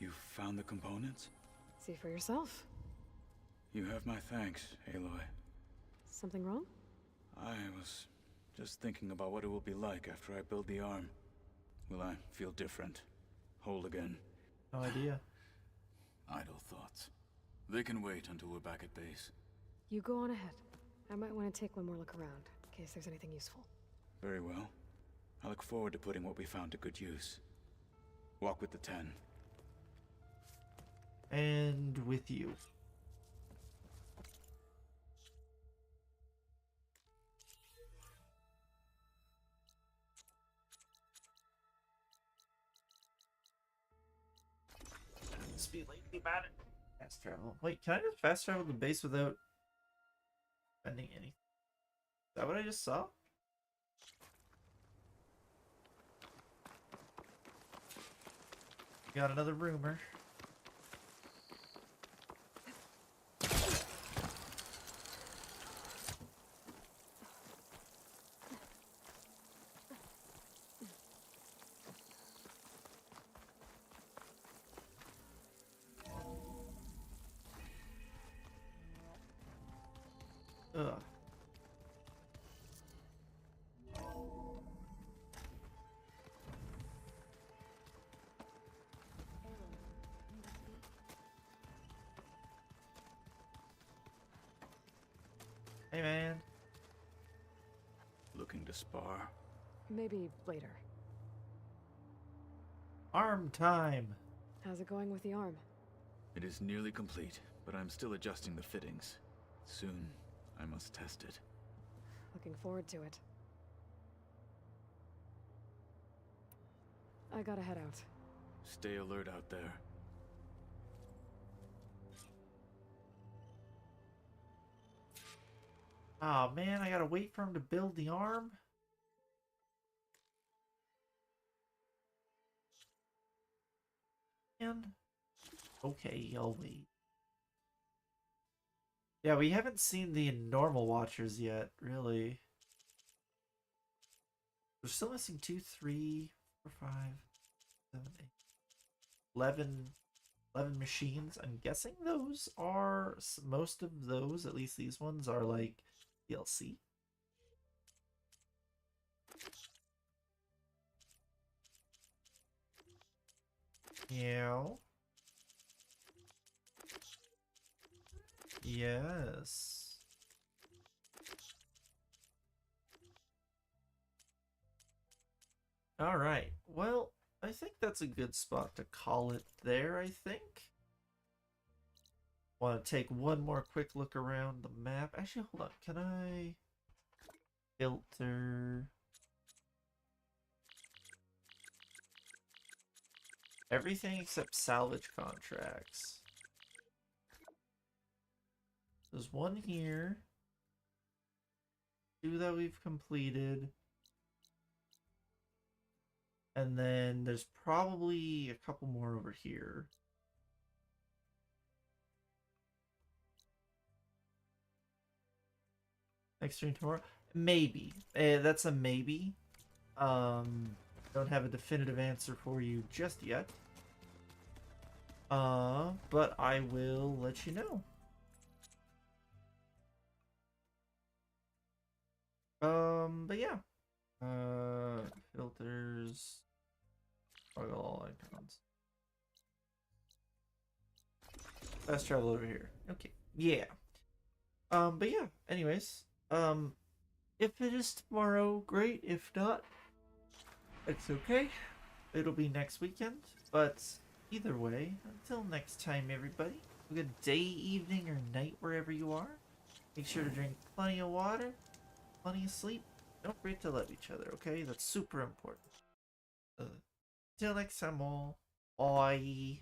You found the components? See for yourself. You have my thanks, Aloy. Something wrong? I was just thinking about what it will be like after I build the arm. Will I feel different? Whole again? No idea. Idle thoughts. They can wait until we're back at base. You go on ahead. I might want to take one more look around, in case there's anything useful. Very well. I look forward to putting what we found to good use. Walk with the 10. And with you. Speed lately about it. Fast travel. Wait, can I just fast travel the base without spending anything? Is that what I just saw? Got another rumor. Ugh. Hey, man. Looking to spar? Maybe later. Arm time. How's it going with the arm? It is nearly complete, but I'm still adjusting the fittings. Soon, I must test it. Looking forward to it. I gotta head out. Stay alert out there. Oh man, I gotta wait for him to build the arm? Man. Okay, I'll wait. Yeah, we haven't seen the normal watchers yet, really. We're still missing 2, 3, 4, 5, 7, 8, 11 machines. I'm guessing those are, most of those, at least these ones, are like DLC. Yeah. Yes. All right. Well, I think that's a good spot to call it there, I think. Want to take one more quick look around the map. Actually, hold on. Can I filter everything except salvage contracts? There's one here. 2 that we've completed. And then there's probably a couple more over here. Next stream tomorrow? Maybe. That's a maybe. Don't have a definitive answer for you just yet. But I will let you know. But yeah. Filters. Toggle all icons. Fast travel over here. Okay. Yeah. But yeah, anyways. If it is tomorrow, great. If not, it's okay. It'll be next weekend. But either way, until next time, everybody. Have a good day, evening, or night wherever you are. Make sure to drink plenty of water, plenty of sleep. Don't forget to love each other, okay? That's super important. Till next time, all. Bye.